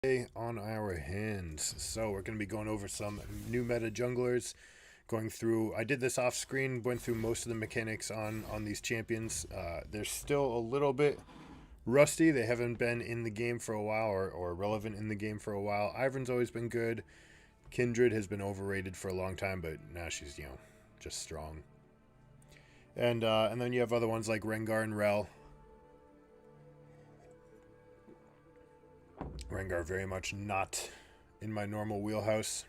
On our hands. So we're going to be going over some new meta junglers, going through, I did this off screen, went through most of the mechanics on these champions. They're still a little bit rusty. They haven't been in the game for a while or relevant in the game for a while. Ivern's always been good. Kindred has been overrated for a long time, but now she's, just strong. And then you have other ones like Rengar and Rel. Rengar very much not in my normal wheelhouse.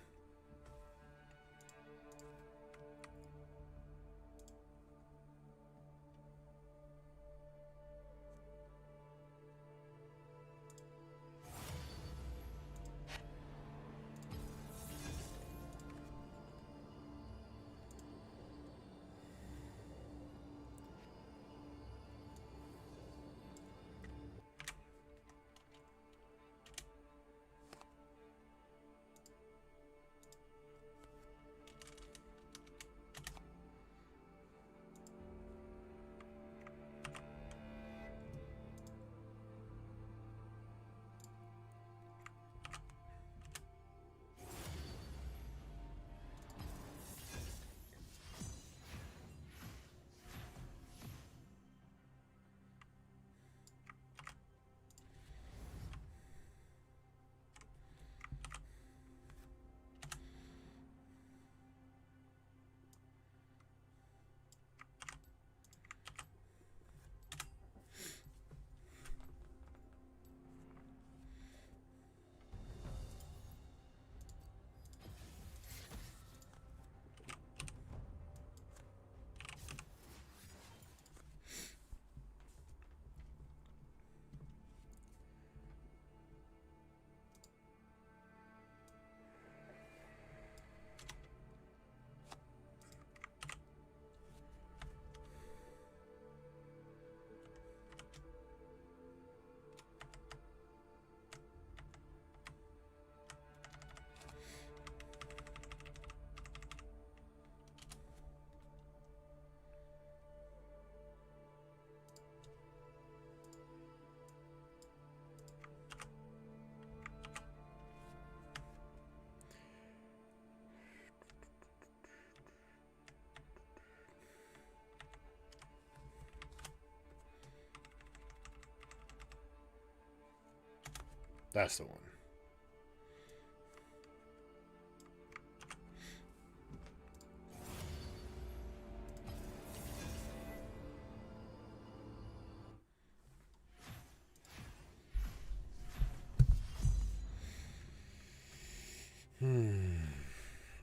That's the one.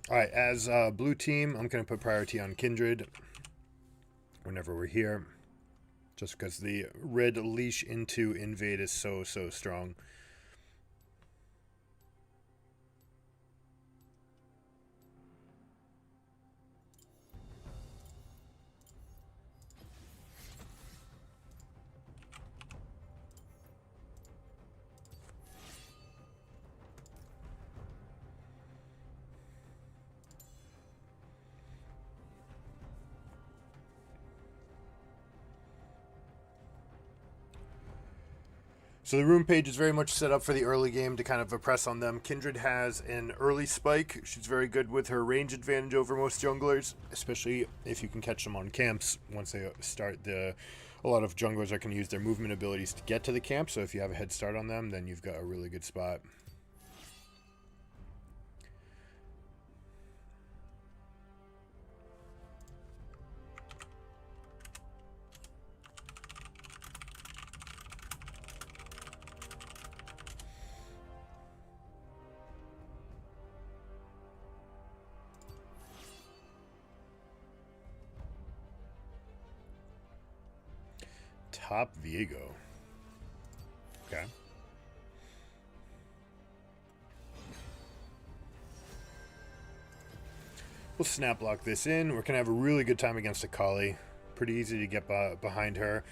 Alright, as blue team, I'm going to put priority on Kindred whenever we're here. Just because the red leash into invade is so strong. So the room page is very much set up for the early game to kind of oppress on them. Kindred has an early spike. She's very good with her range advantage over most junglers, especially if you can catch them on camps. Once they start, a lot of junglers are going to use their movement abilities to get to the camp, so if you have a head start on them, then you've got a really good spot. Top Viego. Okay. We'll snap lock this in. We're going to have a really good time against Akali. Pretty easy to get behind her.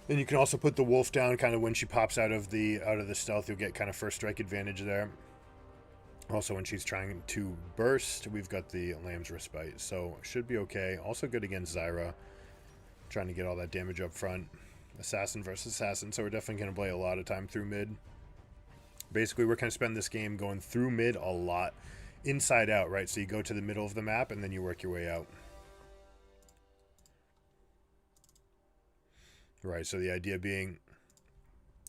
Then you can also put the wolf down kind of when she pops out of the stealth. You'll get kind of first strike advantage there. Also, when she's trying to burst, we've got the Lamb's Respite. So, should be okay. Also good against Zyra. Trying to get all that damage up front. Assassin versus assassin, so we're definitely going to play a lot of time through mid. Basically, we're going to spend this game going through mid a lot. Inside out, right? So you go to the middle of the map and then you work your way out. Right, so the idea being,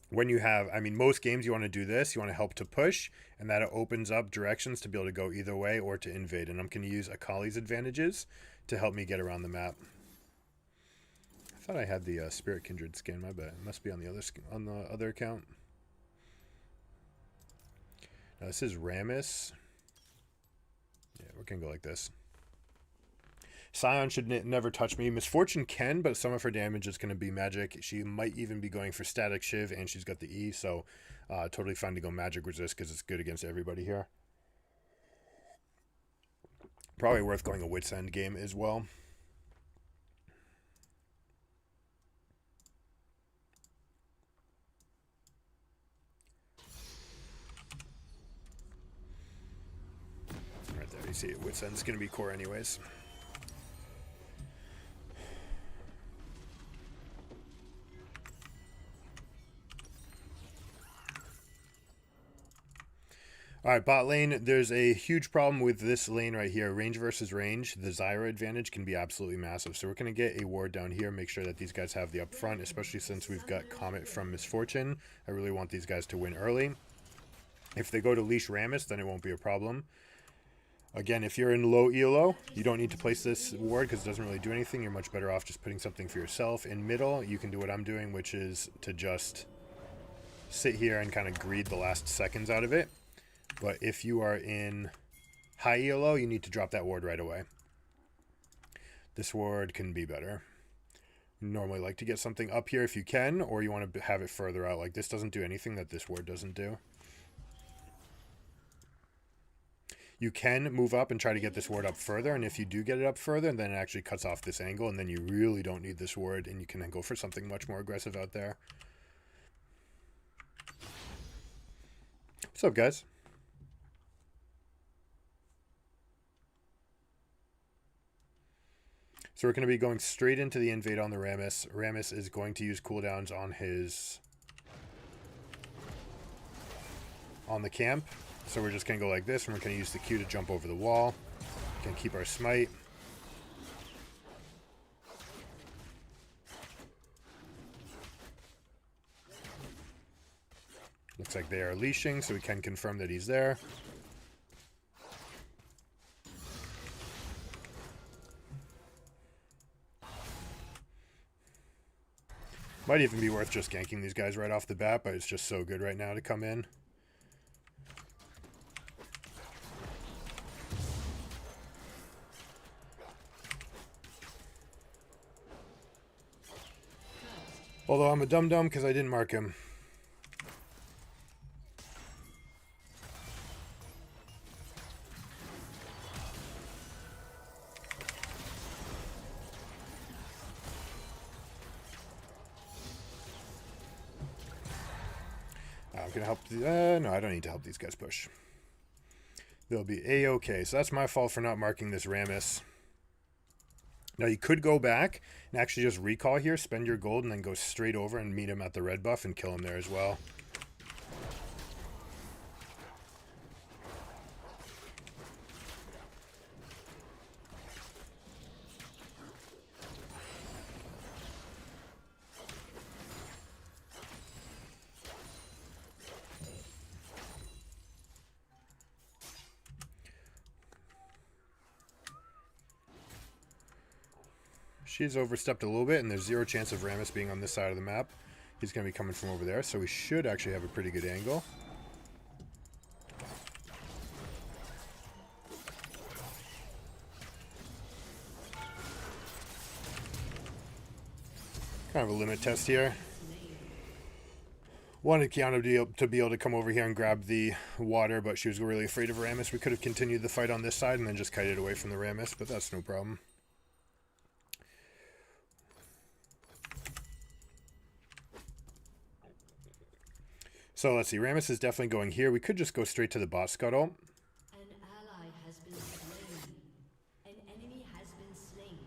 when you have, I mean, most games you want to do this, you want to help to push, and that opens up directions to be able to go either way or to invade. And I'm going to use Akali's advantages to help me get around the map. I thought I had the Spirit Kindred skin, my bad. It must be on the other account. Now this is Rammus. Yeah, we're going to go like this. Sion should never touch me. Misfortune can, but some of her damage is going to be magic. She might even be going for Static Shiv, and she's got the E, so totally fine to go magic resist because it's good against everybody here. Probably worth going a Wit's End game as well. Right there, you see Wit's End's going to be core anyways. Alright, bot lane, there's a huge problem with this lane right here. Range versus range, the Zyra advantage can be absolutely massive. So we're going to get a ward down here, make sure that these guys have the up front, especially since we've got Comet from Misfortune. I really want these guys to win early. If they go to leash Rammus, then it won't be a problem. Again, if you're in low ELO, you don't need to place this ward because it doesn't really do anything. You're much better off just putting something for yourself. In middle, you can do what I'm doing, which is to just sit here and kind of greed the last seconds out of it. But if you are in high ELO, you need to drop that ward right away. This ward can be better. Normally like to get something up here if you can, or you want to have it further out. Like this doesn't do anything that this ward doesn't do. You can move up and try to get this ward up further, and if you do get it up further, then it actually cuts off this angle, and then you really don't need this ward, and you can then go for something much more aggressive out there. What's up, guys? So we're going to be going straight into the invade on the Rammus. Rammus is going to use cooldowns on the camp. So we're just going to go like this, and we're going to use the Q to jump over the wall. Going to keep our smite. Looks like they are leashing, so we can confirm that he's there. Might even be worth just ganking these guys right off the bat, but it's just so good right now to come in. Although I'm a dum-dum because I didn't mark him. I'm going to help... no, I don't need to help these guys push. They'll be A-okay. So that's my fault for not marking this Rammus. Now, you could go back and actually just recall here, spend your gold, and then go straight over and meet him at the red buff and kill him there as well. She's overstepped a little bit, and there's zero chance of Rammus being on this side of the map. He's going to be coming from over there, so we should actually have a pretty good angle. Kind of a limit test here. Wanted Kiana to be able to come over here and grab the water, but she was really afraid of Rammus. We could have continued the fight on this side and then just kited away from the Rammus, but that's no problem. So let's see, Rammus is definitely going here. We could just go straight to the bot scuttle. An ally has been slain. An enemy has been slain.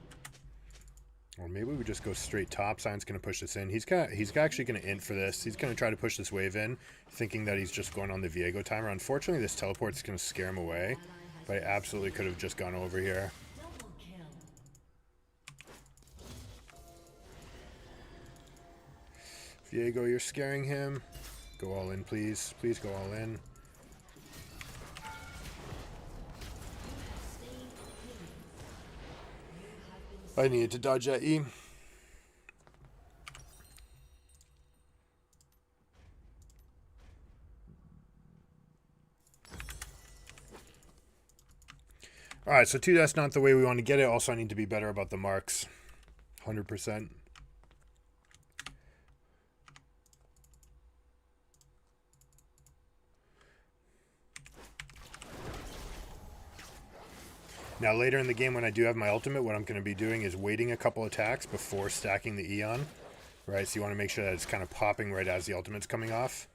Or maybe we just go straight top. Sion's going to push this in. He's actually going to int for this. He's going to try to push this wave in, thinking that he's just going on the Viego timer. Unfortunately, this teleport's going to scare him away, but I absolutely could have just gone over here. Viego, you're scaring him. Go all in, please. Please go all in. I needed to dodge that E. Alright, so 2, that's not the way we want to get it. Also, I need to be better about the marks. 100%. Now, later in the game, when I do have my ultimate, what I'm going to be doing is waiting a couple attacks before stacking the E on. Right, so you want to make sure that it's kind of popping right as the ultimate's coming off.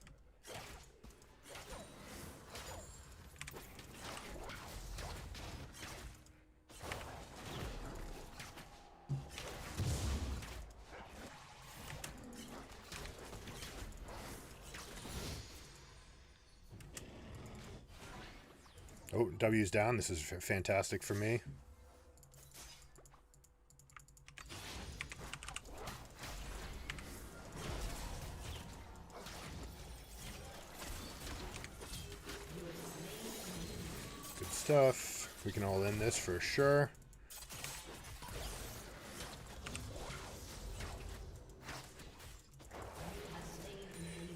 Oh, W's down. This is fantastic for me. Good stuff. We can all end this for sure.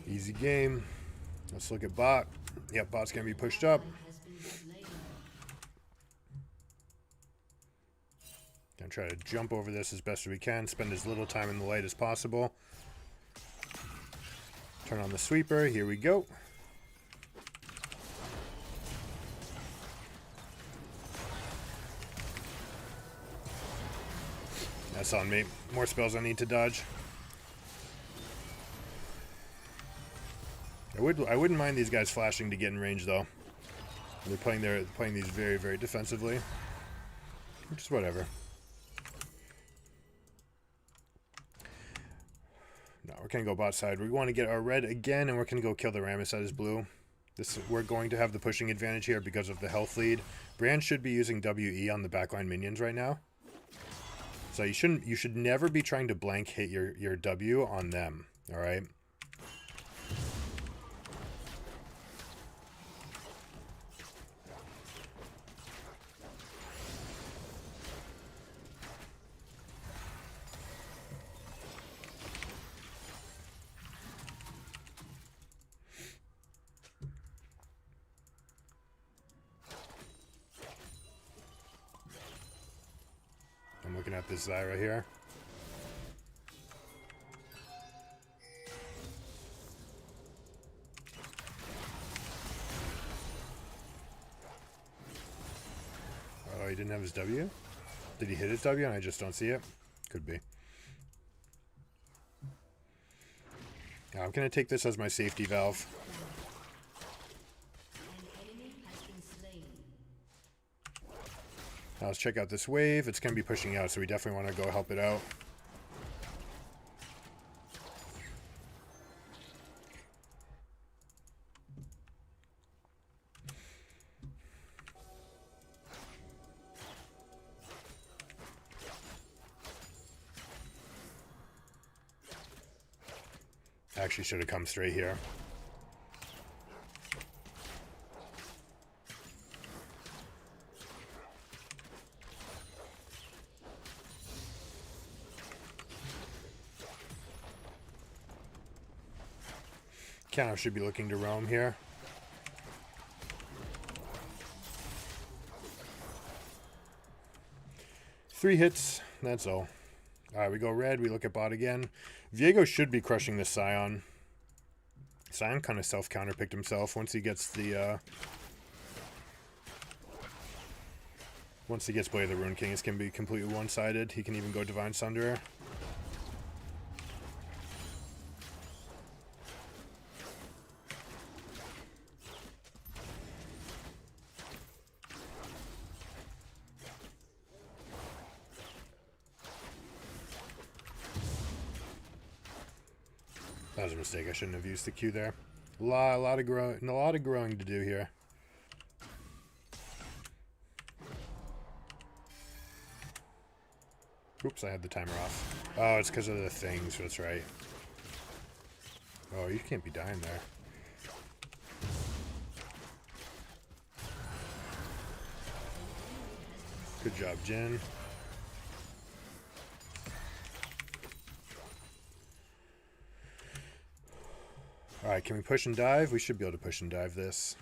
Easy game. Let's look at bot. Yep, bot's going to be pushed up. Gonna try to jump over this as best as we can. Spend as little time in the light as possible. Turn on the sweeper. Here we go. That's on me. More spells I need to dodge. I wouldn't mind these guys flashing to get in range though. They're playing these very, very defensively. Which is whatever. No, we're gonna go bot side. We want to get our red again, and we're gonna go kill the Rammus at his blue. We're going to have the pushing advantage here because of the health lead. Brand should be using WE on the backline minions right now. So you should never be trying to blank hit your W on them. All right. I'm looking at this Zyra here. Oh, he didn't have his W? Did he hit his W and I just don't see it? Could be. Yeah, I'm going to take this as my safety valve. Now let's check out this wave. It's going to be pushing out, so we definitely want to go help it out. Actually should have come straight here. Kind of should be looking to roam here. Three hits, that's all. Alright, we go red, we look at bot again. Viego should be crushing this Sion. Sion kind of self-counterpicked himself once he gets the once he gets Blade of the Rune King, it's going to be completely one-sided. He can even go Divine Sunderer. That was a mistake. I shouldn't have used the Q there. A lot of growing to do here. Oops, I had the timer off. Oh, it's because of the things. That's right. Oh, you can't be dying there. Good job, Jin. Alright, can we push and dive? We should be able to push and dive this.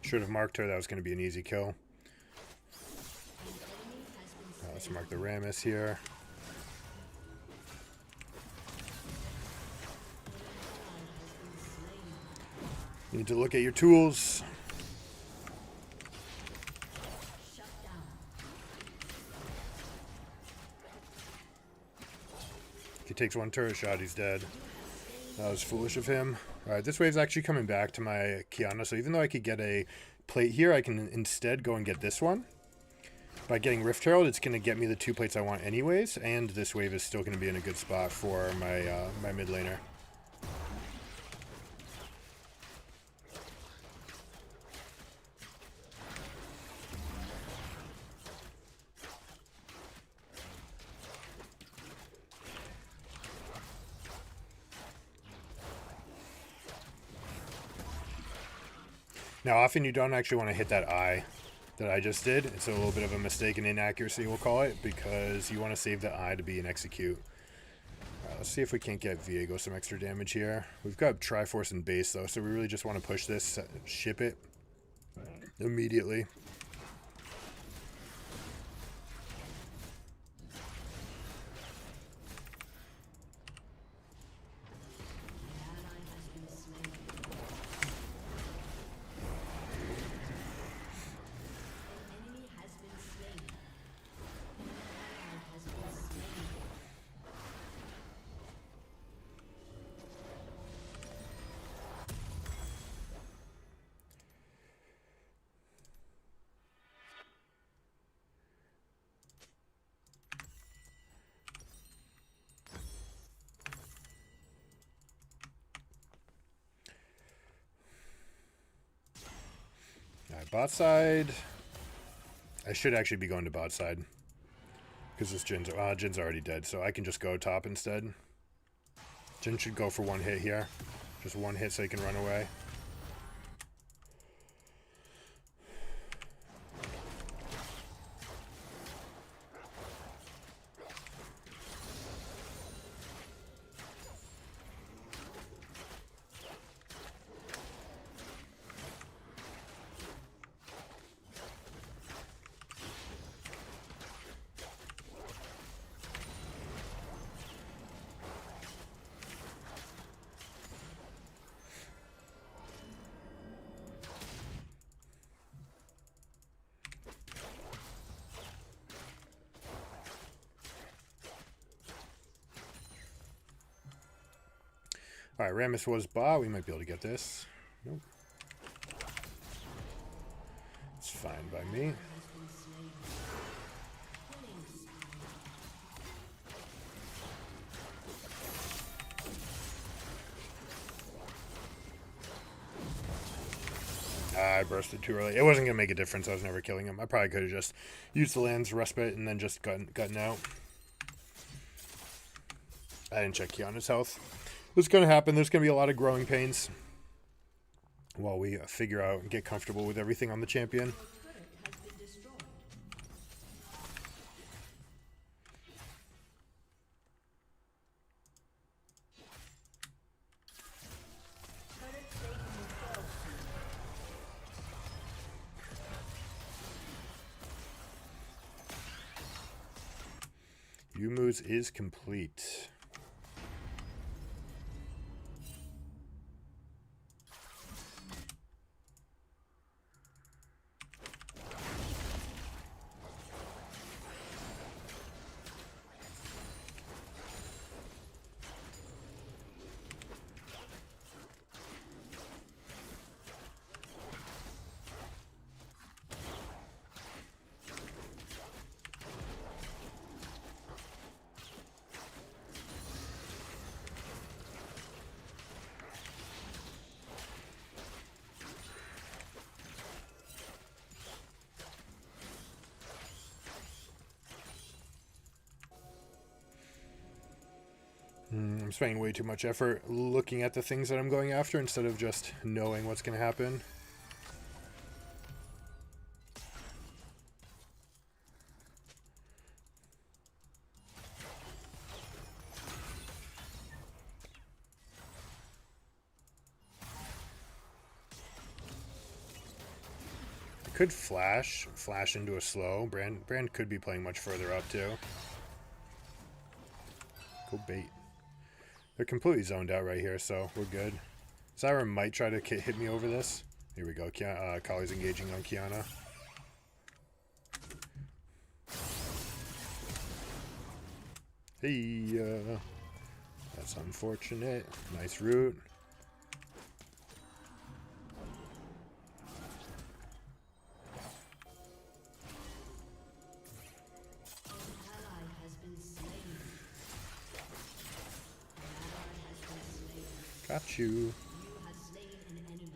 Should have marked her. That was going to be an easy kill. Let's mark the Rammus here. You need to look at your tools. If he takes one turret shot, he's dead. That was foolish of him. Alright, this wave's actually coming back to my Kiana, so even though I could get a plate here, I can instead go and get this one. By getting Rift Herald, it's going to get me the 2 plates I want anyways, and this wave is still going to be in a good spot for my, my mid laner. Now, often you don't actually want to hit that eye that I just did. It's a little bit of a mistake and inaccuracy, we'll call it, because you want to save the eye to be an execute. Let's see if we can't get Viego some extra damage here. We've got Triforce and base, though, so we really just want to push this, ship it immediately. Bot side. I should actually be going to bot side. Because this Jin's already dead, so I can just go top instead. Jin should go for one hit here. Just one hit so he can run away. Alright, Rammus was bot. We might be able to get this. Nope. It's fine by me. I bursted too early. It wasn't going to make a difference. I was never killing him. I probably could have just used the land's respite and then just gotten out. I didn't check Kiana's health. What's going to happen? There's going to be a lot of growing pains while we figure out and get comfortable with everything on the champion. Yumu's is complete. I'm spending way too much effort looking at the things that I'm going after instead of just knowing what's going to happen. I could flash into a slow. Brand could be playing much further up too. Go bait. They're completely zoned out right here, so we're good. Zyra might try to hit me over this. Here we go. Kali's engaging on Kiana. Hey, that's unfortunate. Nice root. Got you.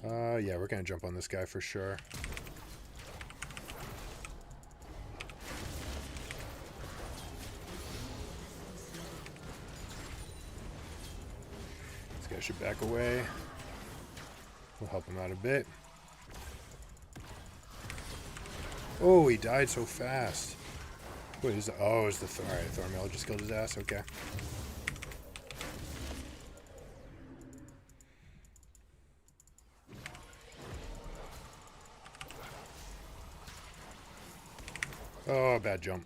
Yeah, we're gonna jump on this guy for sure. This guy should back away. We'll help him out a bit. Oh, he died so fast. What is it? Oh, it's the alright, Thornmail just killed his ass. Okay. Oh, bad jump.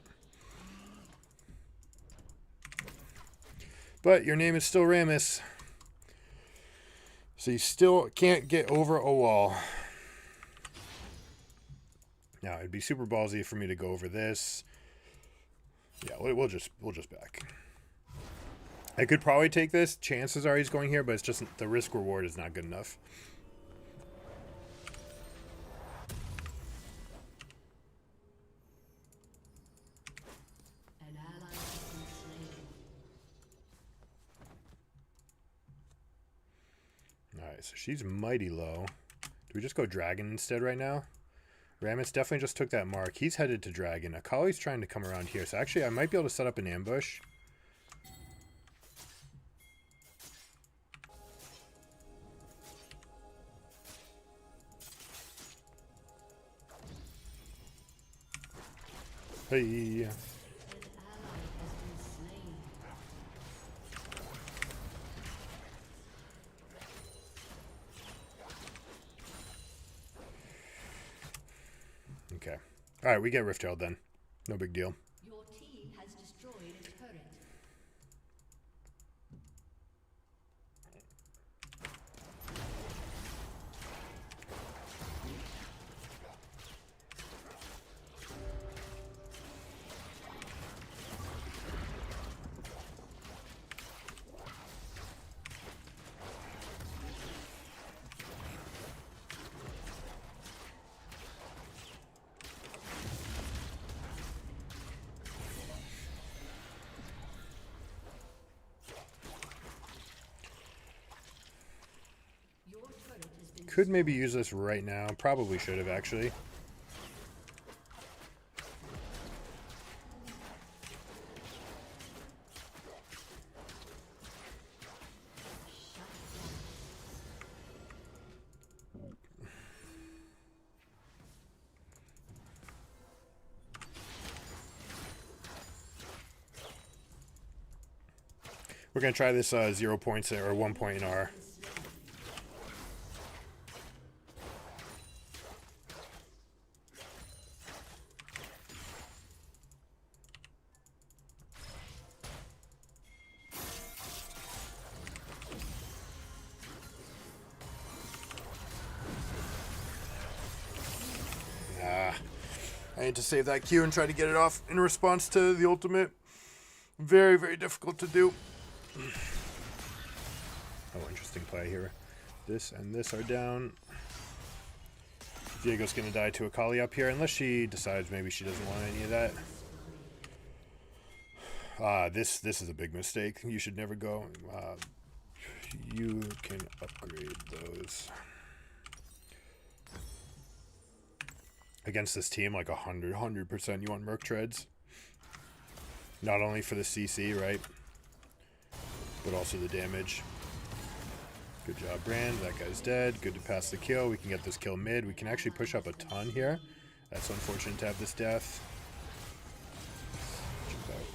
But your name is still Rammus. So you still can't get over a wall. Now, it'd be super ballsy for me to go over this. Yeah, we'll just back. I could probably take this. Chances are he's going here, but it's just the risk reward is not good enough. Alright, so she's mighty low. Do we just go dragon instead right now? Rammus definitely just took that mark. He's headed to dragon. Akali's trying to come around here. So actually, I might be able to set up an ambush. Hey. Okay. All right, we get Rift Herald then. No big deal. Your team has destroyed a turret. Could maybe use this right now. Probably should have, actually. We're going to try this 0 points or 1 point in R. I need to save that Q and try to get it off in response to the ultimate. Very, very difficult to do. Oh, interesting play here. This and this are down. Diego's going to die to Akali up here, unless she decides maybe she doesn't want any of that. This is a big mistake. You should never go. You can upgrade those. Against this team, like 100% you want Merc Treads. Not only for the CC, right? but also the damage. Good job, Brand. That guy's dead. Good to pass the kill. We can get this kill mid. We can actually push up a ton here. That's unfortunate to have this death. Jump out.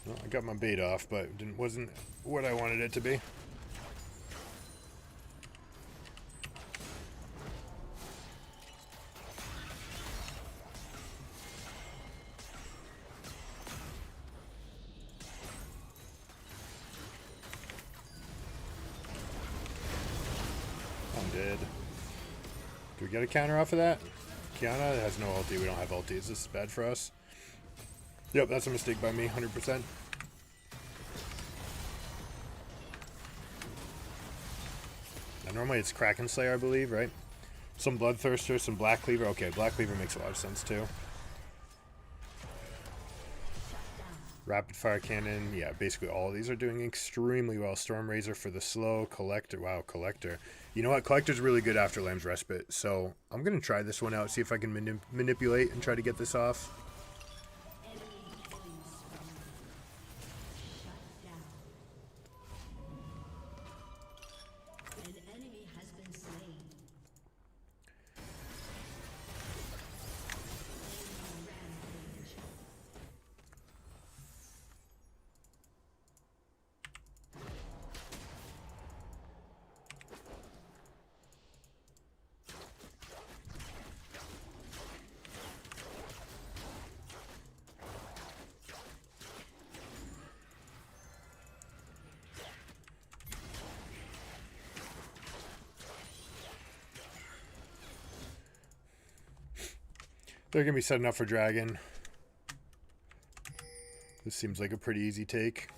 Well, I got my bait off, but it wasn't what I wanted it to be. I'm dead. Do we get a counter off of that? Kiana has no ulti. We don't have ultis. This is bad for us. Yep, that's a mistake by me, 100%. Now, normally it's Kraken Slayer, I believe, right? Some Bloodthirster, some Black Cleaver. Okay, Black Cleaver makes a lot of sense, too. Rapid Fire Cannon. Yeah, basically all of these are doing extremely well. Storm Razor for the slow. Collector. Wow, Collector. You know what? Collector's really good after Lamb's Respite. So I'm going to try this one out, see if I can manipulate and try to get this off. They're going to be setting up for Dragon. This seems like a pretty easy take.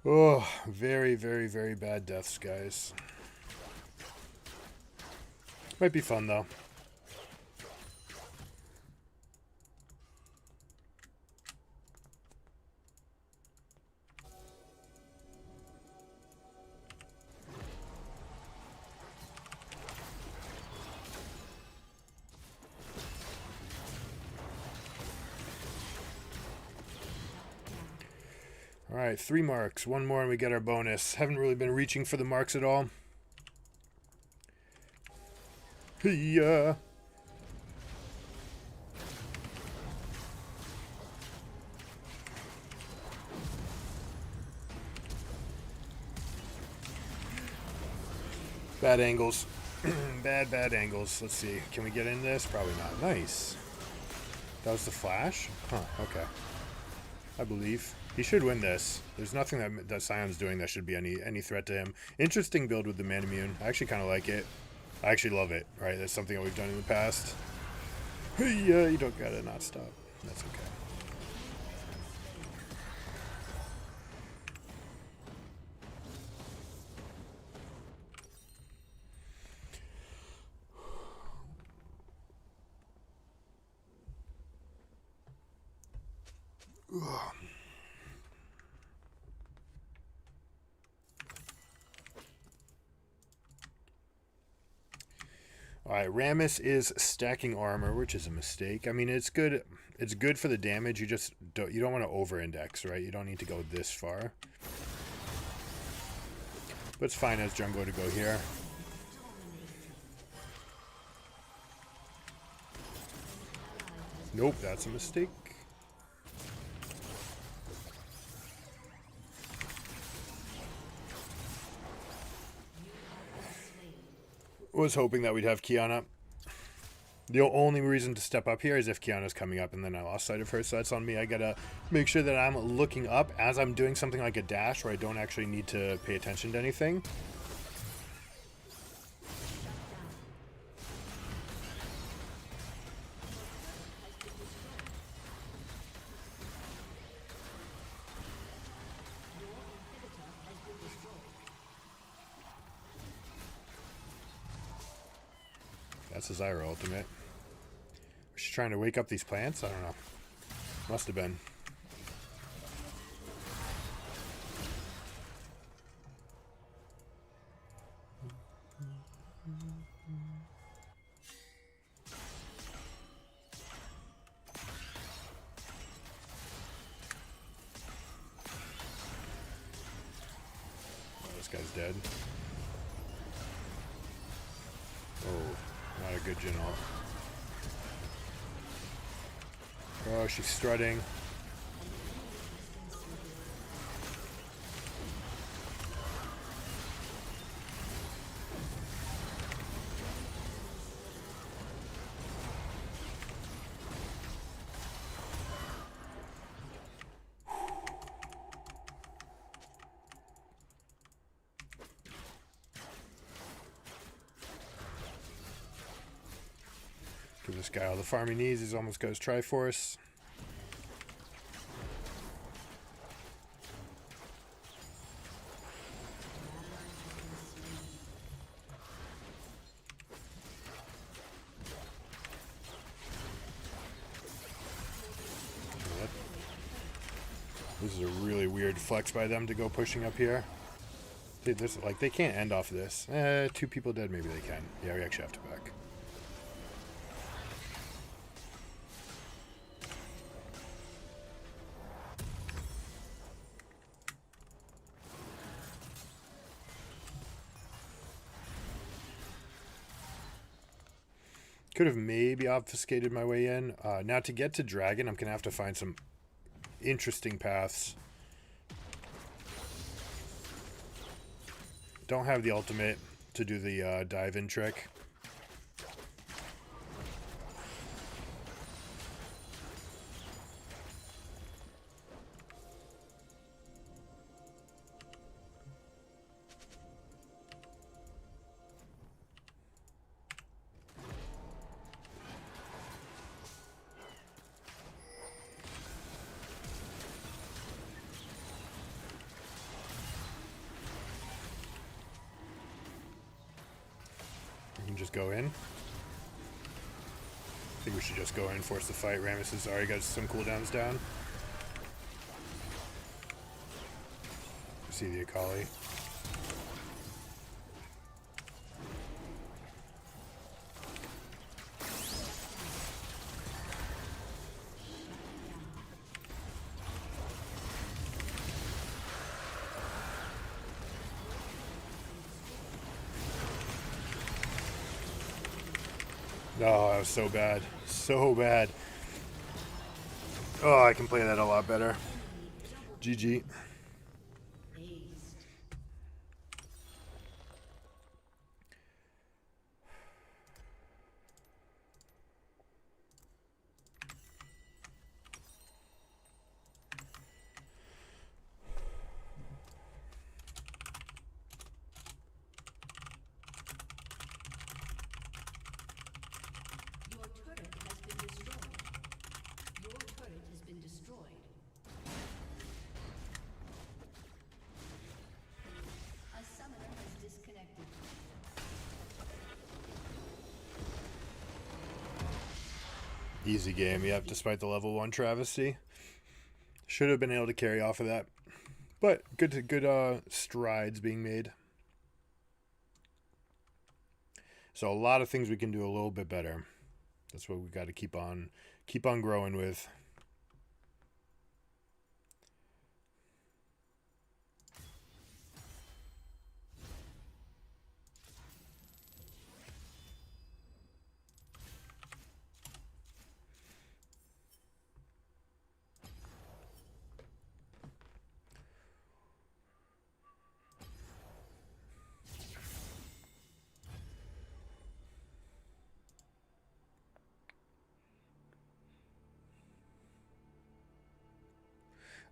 Oh, very, very, very bad deaths, guys. Might be fun, though. Alright, 3 marks. 1 more and we get our bonus. Haven't really been reaching for the marks at all. Yeah. Bad angles. Bad angles. Let's see. Can we get in this? Probably not. Nice. That was the flash? Huh, okay. I believe. He should win this. There's nothing that Sion's doing that should be any threat to him. Interesting build with the Manamune. I actually kind of like it. I actually love it, right? That's something that we've done in the past. Yeah, you don't gotta not stop. That's okay. Alright, Rammus is stacking armor, which is a mistake. I mean, it's good. It's good for the damage. You just don't want to over-index, right? You don't need to go this far. But it's fine as jungler to go here. Nope, that's a mistake. Was hoping that we'd have Kiana. The only reason to step up here is if Kiana's coming up and then I lost sight of her, so that's on me. I gotta make sure that I'm looking up as I'm doing something like a dash where I don't actually need to pay attention to anything. That's a Zyra ultimate. Was she trying to wake up these plants? I don't know. Must have been. Oh, this guy's dead. Oh. Not a good Jhin ult. Oh, she's strutting. Give this guy all the farm he needs. He's almost got his Triforce. This is a really weird flex by them to go pushing up here. This, like, they can't end off this. 2 people dead, maybe they can. Yeah, we actually have to back. Could have maybe obfuscated my way in. Now to get to Dragon, I'm going to have to find some interesting paths. Don't have the ultimate to do the dive-in trick. Just go in. I think we should just go in and force the fight. Rammus has already got some cooldowns down. See the Akali. Oh, that was so bad. So bad. Oh, I can play that a lot better. GG. Easy game, yep, despite the level 1 travesty. Should have been able to carry off of that. But good strides being made. So a lot of things we can do a little bit better. That's what we got to keep on growing with.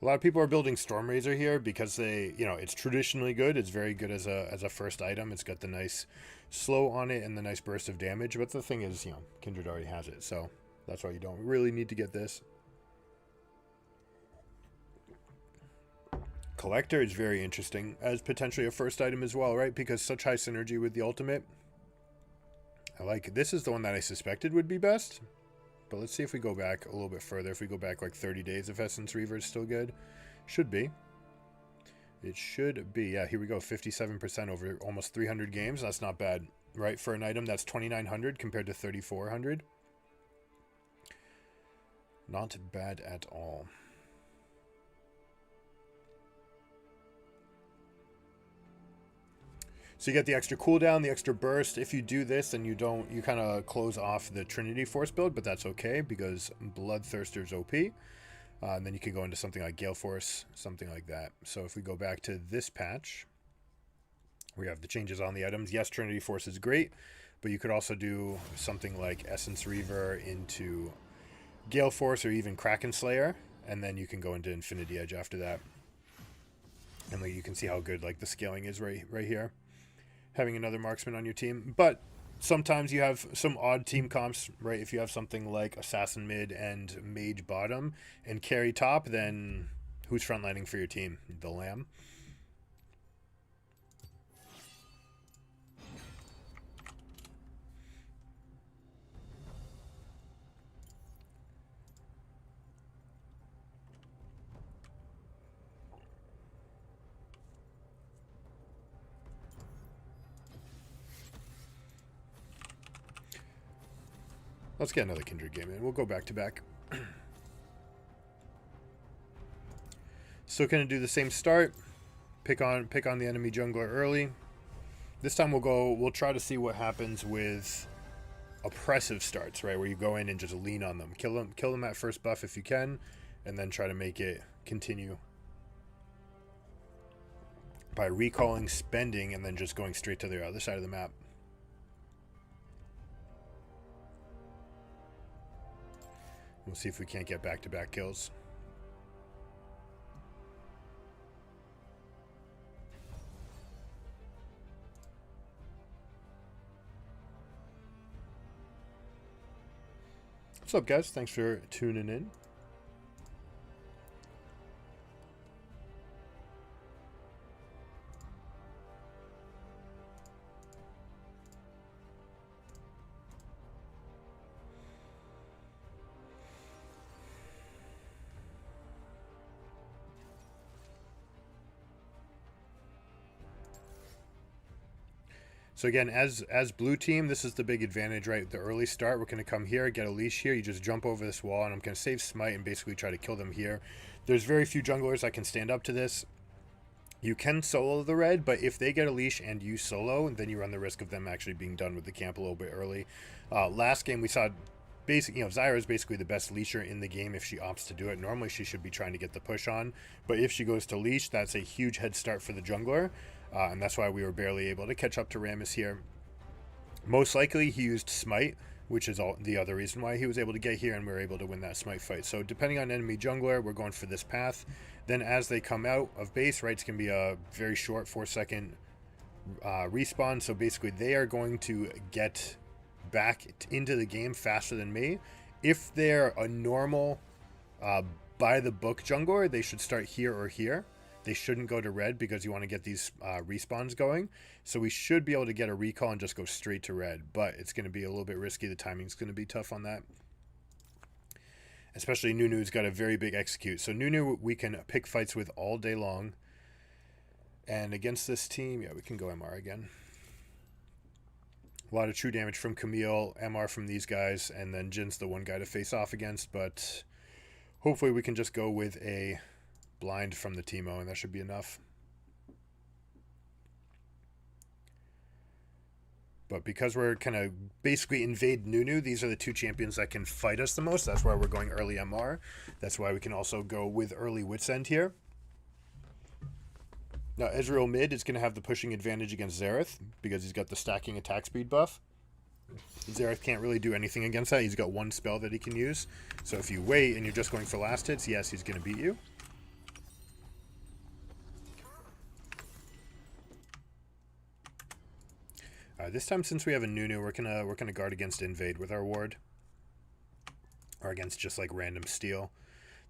A lot of people are building Storm Razor here because they, it's traditionally good. It's very good as a first item. It's got the nice slow on it and the nice burst of damage. But the thing is, Kindred already has it, so that's why you don't really need to get this. Collector is very interesting as potentially a first item as well, right? Because such high synergy with the ultimate. I like it. This is the one that I suspected would be best. But let's see if we go back a little bit further. If we go back like 30 days, if Essence Reaver is still good. Should be. It should be. Yeah, here we go. 57% over almost 300 games. That's not bad, right? For an item that's 2,900 compared to 3,400. Not bad at all. So you get the extra cooldown, the extra burst. If you do this, then you kind of close off the Trinity Force build, but that's okay because Bloodthirster's OP. And then you can go into something like Gale Force, something like that. So if we go back to this patch, we have the changes on the items. Yes, Trinity Force is great, but you could also do something like Essence Reaver into Gale Force or even Kraken Slayer, and then you can go into Infinity Edge after that. And like, you can see how good like the scaling is right here. Having another marksman on your team. But sometimes you have some odd team comps, right? If you have something like Assassin mid and Mage bottom and carry top, then who's frontlining for your team? The Lamb. Let's get another Kindred game in. We'll go back to back. Still gonna do the same start. Pick on the enemy jungler early. This time we'll try to see what happens with oppressive starts, right? Where you go in and just lean on them. Kill them at first buff if you can, and then try to make it continue by recalling, spending, and then just going straight to the other side of the map. We'll see if we can't get back-to-back kills. What's up, guys? Thanks for tuning in. So again, as blue team, this is the big advantage, right? The early start, we're going to come here, get a leash here. You just jump over this wall, and I'm going to save smite and basically try to kill them here. There's very few junglers that can stand up to this. You can solo the red, but if they get a leash and you solo, then you run the risk of them actually being done with the camp a little bit early. Last game we saw, Zyra is basically the best leasher in the game if she opts to do it. Normally she should be trying to get the push on, but if she goes to leash, that's a huge head start for the jungler. And that's why we were barely able to catch up to Rammus here. Most likely he used Smite, which is the other reason why he was able to get here, and we were able to win that Smite fight. So depending on enemy jungler, we're going for this path. Then as they come out of base, right, it's going to be a very short 4-second respawn. So basically they are going to get back into the game faster than me. If they're a normal by-the-book jungler, they should start here or here. They shouldn't go to red because you want to get these respawns going. So we should be able to get a recall and just go straight to red. But it's going to be a little bit risky. The timing's going to be tough on that. Especially Nunu's got a very big execute. So Nunu we can pick fights with all day long. And against this team, yeah, we can go MR again. A lot of true damage from Camille, MR from these guys, and then Jin's the one guy to face off against, but hopefully we can just go with a blind from the Teemo, and that should be enough. But because we're kind of basically invade Nunu, these are the two champions that can fight us the most. That's why we're going early MR. That's why we can also go with early Wits End here. Now, Ezreal mid is going to have the pushing advantage against Xerath because he's got the stacking attack speed buff. Xerath can't really do anything against that. He's got one spell that he can use. So if you wait and you're just going for last hits, yes, he's going to beat you. This time, since we have a Nunu, we're gonna guard against invade with our ward, or against just like random steal.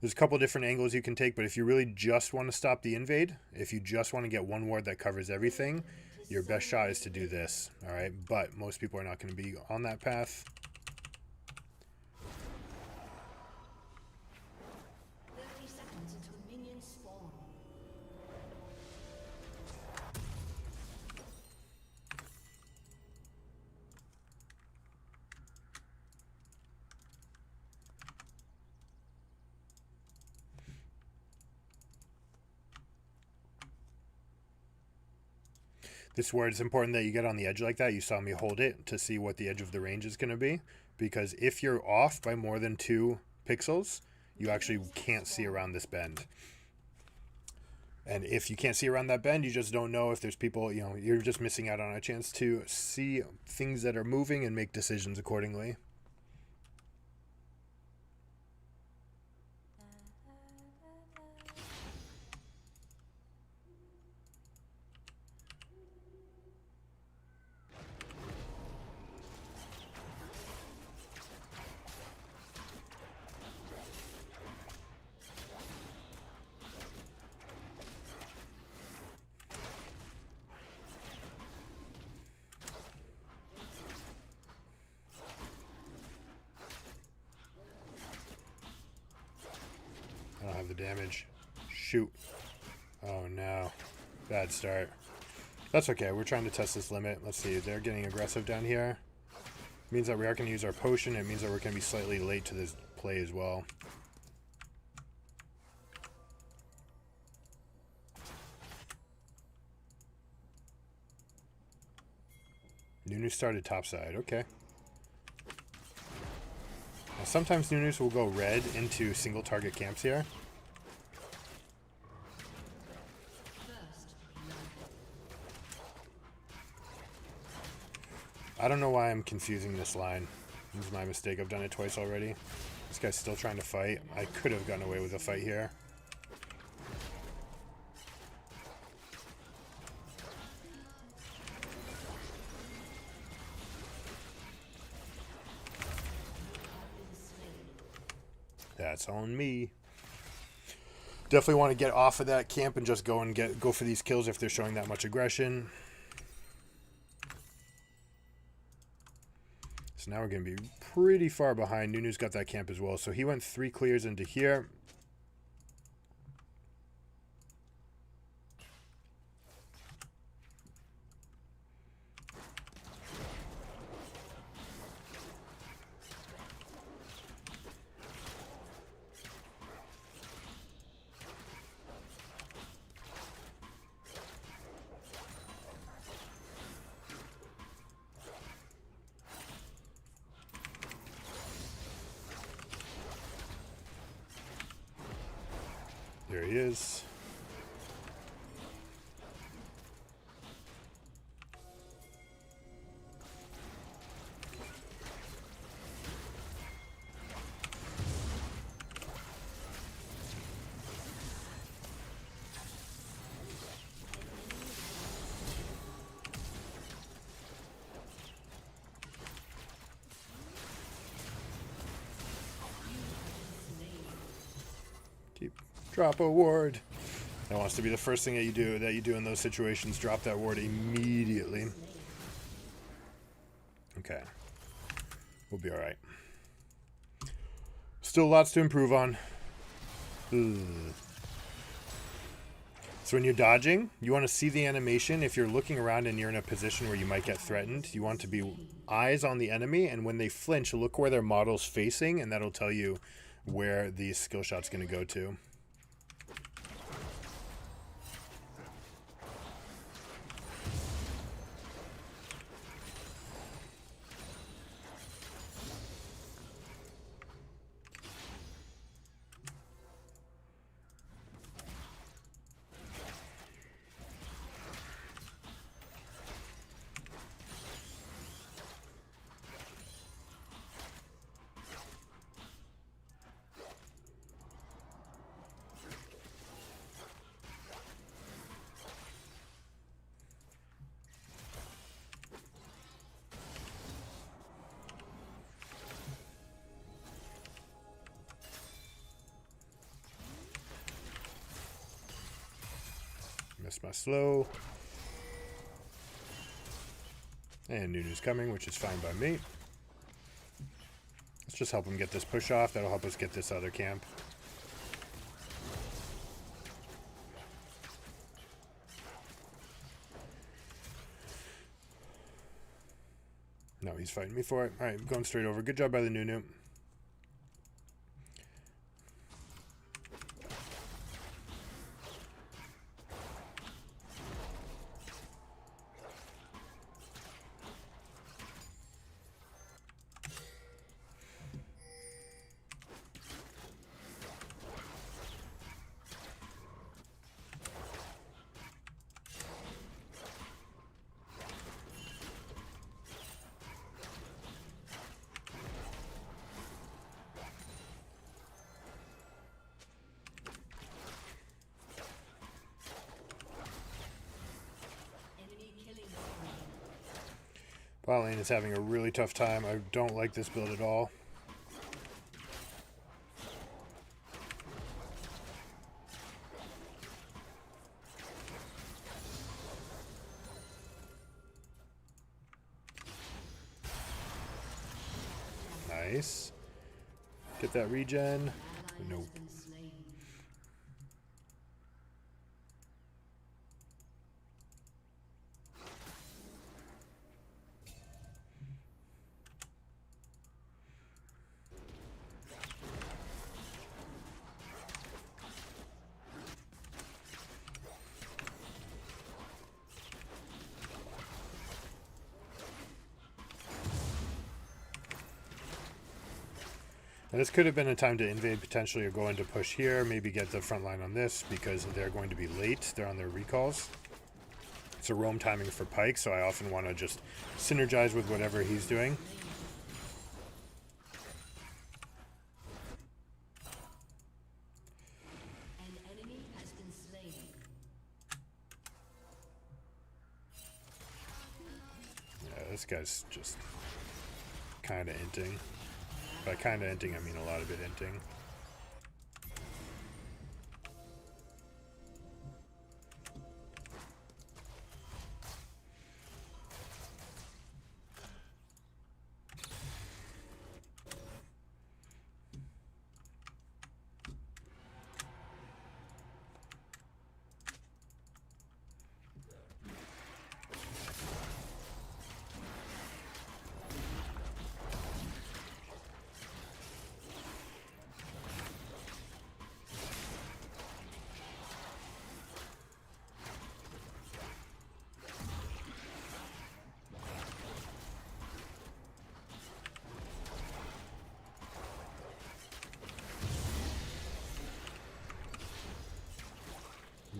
There's a couple different angles you can take, but if you really just want to stop the invade, if you just want to get one ward that covers everything, your best shot is to do this. All right, but most people are not going to be on that path. 30 seconds until minions spawn. This ward, it's important that you get on the edge like that. You saw me hold it to see what the edge of the range is going to be. Because if you're off by more than 2 pixels, you actually can't see around this bend. And if you can't see around that bend, you just don't know if there's people, you know, you're just missing out on a chance to see things that are moving and make decisions accordingly. I don't have the damage. Shoot. Oh no. Bad start. That's okay. We're trying to test this limit. Let's see. They're getting aggressive down here. Means that we are going to use our potion. It means that we're going to be slightly late to this play as well. Nunu started topside. Okay. Now, sometimes Nunus will go red into single target camps here. I don't know why I'm confusing this line. This is my mistake. I've done it twice already. This guy's still trying to fight. I could have gotten away with a fight here. That's on me. Definitely want to get off of that camp and just go for these kills if they're showing that much aggression. So now we're going to be pretty far behind. Nunu's got that camp as well. So he went 3 clears into here. There he is. Drop a ward. That wants to be the first thing that you do in those situations. Drop that ward immediately. Okay. We'll be alright. Still lots to improve on. Ugh. So when you're dodging, you want to see the animation. If you're looking around and you're in a position where you might get threatened, you want to be eyes on the enemy, and when they flinch, look where their model's facing, and that'll tell you where the skill shot's going to go to. Missed my slow. And Nunu's coming, which is fine by me. Let's just help him get this push off. That'll help us get this other camp. No, he's fighting me for it. Alright, going straight over. Good job by the Nunu. Bot lane is having a really tough time. I don't like this build at all. Nice. Get that regen. Nope. And this could have been a time to invade potentially or go into push here, maybe get the front line on this because they're going to be late. They're on their recalls. It's a roam timing for Pyke, so I often want to just synergize with whatever he's doing. An enemy has been slain. Yeah, this guy's just kind of inting. By kind of inting, I mean a lot of it inting.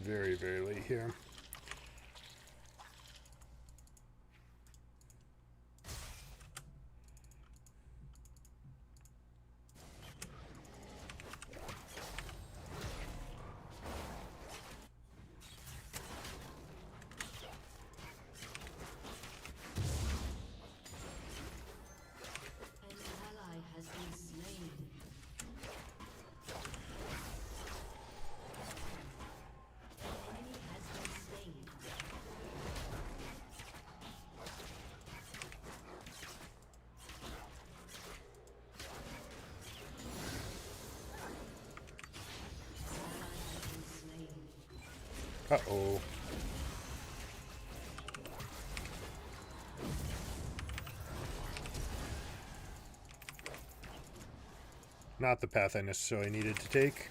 Very, very late here. An ally has been slain. An enemy has been Uh-oh. Not the path I necessarily needed to take.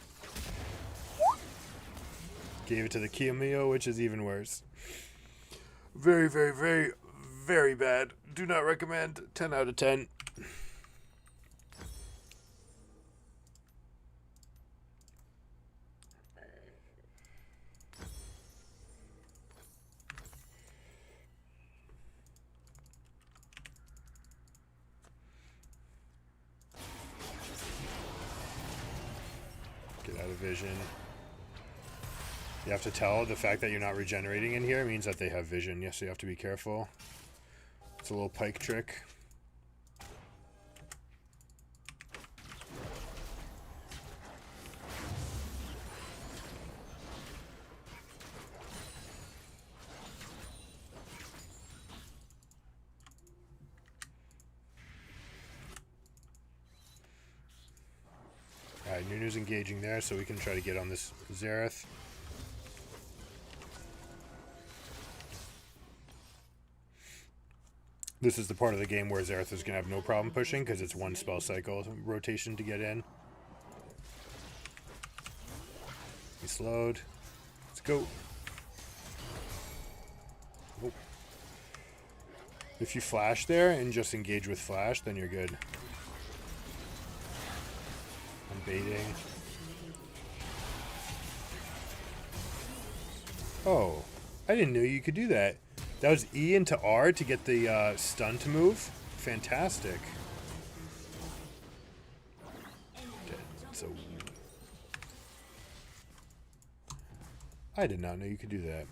Gave it to the Kiyomiya, which is even worse. Very, very, very, very bad. Do not recommend. 10 out of 10. Get out of vision. You have to tell the fact that you're not regenerating in here means that they have vision. Yes, so you have to be careful. It's a little pike trick. Alright, Nunu's engaging there, so we can try to get on this Xerath. This is the part of the game where Xerath is going to have no problem pushing because it's one spell cycle rotation to get in. He's slowed. Let's go. Oh. If you flash there and just engage with flash, then you're good. I'm baiting. Oh, I didn't know you could do that. That was E into R to get the stun to move. Fantastic. Dead. So I did not know you could do that.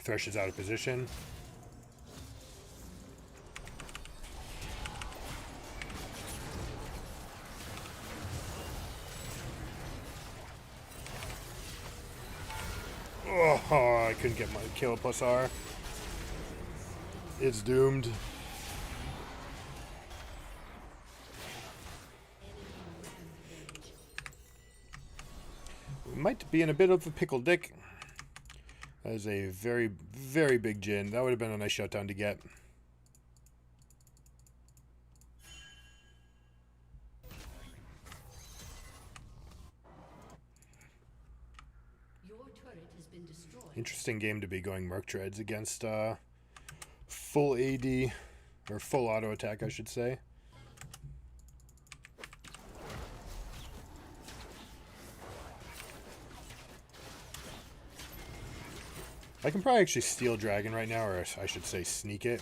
Thresh is out of position. Oh, I couldn't get my kill plus R. It's doomed. We might be in a bit of a pickle, Dick. That is a very, very big Jhin. That would have been a nice shutdown to get. Your turret has been destroyed. Interesting game to be going Merc Treads against full AD, or full auto attack, I should say. I can probably actually steal Dragon right now, or I should say sneak it.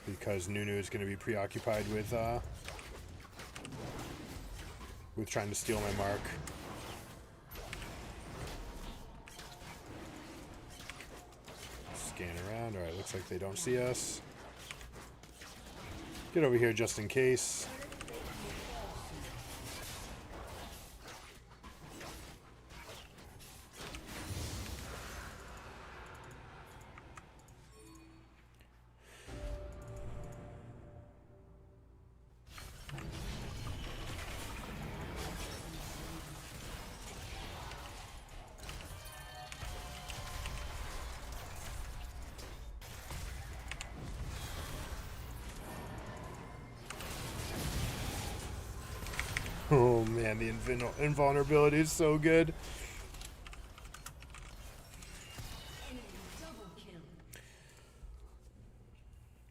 Because Nunu is going to be preoccupied with trying to steal my mark. Scan around. Alright, looks like they don't see us. Get over here just in case. Oh man, the invulnerability is so good.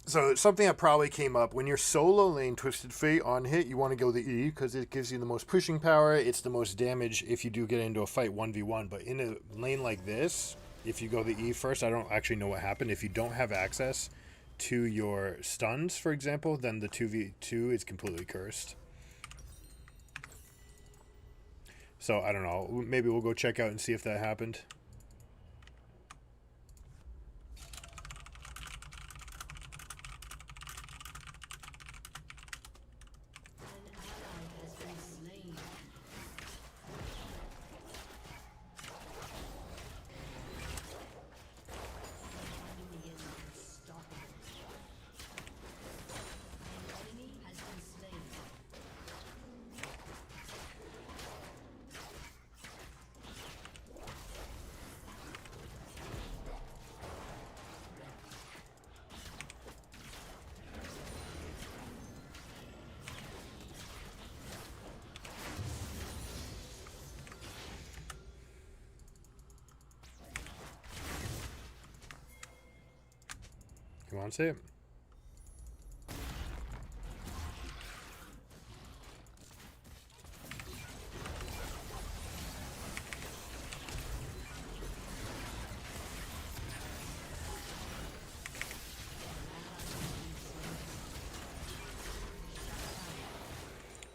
So something that probably came up, when you're solo lane Twisted Fate on hit, you want to go the E because it gives you the most pushing power. It's the most damage if you do get into a fight 1v1. But in a lane like this, if you go the E first, I don't actually know what happened. If you don't have access to your stuns, for example, then the 2v2 is completely cursed. So I don't know. Maybe we'll go check out and see if that happened. Come on, say it.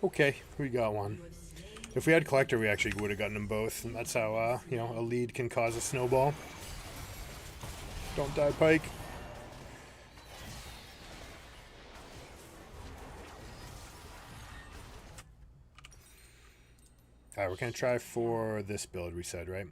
Okay, we got one. If we had Collector, we actually would have gotten them both. And that's how, you know, a lead can cause a snowball. Don't die, Pike. Alright, we're going to try for this build we said, right?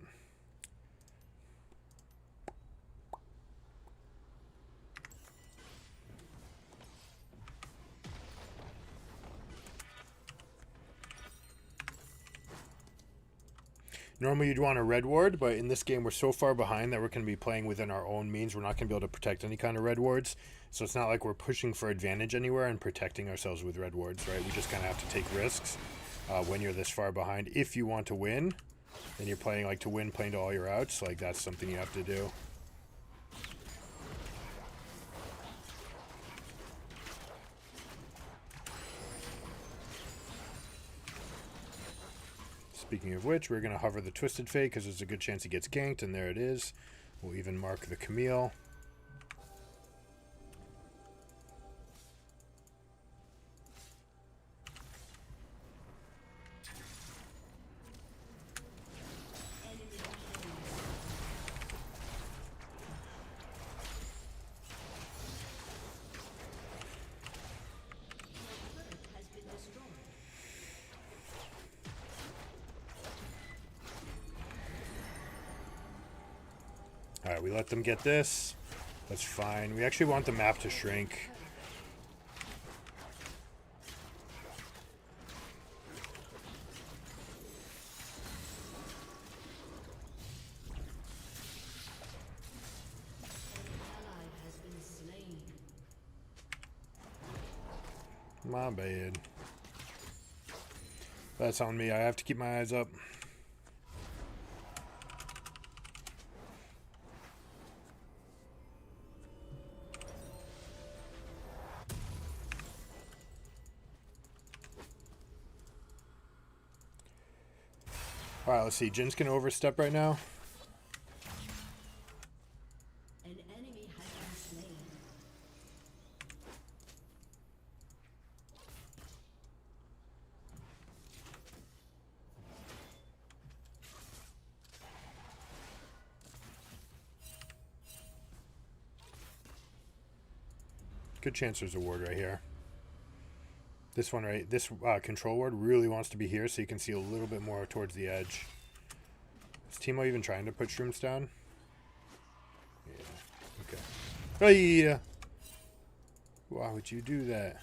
Normally you'd want a red ward, but in this game we're so far behind that we're going to be playing within our own means. We're not going to be able to protect any kind of red wards. So it's not like we're pushing for advantage anywhere and protecting ourselves with red wards, right? We just kind of have to take risks when you're this far behind. If you want to win, then you're playing like to win, playing to all your outs. Like that's something you have to do. Speaking of which, we're going to hover the Twisted Fate because there's a good chance he gets ganked, and there it is. We'll even mark the Camille. Alright, we let them get this. That's fine. We actually want the map to shrink. My bad. That's on me. I have to keep my eyes up. Alright, let's see. Jin's gonna overstep right now. An enemy has been slain. Good chance there's a ward right here. This one, right? This control ward really wants to be here so you can see a little bit more towards the edge. Is Teemo even trying to put shrooms down? Yeah. Okay. Oh, yeah. Why would you do that?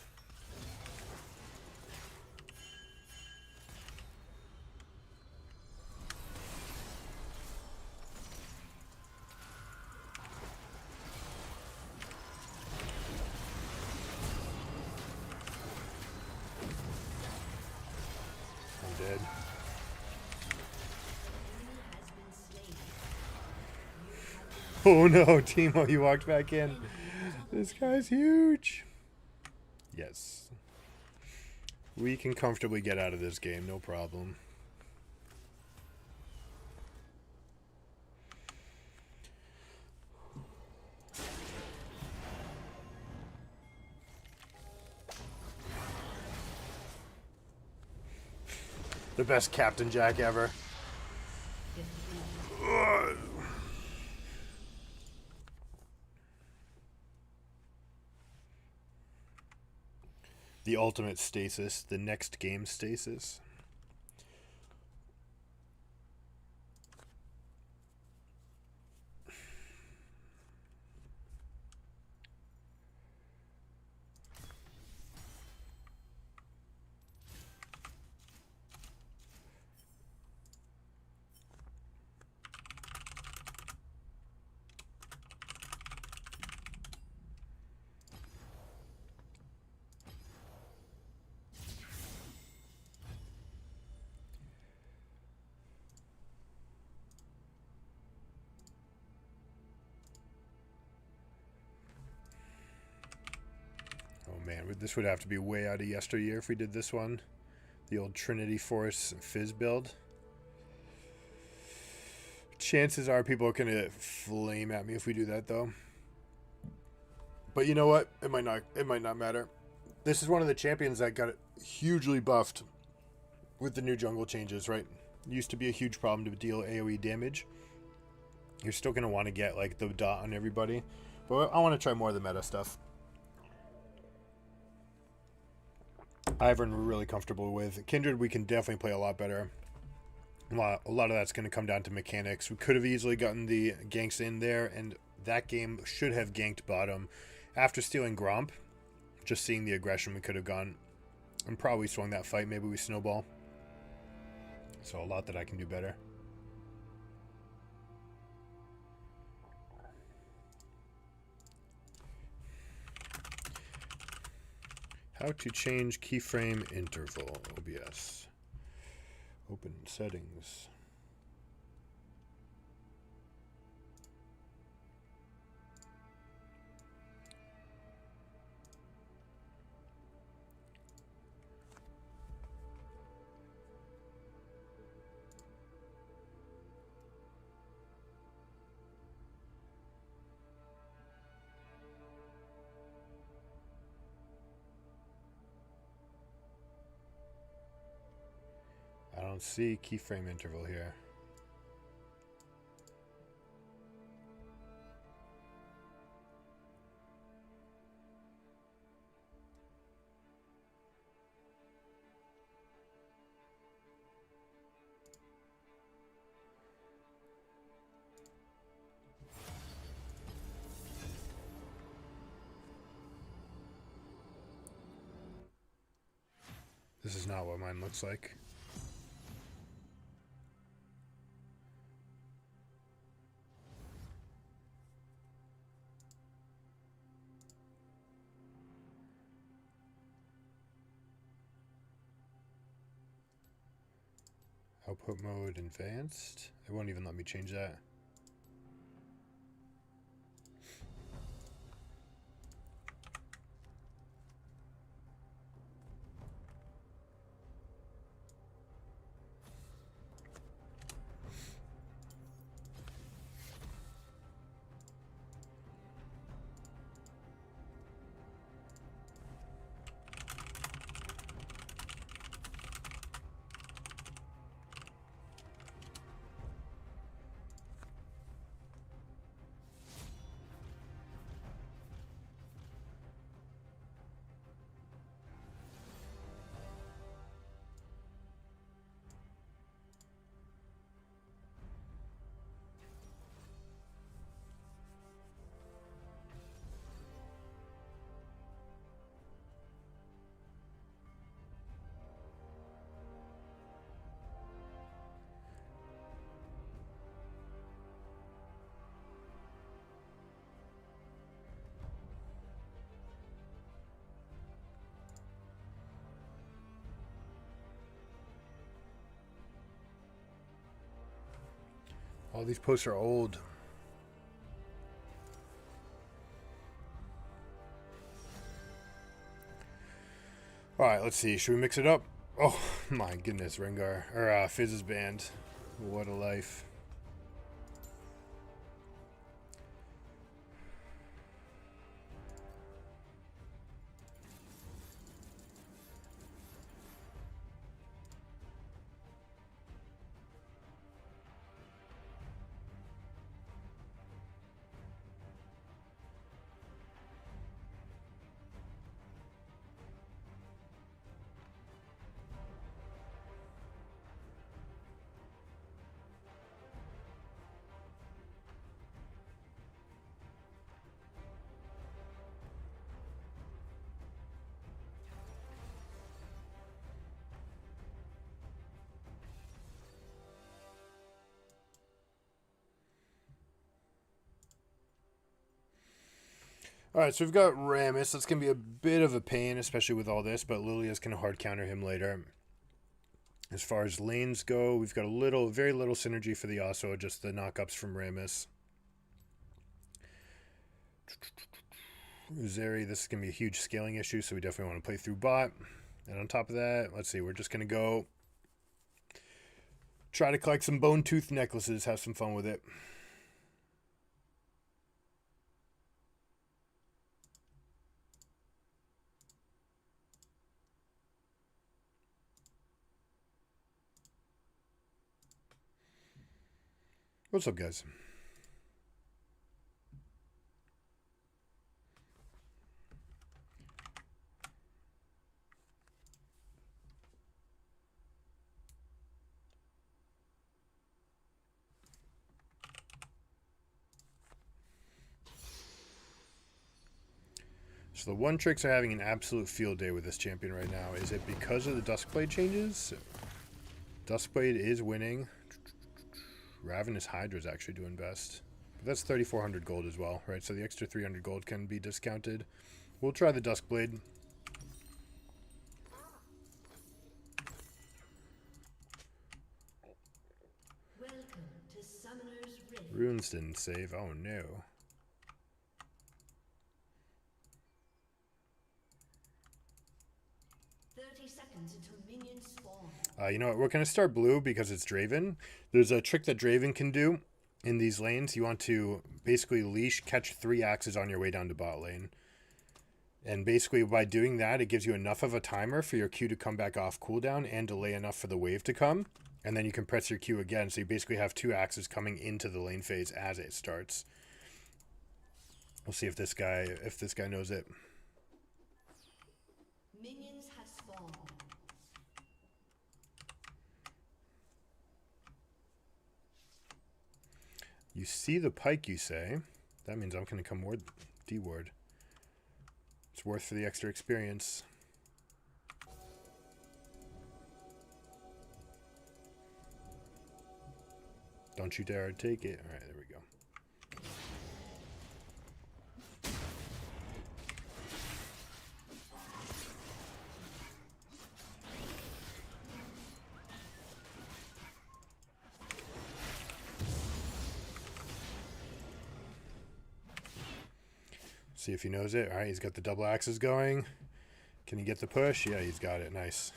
Dead. Oh no, Teemo, you walked back in. This guy's huge. Yes. We can comfortably get out of this game, no problem. The best Captain Jack ever. Ugh. The ultimate stasis. The next game stasis. Oh man, this would have to be way out of yesteryear if we did this one. The old Trinity Force Fizz build. Chances are people are going to flame at me if we do that though. But you know what? It might not matter. This is one of the champions that got hugely buffed with the new jungle changes, right? It used to be a huge problem to deal AoE damage. You're still going to want to get like the dot on everybody. But I want to try more of the meta stuff. Ivern we're really comfortable with. Kindred we can definitely play a lot better. A lot of that's going to come down to mechanics. We could have easily gotten the ganks in there, and that game should have ganked bottom. After stealing Gromp, just seeing the aggression, we could have gone and probably swung that fight. Maybe we snowball. So a lot that I can do better. How to change keyframe interval, OBS. Open settings. I don't see keyframe interval here. This is not what mine looks like. Output mode advanced. It won't even let me change that. All these posts are old. Alright, let's see. Should we mix it up? Oh my goodness, Rengar. Or Fizz is banned. What a life. Alright, so we've got Rammus. That's going to be a bit of a pain, especially with all this, but Lilia's going to hard counter him later. As far as lanes go, we've got very little synergy for the Yasuo, just the knockups from Rammus. Uzeri, this is going to be a huge scaling issue, so we definitely want to play through bot. And on top of that, let's see, we're just going to go try to collect some bone tooth necklaces, have some fun with it. What's up, guys? So the One Tricks are having an absolute field day with this champion right now. Is it because of the Duskblade changes? Duskblade is winning. Ravenous Hydra is actually doing best. But that's 3,400 gold as well, right? So the extra 300 gold can be discounted. We'll try the Duskblade. Welcome to Summoner's Rift. Runes didn't save. Oh no. 30 seconds until minions spawn. You know what? We're going to start blue because it's Draven. There's a trick that Draven can do in these lanes. You want to basically leash, catch 3 axes on your way down to bot lane. And basically by doing that, it gives you enough of a timer for your Q to come back off cooldown and delay enough for the wave to come. And then you can press your Q again. So you basically have 2 axes coming into the lane phase as it starts. We'll see if this guy knows it. Minions have spawned. You see the pike, you say. That means I'm going to come more D-ward. It's worth for the extra experience. Don't you dare take it. Alright, there we go. See if he knows it. Alright, he's got the double axes going. Can he get the push? Yeah, he's got it. Nice.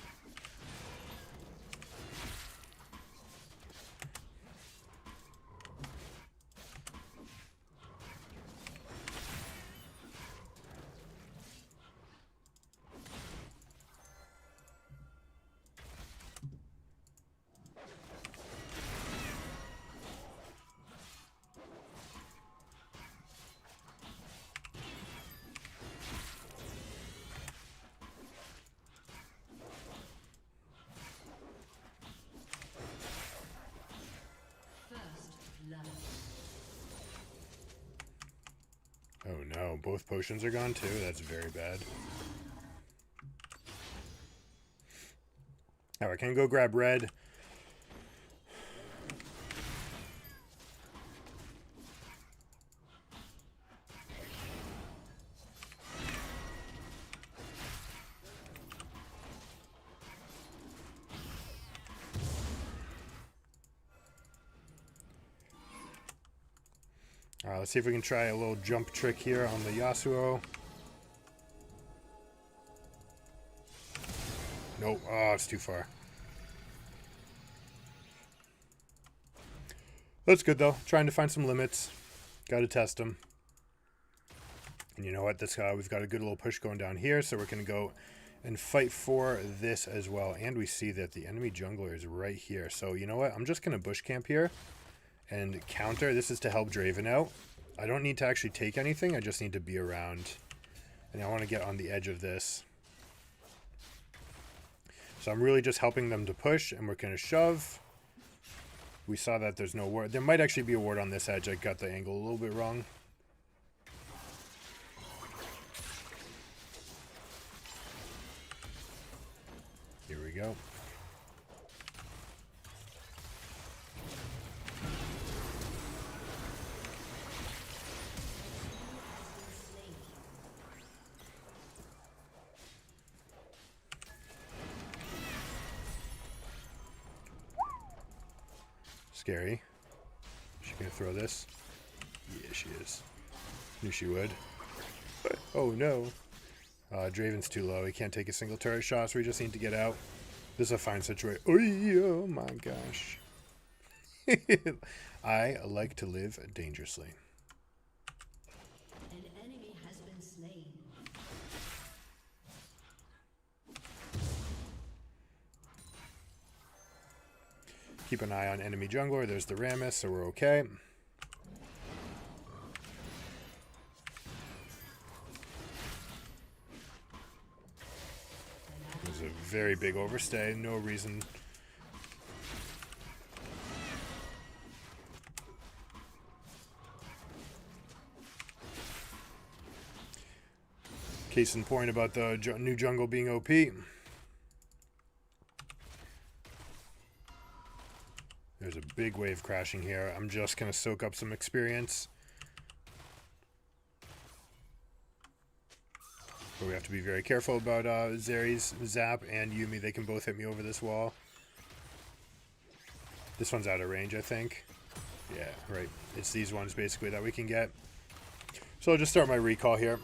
Oh no, both potions are gone too. That's very bad. Alright, can go grab red. Let's see if we can try a little jump trick here on the Yasuo. Nope. Oh, it's too far. That's good, though. Trying to find some limits. Got to test them. And you know what? This we've got a good little push going down here, so we're going to go and fight for this as well. And we see that the enemy jungler is right here. So you know what? I'm just going to bush camp here and counter. This is to help Draven out. I don't need to actually take anything. I just need to be around. And I want to get on the edge of this. So I'm really just helping them to push, and we're going to shove. We saw that there's no ward. There might actually be a ward on this edge. I got the angle a little bit wrong. Here we go. Scary. Is she gonna throw this? Yeah, she is. Knew she would. Oh no. Draven's too low. He can't take a single turret shot, so we just need to get out. This is a fine situation. Oh my gosh. I like to live dangerously. An enemy has been slain. Keep an eye on enemy jungler. There's the Rammus, so we're okay. There's a very big overstay. No reason. Case in point about the new jungle being OP. There's a big wave crashing here. I'm just going to soak up some experience. But we have to be very careful about Zeri's Zap and Yuumi. They can both hit me over this wall. This one's out of range, I think. Yeah, right. It's these ones, basically, that we can get. So I'll just start my recall here.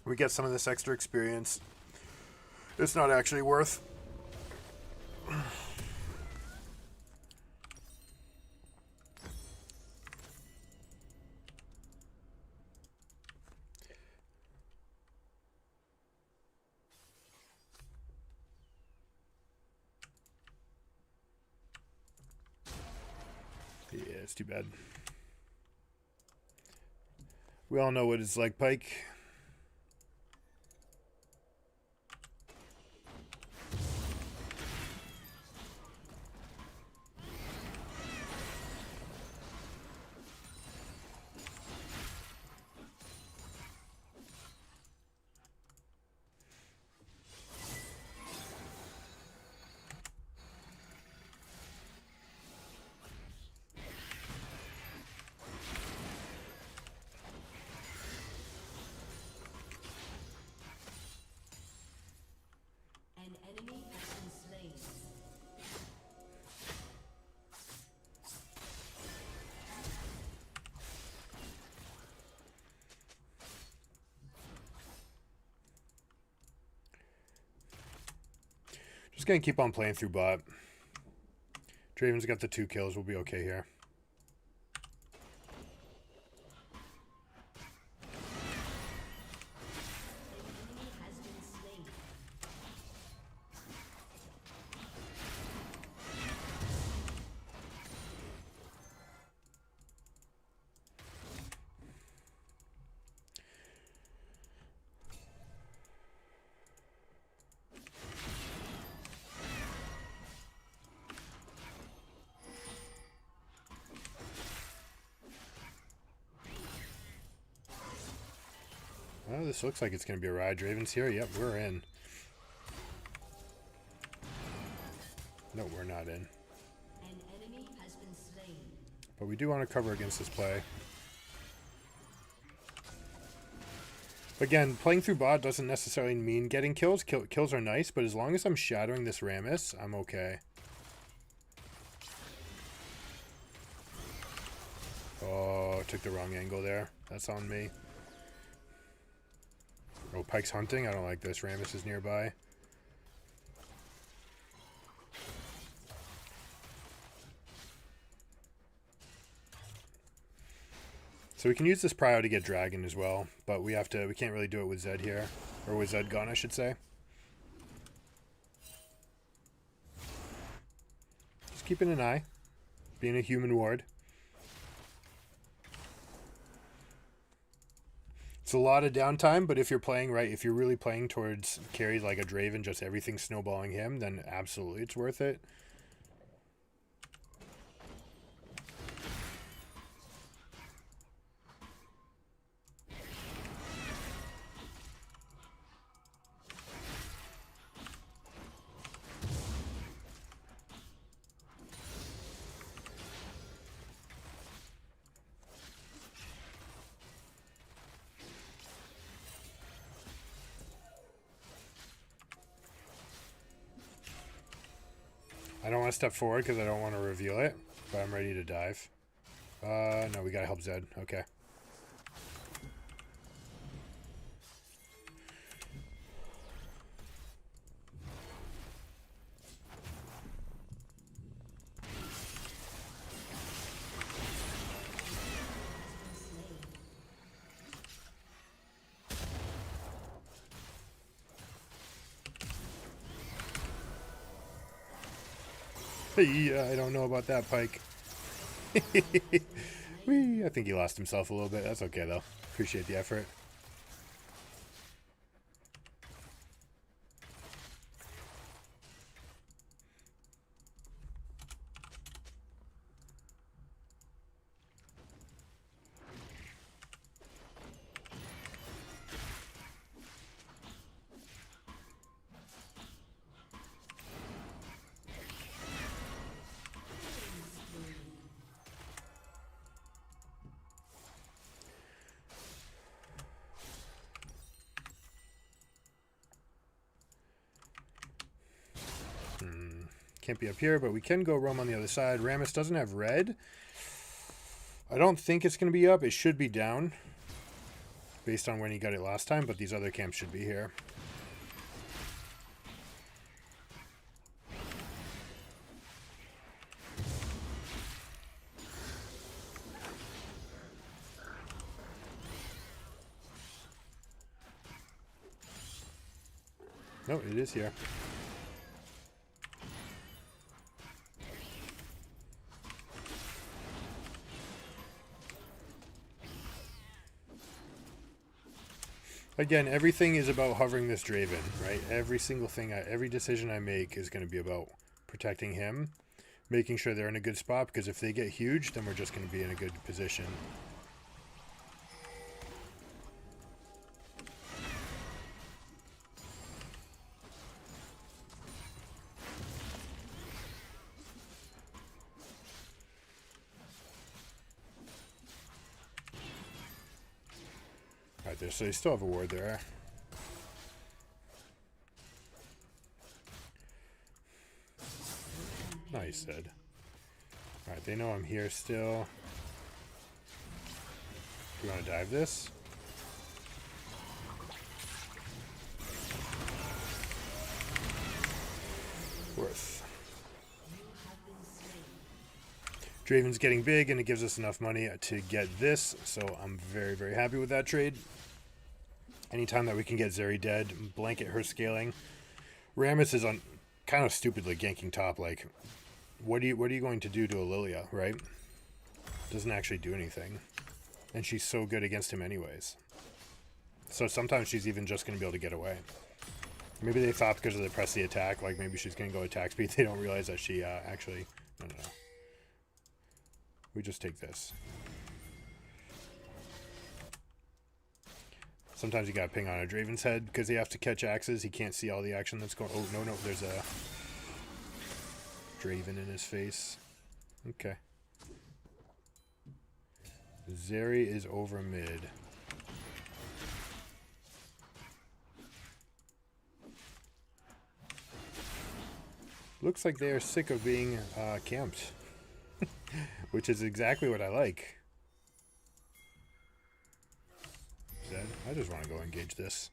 We get some of this extra experience. It's not actually worth. Yeah, it's too bad. We all know what it's like, Pike. An enemy has been slain. Just gonna keep on playing through bot. Draven's got the 2 kills. We'll be okay here. An enemy has been slain. Well, this looks like it's going to be a ride. Draven's here. Yep, we're in. No, we're not in. An enemy has been slain. But we do want to cover against this play. Again, playing through bot doesn't necessarily mean getting kills. Kills are nice, but as long as I'm shadowing this Rammus, I'm okay. Oh, took the wrong angle there. That's on me. Oh, Pike's hunting. I don't like this. Rammus is nearby. So we can use this prio to get dragon as well, but we can't really do it with Zed here. Or with Zed gone, I should say. Just keeping an eye. Being a human ward. It's a lot of downtime, but if you're playing right, if you're really playing towards carries like a Draven, just everything snowballing him, then absolutely it's worth it. I don't want to step forward because I don't want to reveal it. But I'm ready to dive. No, we gotta help Zed. Okay. Yeah, I don't know about that, Pike. Whee, I think he lost himself a little bit. That's okay, though. Appreciate the effort. Can't be up here, but we can go roam on the other side. Rammus doesn't have red. I don't think it's going to be up. It should be down based on when he got it last time, but these other camps should be here. No, it is here. Again, everything is about hovering this Draven, right? Every single thing, every decision I make is going to be about protecting him, making sure they're in a good spot, because if they get huge, then we're just going to be in a good position. Right there, so they still have a ward there. Nice, Ed. Alright, they know I'm here still. Do you want to dive this? Worth. Draven's getting big, and it gives us enough money to get this, so I'm very, very happy with that trade. Anytime that we can get Zeri dead, blanket her scaling. Rammus is on kind of stupidly ganking top. Like, what are you going to do to a Lilia, right? Doesn't actually do anything, and she's so good against him anyways. So sometimes she's even just going to be able to get away. Maybe they thought because of the press the attack, like maybe she's going to go attack speed. They don't realize that she actually no. We just take this. Sometimes you gotta ping on a Draven's head because he has to catch axes. He can't see all the action that's going. Oh, no, there's a Draven in his face. Okay. Zeri is over mid. Looks like they are sick of being camped. Which is exactly what I like. Zed, I just want to go engage this.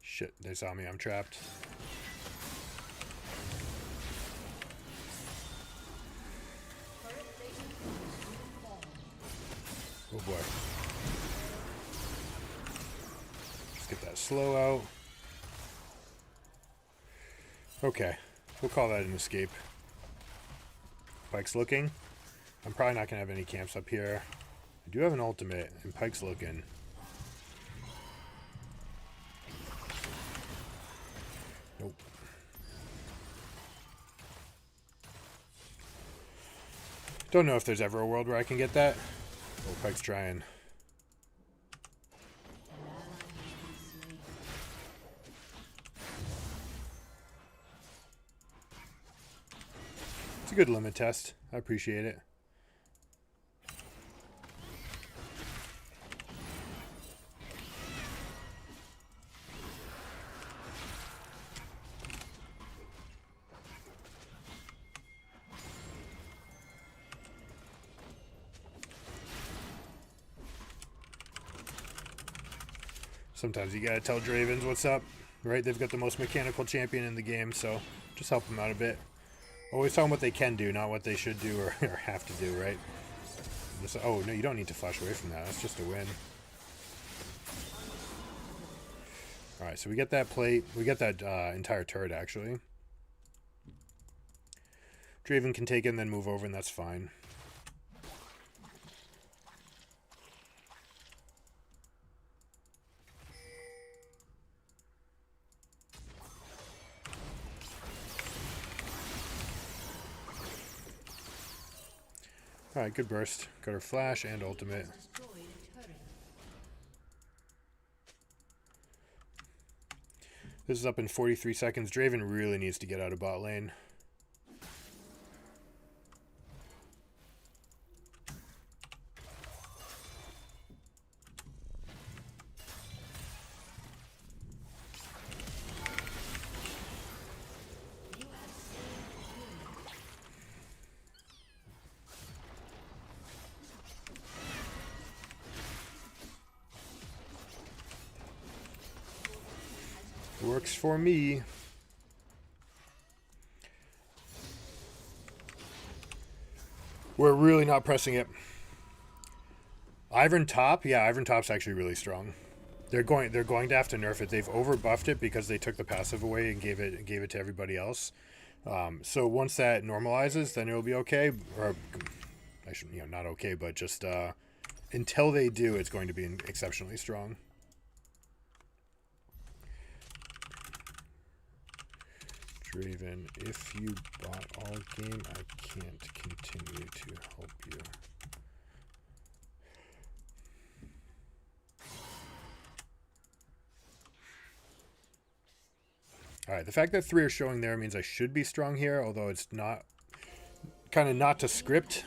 Shit, they saw me. I'm trapped. Oh boy. Let's get that slow out. Okay. We'll call that an escape. Pike's looking. I'm probably not going to have any camps up here. I do have an ultimate, and Pike's looking. Nope. Don't know if there's ever a world where I can get that. Oh, Pike's trying. a good limit test. I appreciate it. Sometimes you gotta tell Dravens what's up, right? They've got the most mechanical champion in the game, so just help them out a bit. Always tell them what they can do, not what they should do or have to do, right? Just, oh, no, you don't need to flash away from that. That's just a win. Alright, so we get that plate. We get that entire turret, actually. Draven can take it and then move over, and that's fine. Alright, good burst. Got her flash and ultimate. This is up in 43 seconds. Draven really needs to get out of bot lane. Works for me. We're really not pressing it. Ivern top, yeah, Ivern top's actually really strong. They're going to have to nerf it. They've overbuffed it because they took the passive away and gave it to everybody else. So once that normalizes, then it'll be okay. Or I should, not okay, but just until they do, it's going to be exceptionally strong. Draven, if you bought all game, I can't continue to help you. Alright, the fact that 3 are showing there means I should be strong here, although it's not, kind of not to script.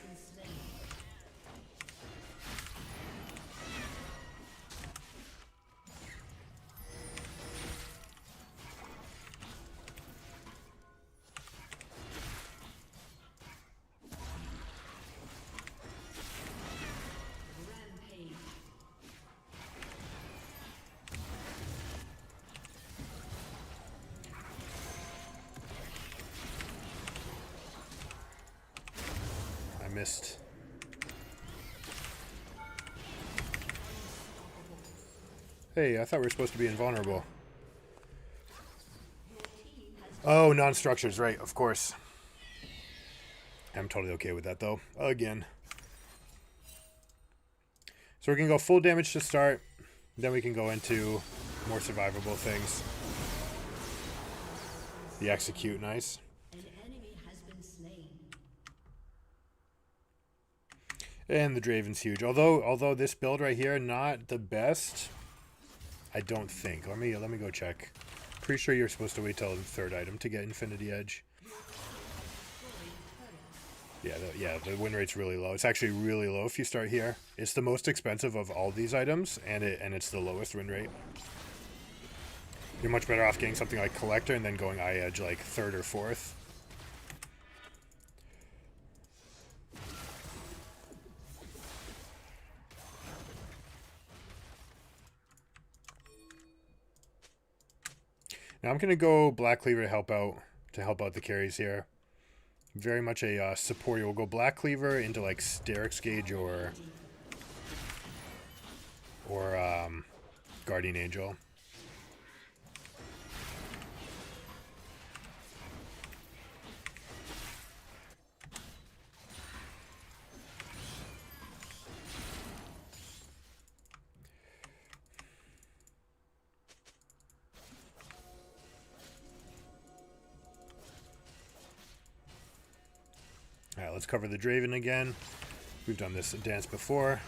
Missed. Hey, I thought we were supposed to be invulnerable. Oh, non-structures, right, of course. I'm totally okay with that, though. Again. So we can go full damage to start. Then we can go into more survivable things. The execute, nice. And the Draven's huge. Although this build right here, not the best, I don't think. Let me go check. Pretty sure you're supposed to wait till the 3rd item to get Infinity Edge. Yeah, the win rate's really low. It's actually really low if you start here. It's the most expensive of all these items, and it's the lowest win rate. You're much better off getting something like Collector and then going Eye Edge like 3rd or 4th. Now I'm gonna go Black Cleaver to help out the carries here. Very much a support. We'll go Black Cleaver into like Sterix Gauge or Guardian Angel. Alright, let's cover the Draven again. We've done this dance before.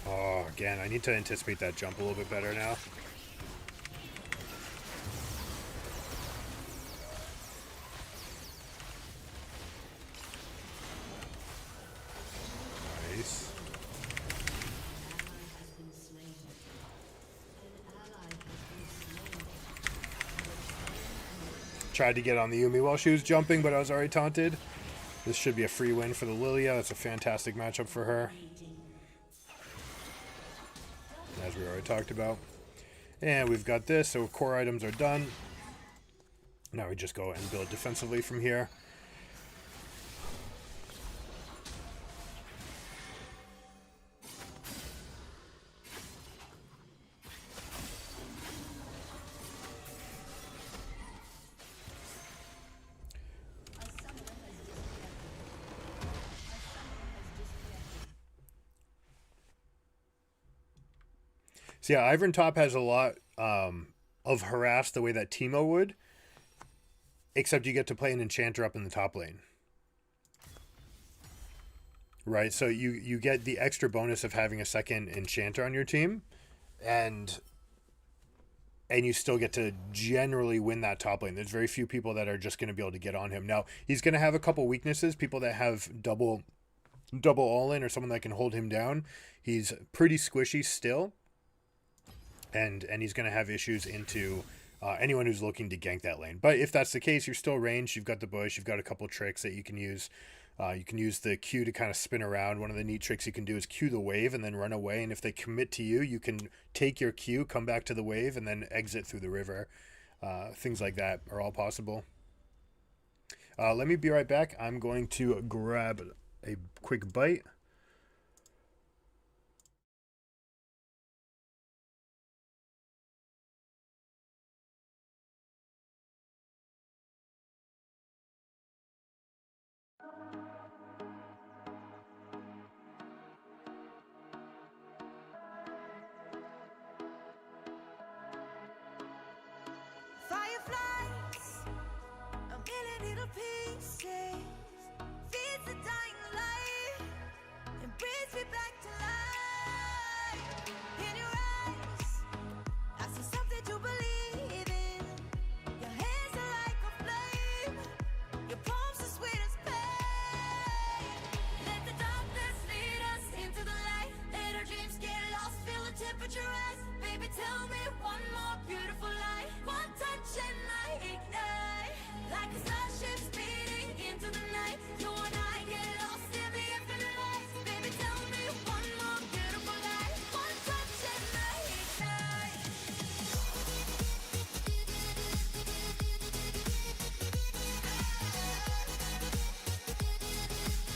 Oh, again, I need to anticipate that jump a little bit better now. Nice. Tried to get on the Yumi while she was jumping, but I was already taunted. This should be a free win for the Lilia. That's a fantastic matchup for her, as we already talked about. And we've got this, so core items are done. Now we just go and build defensively from here. So yeah, Ivern Top has a lot of harass the way that Teemo would, except you get to play an enchanter up in the top lane. Right, so you get the extra bonus of having a second enchanter on your team, and you still get to generally win that top lane. There's very few people that are just going to be able to get on him. Now, he's going to have a couple weaknesses, people that have double all-in or someone that can hold him down. He's pretty squishy still, and he's going to have issues into anyone who's looking to gank that lane. But if that's the case, you're still ranged. You've got the bush. You've got a couple tricks that you can use. You can use the Q to kind of spin around. One of the neat tricks you can do is Q the wave and then run away. And if they commit to you, you can take your Q, come back to the wave, and then exit through the river. Things like that are all possible. Let me be right back. I'm going to grab a quick bite. Fireflies, a million little pieces, feeds the dying light and brings me back to life. In your eyes, I see something to believe in. Your hands are like a flame, your palms are sweet as pain. Let the darkness lead us into the light. Let our dreams get lost, feel the temperature rise. Baby, tell me one more beautiful lie. One touch and I ignite, like a starship speeding into the night. You and I get lost in the infinite light. Baby, tell me one more beautiful lie. One touch and I ignite.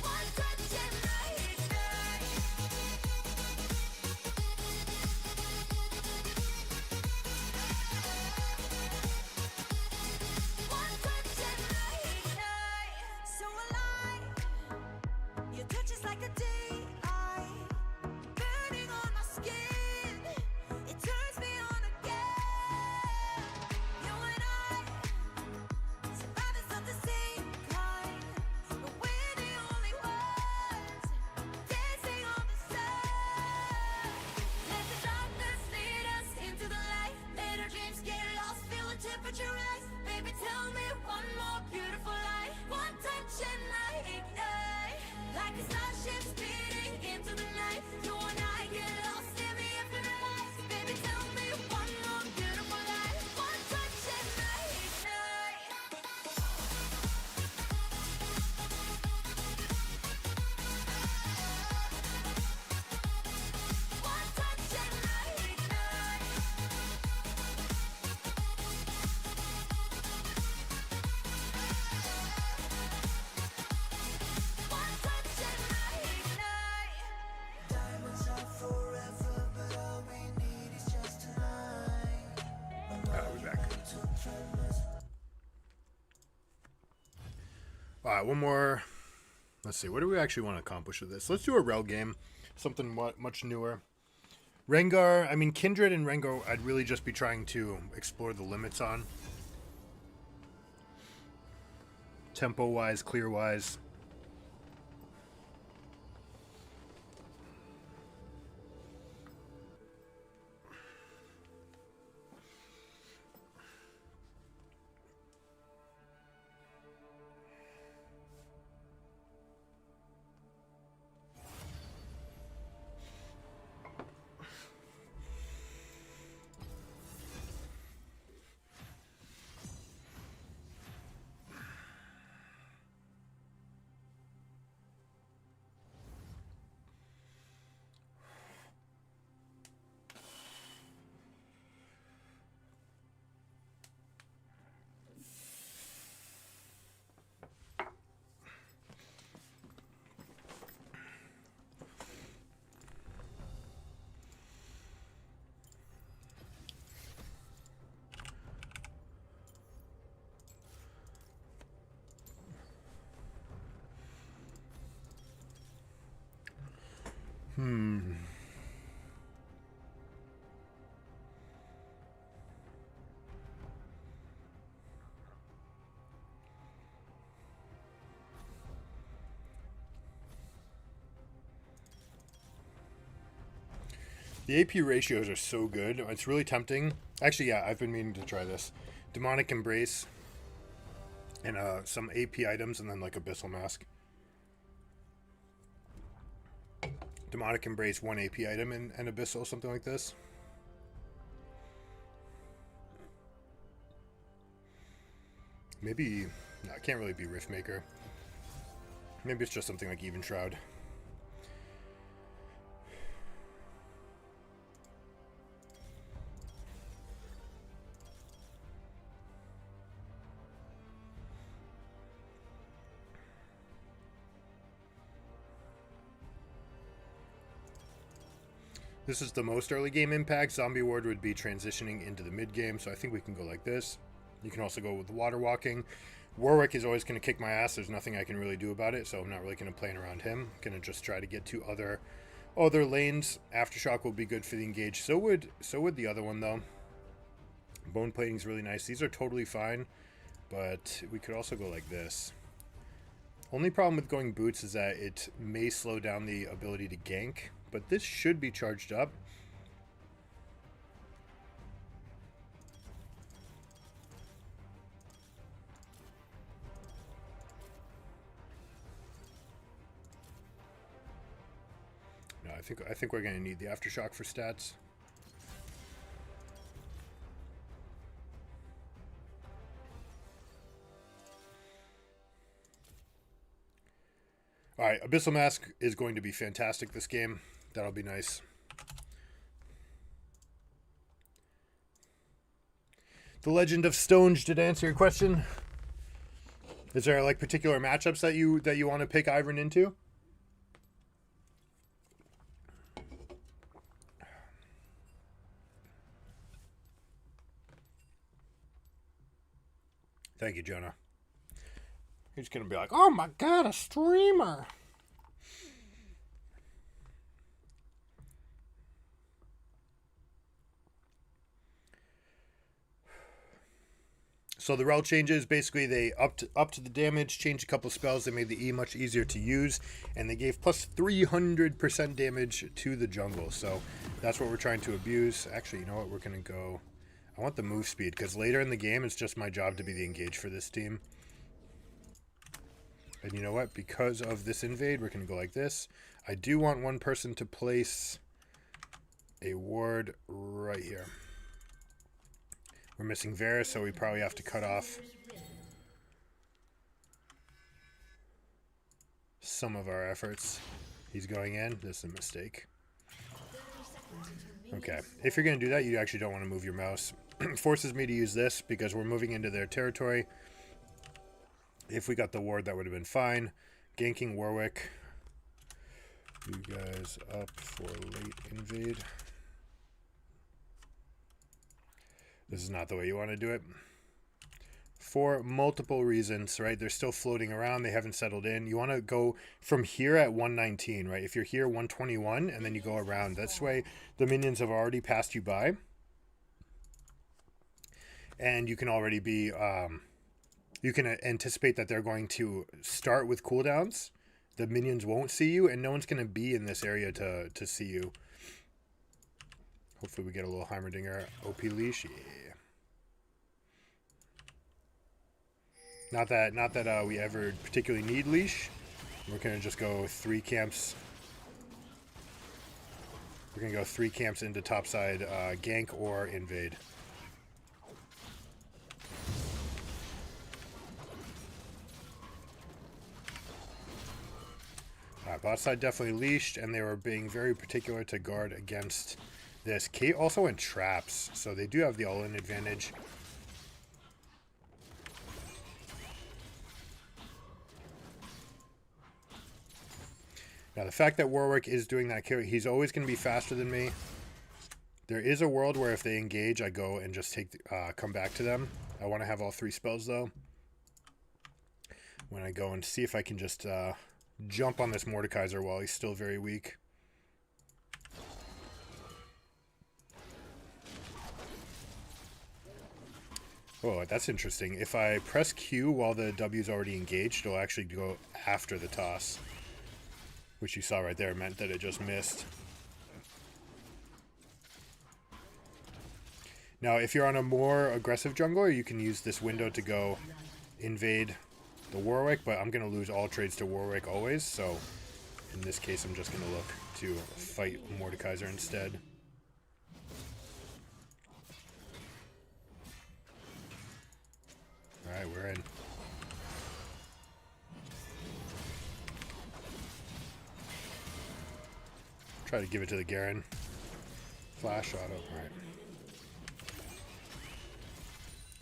One touch and I ignite. One touch and I ignite. So alive, your touch is like a daylight, burning on my skin. It turns me on again. You and I, survivors of the same kind, but we're the only ones dancing on the side. Let the darkness lead us into the light. Let our dreams get lost, feel the temperature rise. Baby, tell me one more beautiful lie. One touch and I ignite, like a starship speeding into the night. You and I get lost in the infinite light. Baby, tell me one more beautiful lie. One touch and I ignite. One touch and I ignite. One touch and I ignite. Diamonds are forever, but all we need is just tonight. We're back. All right, one more. Let's see. What do we actually want to accomplish with this? Let's do a rel game. Something much newer. Rengar. I mean, Kindred and Rengar, I'd really just be trying to explore the limits on. Tempo-wise, clear-wise. The AP ratios are so good. It's really tempting. Actually, yeah, I've been meaning to try this. Demonic Embrace and some AP items and then like Abyssal Mask. Demonic Embrace, 1 AP item and Abyssal, something like this. Maybe, no, it can't really be Riftmaker. Maybe it's just something like Even Shroud. This is the most early game impact. Zombie Ward would be transitioning into the mid game, so I think we can go like this. You can also go with Water Walking. Warwick is always going to kick my ass. There's nothing I can really do about it, so I'm not really going to plan around him. I'm going to just try to get to other lanes. Aftershock will be good for the engage. So would the other one, though. Bone Plating is really nice. These are totally fine, but we could also go like this. Only problem with going boots is that it may slow down the ability to gank, but this should be charged up. No, I think we're going to need the Aftershock for stats. All right, Abyssal Mask is going to be fantastic this game. That'll be nice. The Legend of Stonge did answer your question. Is there like particular matchups that you want to pick Ivern into? Thank you, Jonah. He's gonna be like, "Oh my god, a streamer!" So the rel changes, basically they upped the damage, changed a couple spells, they made the E much easier to use, and they gave plus 300% damage to the jungle. So that's what we're trying to abuse. Actually, you know what? We're going to go... I want the move speed, because later in the game, it's just my job to be the engage for this team. And you know what? Because of this invade, we're going to go like this. I do want one person to place a ward right here. We're missing Varus, so we probably have to cut off some of our efforts. He's going in. This is a mistake. Okay. If you're going to do that, you actually don't want to move your mouse. Forces me to use this because we're moving into their territory. If we got the ward, that would have been fine. Ganking Warwick. You guys up for late invade. This is not the way you want to do it. For multiple reasons, right? They're still floating around. They haven't settled in. You want to go from here at 119, right? If you're here, 121, and then you go around. That's way the minions have already passed you by. And you can already be... you can anticipate that they're going to start with cooldowns. The minions won't see you, and no one's going to be in this area to see you. Hopefully we get a little Heimerdinger OP leash. Yeah. Not that we ever particularly need leash. We're going to just go 3 camps. We're going to go 3 camps into topside gank or invade. Bot side definitely leashed, and they were being very particular to guard against this. Kate also in traps, so they do have the all-in advantage. Now, the fact that Warwick is doing that kill, he's always going to be faster than me. There is a world where if they engage, I go and just come back to them. I want to have all 3 spells, though. When I go and see if I can just jump on this Mordekaiser while he's still very weak. Oh, that's interesting. If I press Q while the W is already engaged, it'll actually go after the toss. Which you saw right there meant that it just missed. Now, if you're on a more aggressive jungler, you can use this window to go invade the Warwick, but I'm going to lose all trades to Warwick always, so in this case I'm just going to look to fight Mordekaiser instead. Alright, we're in. Try to give it to the Garen. Flash auto. Alright.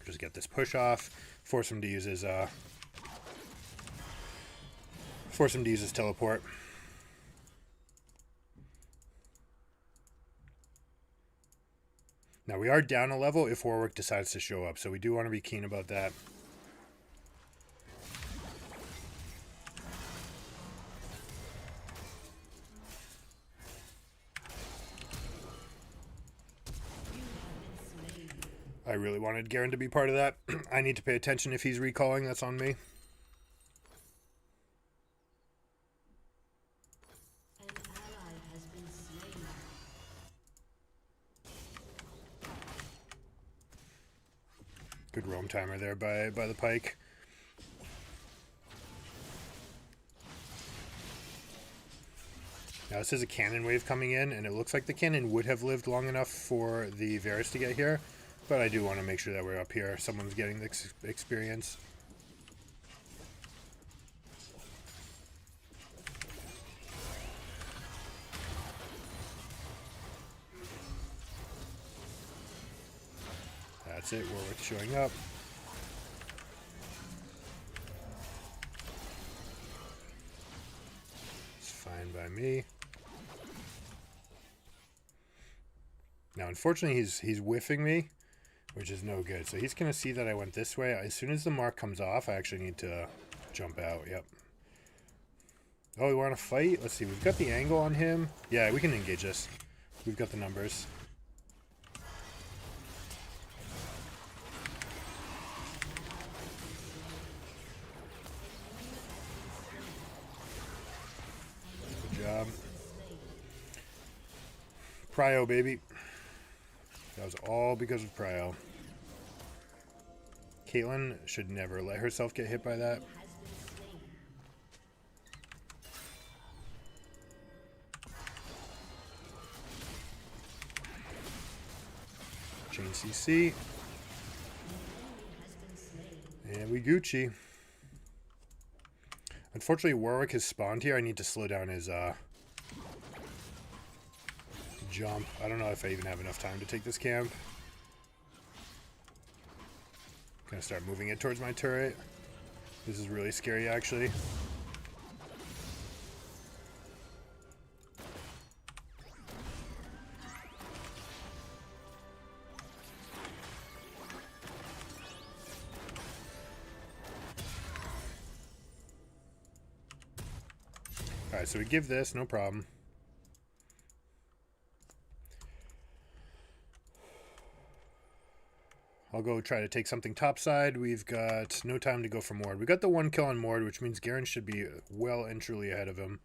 Just get this push off. Force him to use his teleport. Now we are down a level if Warwick decides to show up, so we do want to be keen about that. I really wanted Garen to be part of that. I need to pay attention if he's recalling. That's on me. An ally has been slain. Good roam timer there by the Pike. Now this is a cannon wave coming in, and it looks like the cannon would have lived long enough for the Varus to get here. But I do want to make sure that we're up here. Someone's getting the experience. That's it. Warwick's showing up. It's fine by me. Now, unfortunately, he's whiffing me, which is no good. So he's going to see that I went this way. As soon as the mark comes off, I actually need to jump out. Yep. Oh, we want to fight? Let's see. We've got the angle on him. Yeah, we can engage this. We've got the numbers. Good job. Prio, baby. That was all because of Prio. Caitlyn should never let herself get hit by that. Chain CC. And we Gucci. Unfortunately, Warwick has spawned here. I need to slow down his jump. I don't know if I even have enough time to take this camp. Gonna start moving it towards my turret. This is really scary, actually. Alright, so we give this, no problem. I'll go try to take something topside. We've got no time to go for Mord. We got the 1 kill on Mord, which means Garen should be well and truly ahead of him.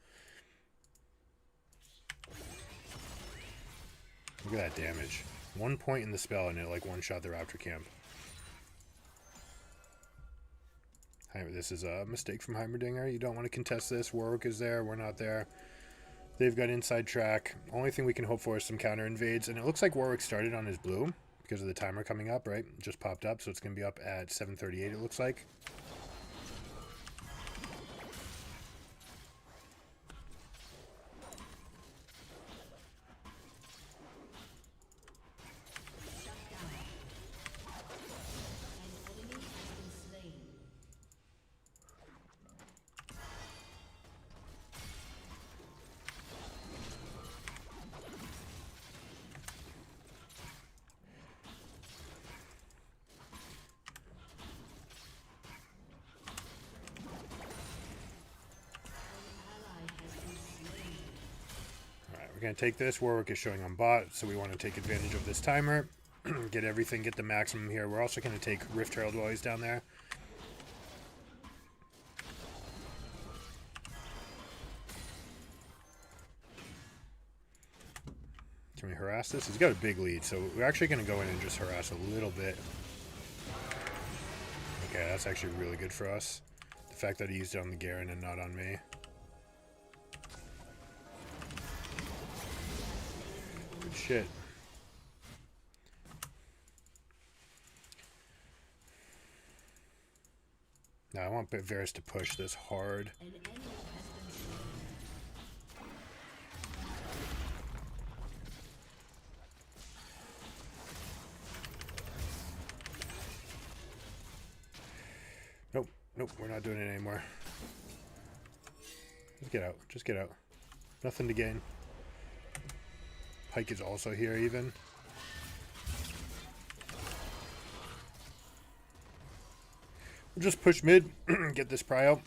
Look at that damage. 1 point in the spell and it like one-shot the Raptor camp. This is a mistake from Heimerdinger. You don't want to contest this. Warwick is there. We're not there. They've got inside track. Only thing we can hope for is some counter invades. And it looks like Warwick started on his blue because of the timer coming up, right? Just popped up, so it's going to be up at 7:38, it looks like. We're going to take this. Warwick is showing on bot, so we want to take advantage of this timer. get everything, get the maximum here. We're also going to take Rift Herald while he's down there. Can we harass this? He's got a big lead, so we're actually going to go in and just harass a little bit. Okay, that's actually really good for us. The fact that he used it on the Garen and not on me. Good shit. Now I want Varus to push this hard. An enemy has been slain. Nope, nope, we're not doing it anymore. Just get out, just get out. Nothing to gain. Pike is also here even. We'll just push mid, get this pry out.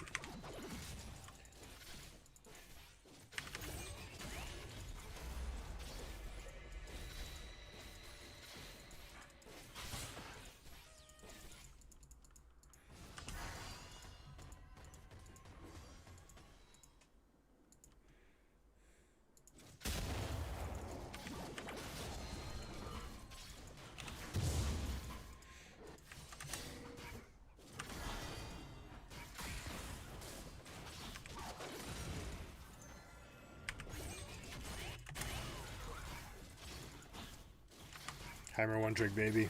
Heimer one trick baby.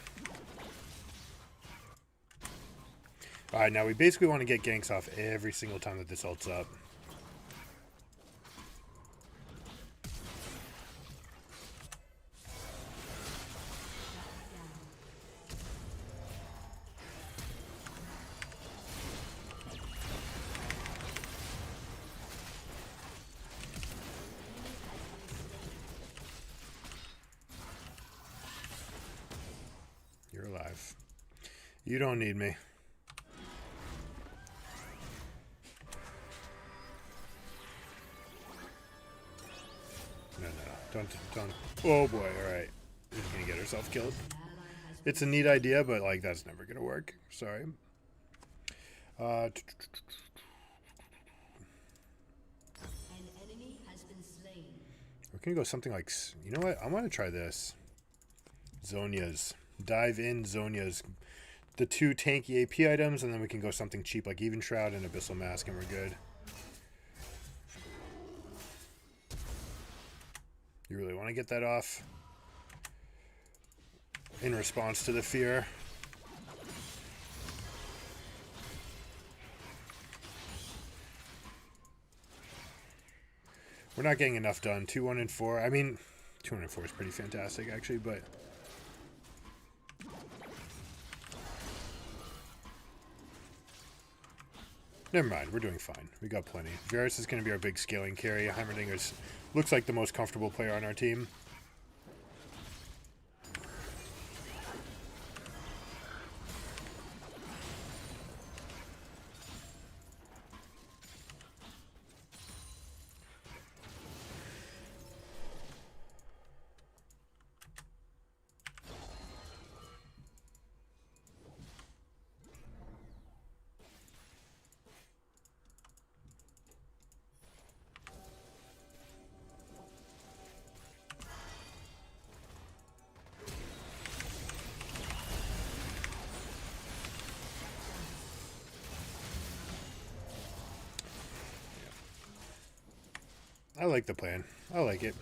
Alright, now we basically want to get ganks off every single time that this ult's up. You're alive. You don't need me. No, don't. Oh boy, alright. She's gonna get herself killed. It's a neat idea, but like that's never gonna work. Sorry. An enemy has been slain. We're gonna go something like, you know what? I want to try this. Zhonya's. Dive in Zhonya's. The 2 tanky AP items, and then we can go something cheap like Even Shroud and Abyssal Mask, and we're good. You really want to get that off? In response to the fear. We're not getting enough done. 2, 1, and 4. I mean, 2, 1, and 4 is pretty fantastic, actually, but... Never mind, we're doing fine. We got plenty. Varus is going to be our big scaling carry. Heimerdinger's looks like the most comfortable player on our team. I like the plan. I like it.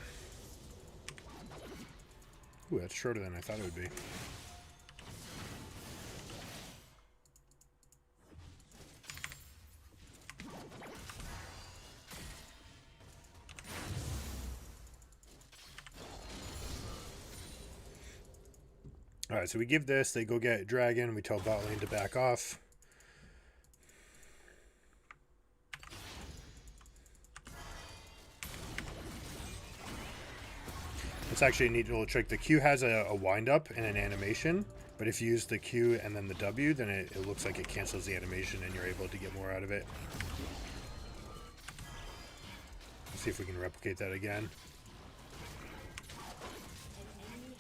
Ooh, that's shorter than I thought it would be. Alright, so we give this, they go get Dragon, we tell bot lane to back off. It's actually a neat little trick. The Q has a wind up and an animation, but if you use the Q and then the W, then it looks like it cancels the animation and you're able to get more out of it. Let's see if we can replicate that again.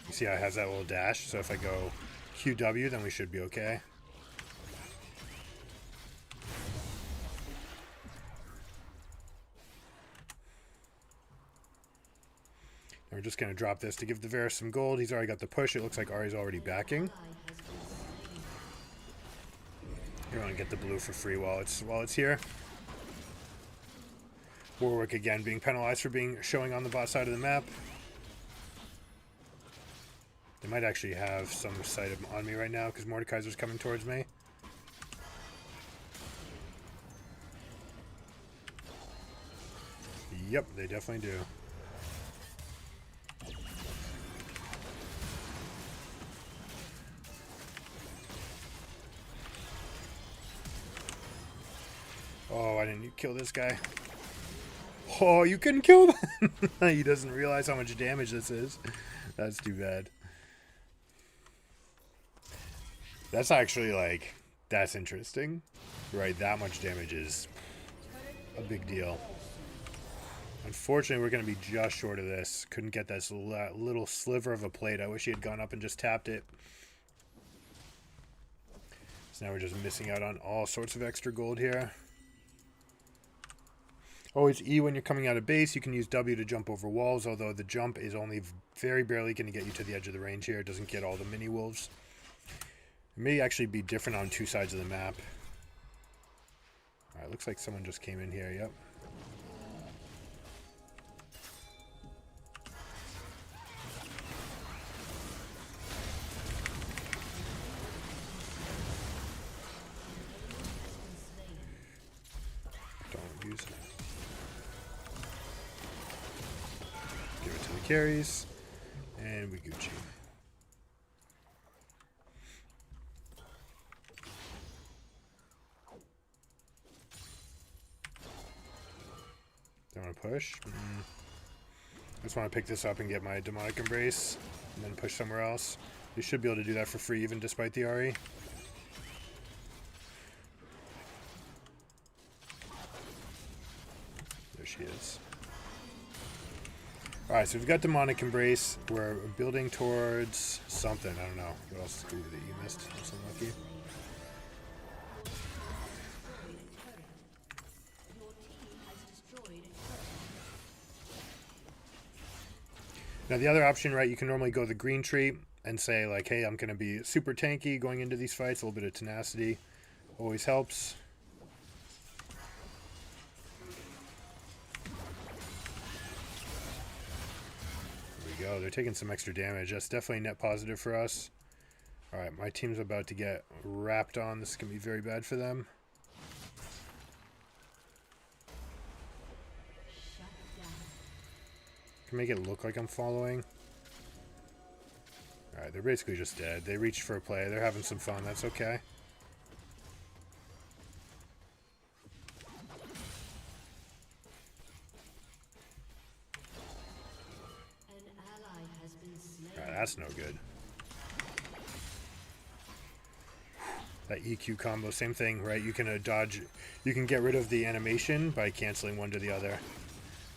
You See how it has that little dash? So if I go QW, then we should be okay. We're just going to drop this to give the Varus some gold. He's already got the push. It looks like Ahri's already backing. You want to get the blue for free while it's here. Warwick again being penalized for showing on the bot side of the map. They might actually have some sight on me right now because Mordekaiser's coming towards me. Yep, they definitely do. Oh, why didn't you kill this guy? Oh, you couldn't kill him! He doesn't realize how much damage this is. That's too bad. That's actually, like, that's interesting. Right, that much damage is a big deal. Unfortunately, we're going to be just short of this. Couldn't get this little sliver of a plate. I wish he had gone up and just tapped it. So now we're just missing out on all sorts of extra gold here. Always E when you're coming out of base. You can use W to jump over walls, although the jump is only very barely going to get you to the edge of the range here. It doesn't get all the mini wolves. It may actually be different on two sides of the map. Alright, looks like someone just came in here. Yep. Don't use it. Give it to the carries. And we Gucci. Don't want to push. I just want to pick this up and get my demonic embrace and then push somewhere else. You should be able to do that for free even despite the RE. There she is. Alright, so we've got demonic embrace. We're building towards something. I don't know. What else did you missed? That's unlucky. Now the other option, right, you can normally go the green tree and say like, hey, I'm going to be super tanky going into these fights. A little bit of tenacity always helps. There we go. They're taking some extra damage. That's definitely net positive for us. All right, my team's about to get wrapped on. This is going to be very bad for them. Can make it look like I'm following. Alright, they're basically just dead. They reached for a play. They're having some fun. That's okay. Alright, that's no good. That EQ combo, same thing, right? You can dodge, you can get rid of the animation by canceling one to the other.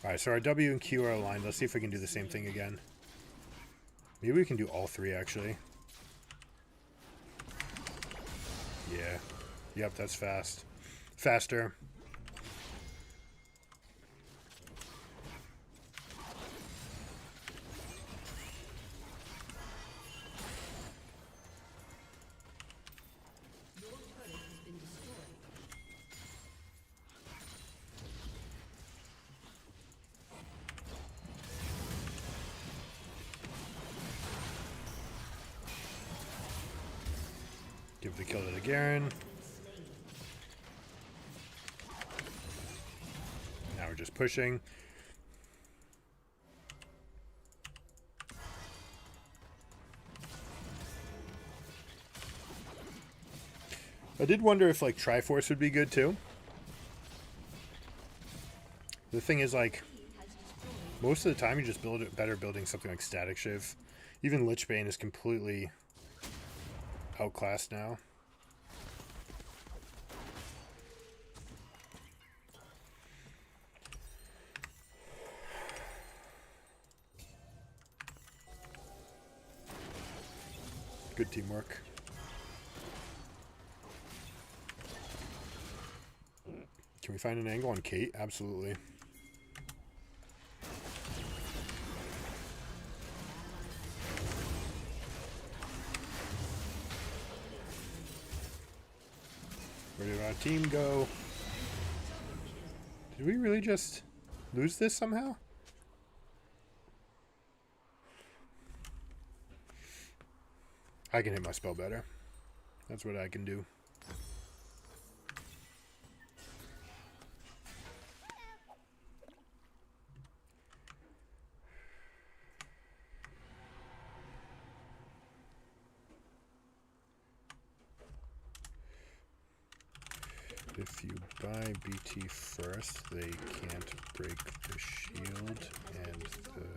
Alright, so our W and Q are aligned. Let's see if we can do the same thing again. Maybe we can do all three, actually. Yeah. Yep, that's fast. Faster. Give the kill to the Garen. Now we're just pushing. I did wonder if like Triforce would be good too. The thing is, like, most of the time you just build it better building something like Static Shiv. Even Lichbane is completely outclassed now. Good teamwork. Can we find an angle on Kate? Absolutely. Where did our team go? Did we really just lose this somehow? I can hit my spell better. That's what I can do. If you buy BT first, they can't break the shield, and the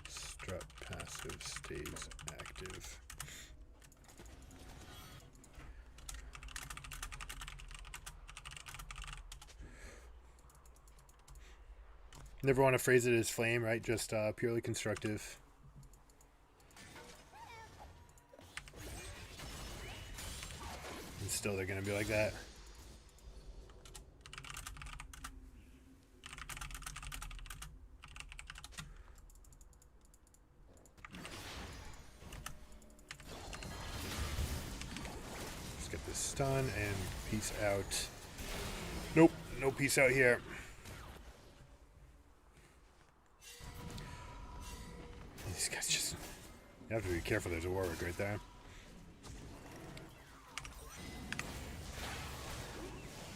strut passive stays active. Never want to phrase it as flame, right? Just purely constructive. And still they're going to be like that. Just get this stun and peace out. Nope, no peace out here. These guys just... You have to be careful, there's a Warwick right there.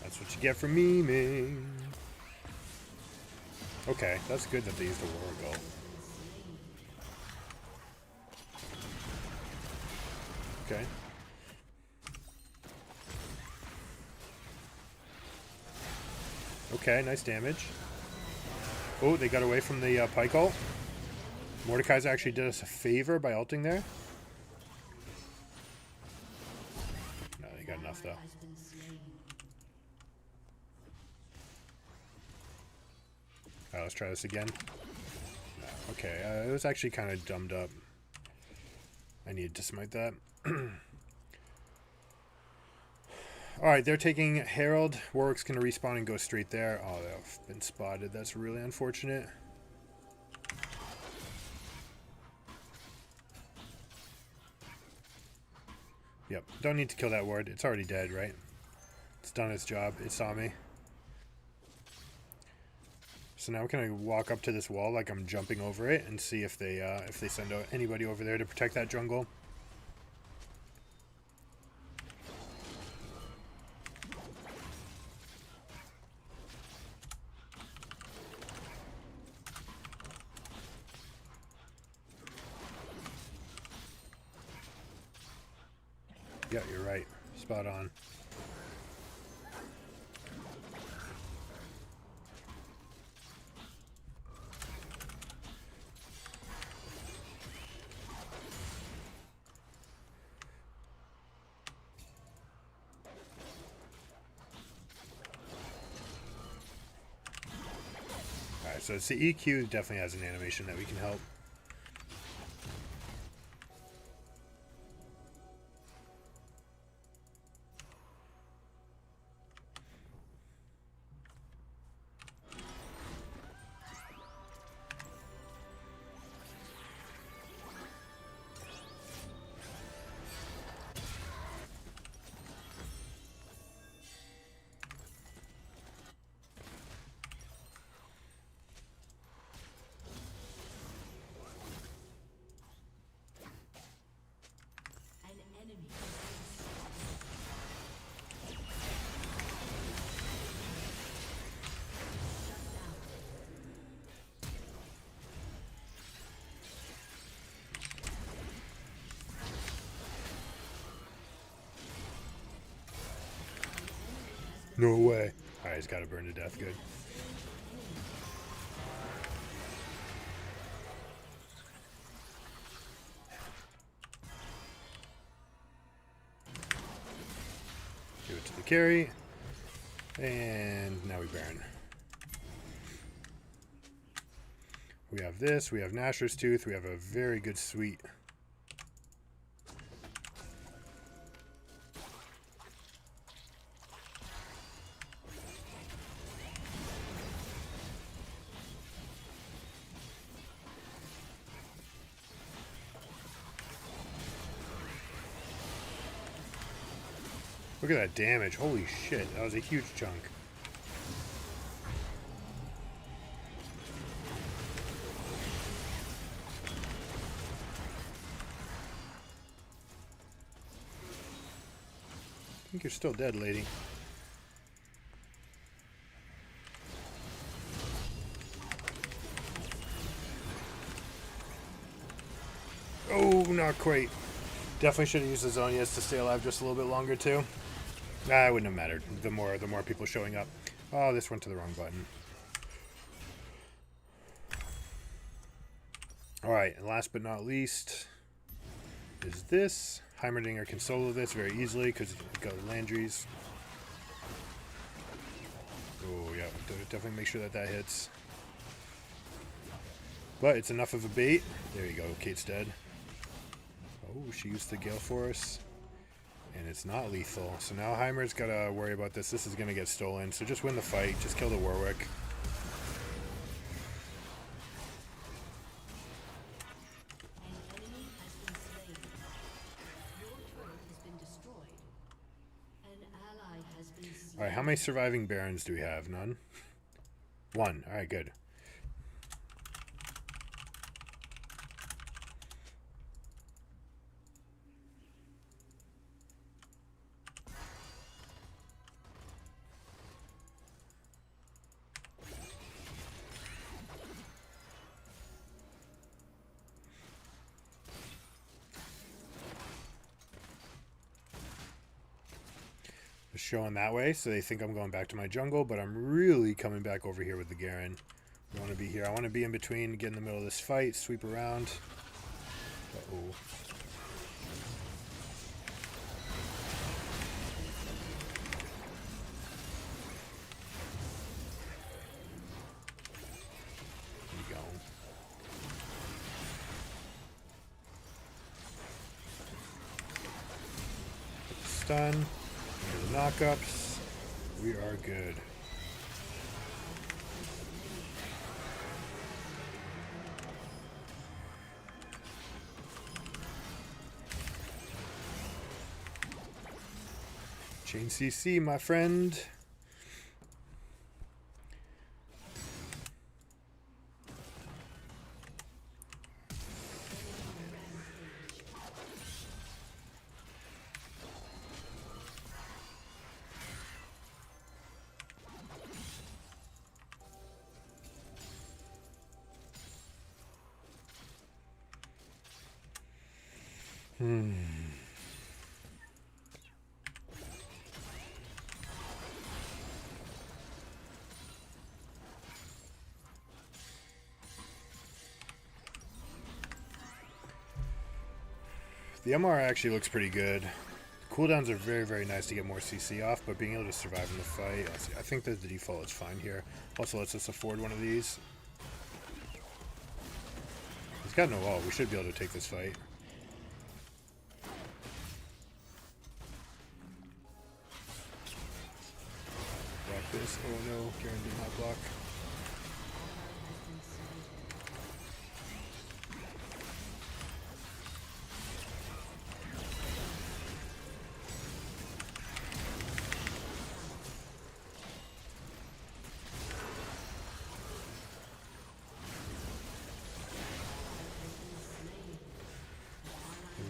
That's what you get for memeing. Okay, that's good that they used a Warwick ult. Okay. Okay, nice damage. Oh, they got away from the Pike ult. Mordekaiser actually did us a favor by ulting there. No, they got enough though. Alright, let's try this again. No, okay, it was actually kind of dumbed up. I needed to smite that. Alright, they're taking Herald. Warwick's going to respawn and go straight there. Oh, they've been spotted. That's really unfortunate. Yep, don't need to kill that ward. It's already dead, right? It's done its job. It saw me. So now I'm gonna walk up to this wall like I'm jumping over it and see if they send anybody over there to protect that jungle. Yeah, you're right. Spot on. Alright, so it's the EQ definitely has an animation that we can help. No way. Alright, he's got to burn to death. Good. Give it to the carry. And now we burn. We have this. We have Nasher's Tooth. We have a very good suite. Look at that damage. Holy shit. That was a huge chunk. I think you're still dead, lady. Oh, not quite. Definitely should have used the Zonias to stay alive just a little bit longer too. Nah, it wouldn't have mattered. The more people showing up. Oh, this went to the wrong button. Alright, and last but not least is this. Heimerdinger can solo this very easily because he's got Landry's. Oh, yeah, definitely make sure that hits. But it's enough of a bait. There you go, Kate's dead. Oh, she used the Gale Force. And it's not lethal. So now Heimer's got to worry about this. This is going to get stolen. So just win the fight. Just kill the Warwick. Alright, how many surviving Barons do we have? None? One. Alright, good. Showing that way, so they think I'm going back to my jungle, but I'm really coming back over here with the Garen. I want to be here. I want to be in between, get in the middle of this fight, sweep around. Uh-oh. There you go. Stun. Knockups. We are good. Chain CC, my friend. The MR actually looks pretty good. Cooldowns are very, very nice to get more CC off, but being able to survive in the fight, I think that the default is fine here. Also lets us afford one of these. He's got no ult. We should be able to take this fight. Block this. Oh no, Garen did not block.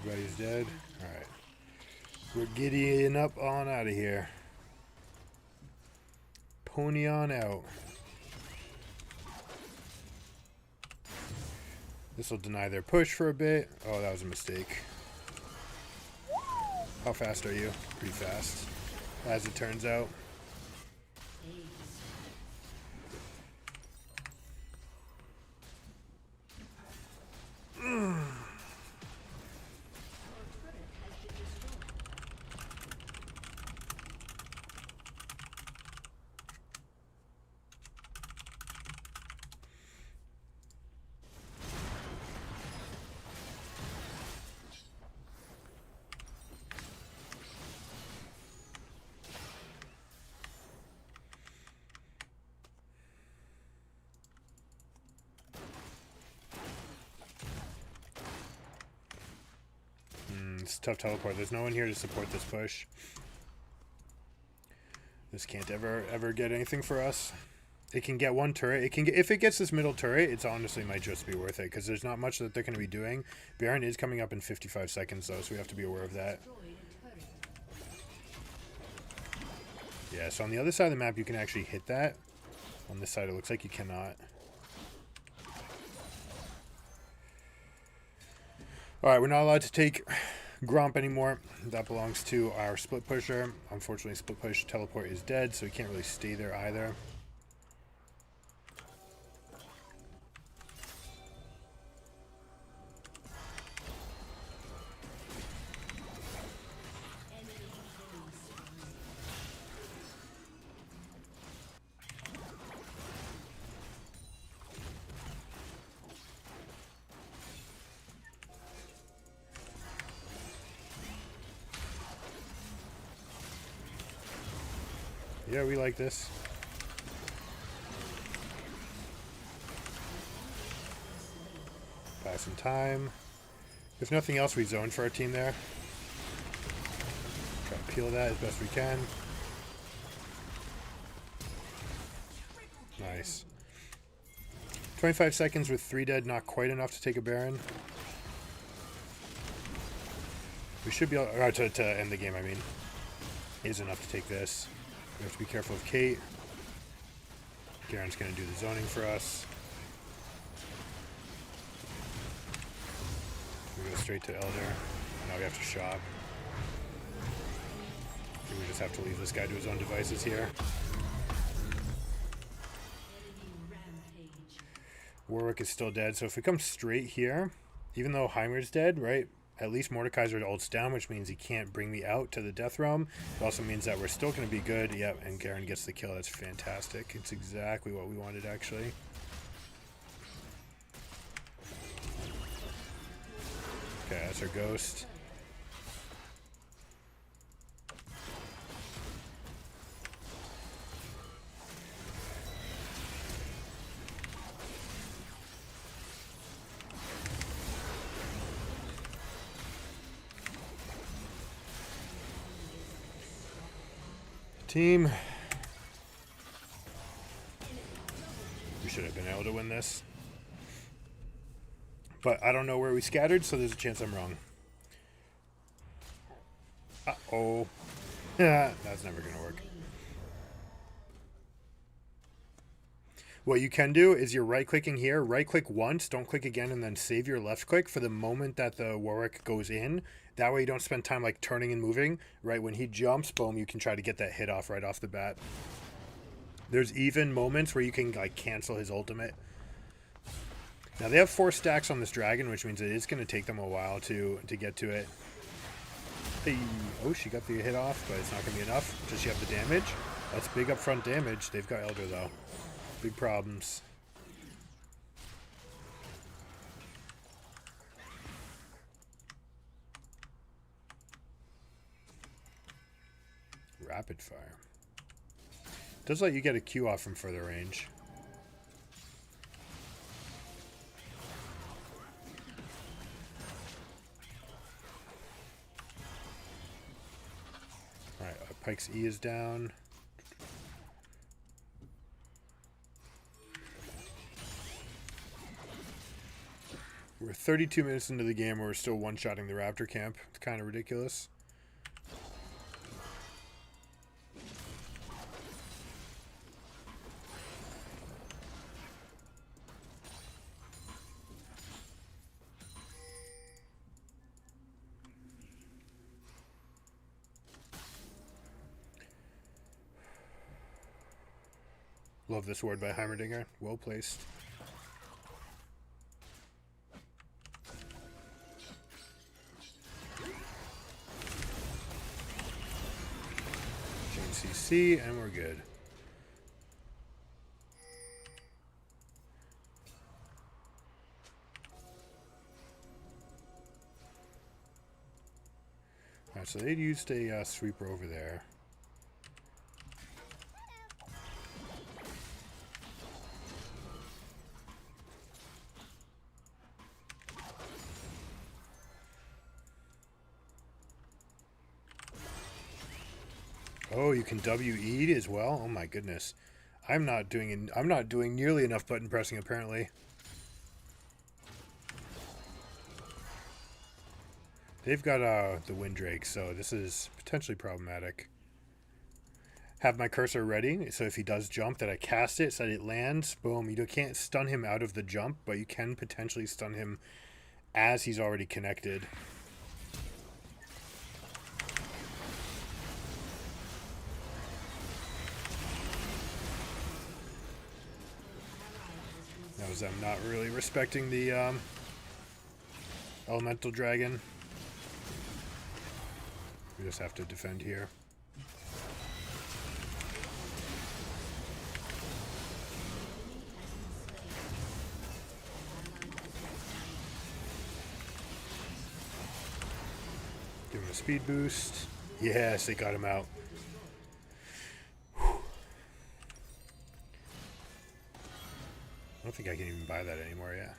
Everybody's dead. Alright. We're giddying up on out of here. Pony on out. This will deny their push for a bit. Oh, that was a mistake. How fast are you? Pretty fast, as it turns out. It's a tough teleport. There's no one here to support this push. This can't ever get anything for us. It can get one turret. It can get, if it gets this middle turret, it's honestly might just be worth it because there's not much that they're going to be doing. Baron is coming up in 55 seconds though, so we have to be aware of that. Yeah, so on the other side of the map, you can actually hit that. On this side, it looks like you cannot. Alright, we're not allowed to take Gromp anymore. That belongs to our split pusher. Unfortunately, split push teleport is dead, so he can't really stay there either. Yeah, we like this. Buy some time. If nothing else, we zone for our team there. Try to peel that as best we can. Nice. 25 seconds with 3 dead, not quite enough to take a Baron. We should be able to end the game, I mean. Is enough to take this. We have to be careful of Kate. Garen's going to do the zoning for us. We go straight to Elder. Now we have to shop. I think we just have to leave this guy to his own devices here. Warwick is still dead, so if we come straight here, even though Heimer's dead, right? At least Mordekaiser ults down, which means he can't bring me out to the Death Realm. It also means that we're still going to be good. Yep, and Garen gets the kill. That's fantastic. It's exactly what we wanted, actually. Okay, that's our Ghost. Team. We should have been able to win this. But I don't know where we scattered, so there's a chance I'm wrong. Uh-oh. That's never going to work. What you can do is you're right-clicking here. Right-click once, don't click again, and then save your left-click for the moment that the Warwick goes in. That way you don't spend time like turning and moving. Right when he jumps, boom, you can try to get that hit off right off the bat. There's even moments where you can like cancel his ultimate. Now they have 4 stacks on this dragon, which means it is going to take them a while to get to it. Hey, oh, she got the hit off, but it's not going to be enough. Does she have the damage? That's big upfront damage. They've got Elder though. Big problems. Rapid fire. Does let you get a Q off from further range. Alright, Pike's E is down. We're 32 minutes into the game where we're still one-shotting the Raptor camp. It's kind of ridiculous. Love this ward by Heimerdinger. Well placed. Chain CC, and we're good. Alright, so they used a sweeper over there. Oh, you can WE as well. Oh my goodness, I'm not doing nearly enough button pressing apparently. They've got the Windrake, so this is potentially problematic. Have my cursor ready, so if he does jump, that I cast it so that it lands. Boom. You can't stun him out of the jump, but you can potentially stun him as he's already connected. That was them not really respecting the elemental dragon. We just have to defend here. Give him a speed boost. Yes, they got him out. Whew. I don't think I can even buy that anymore, yeah.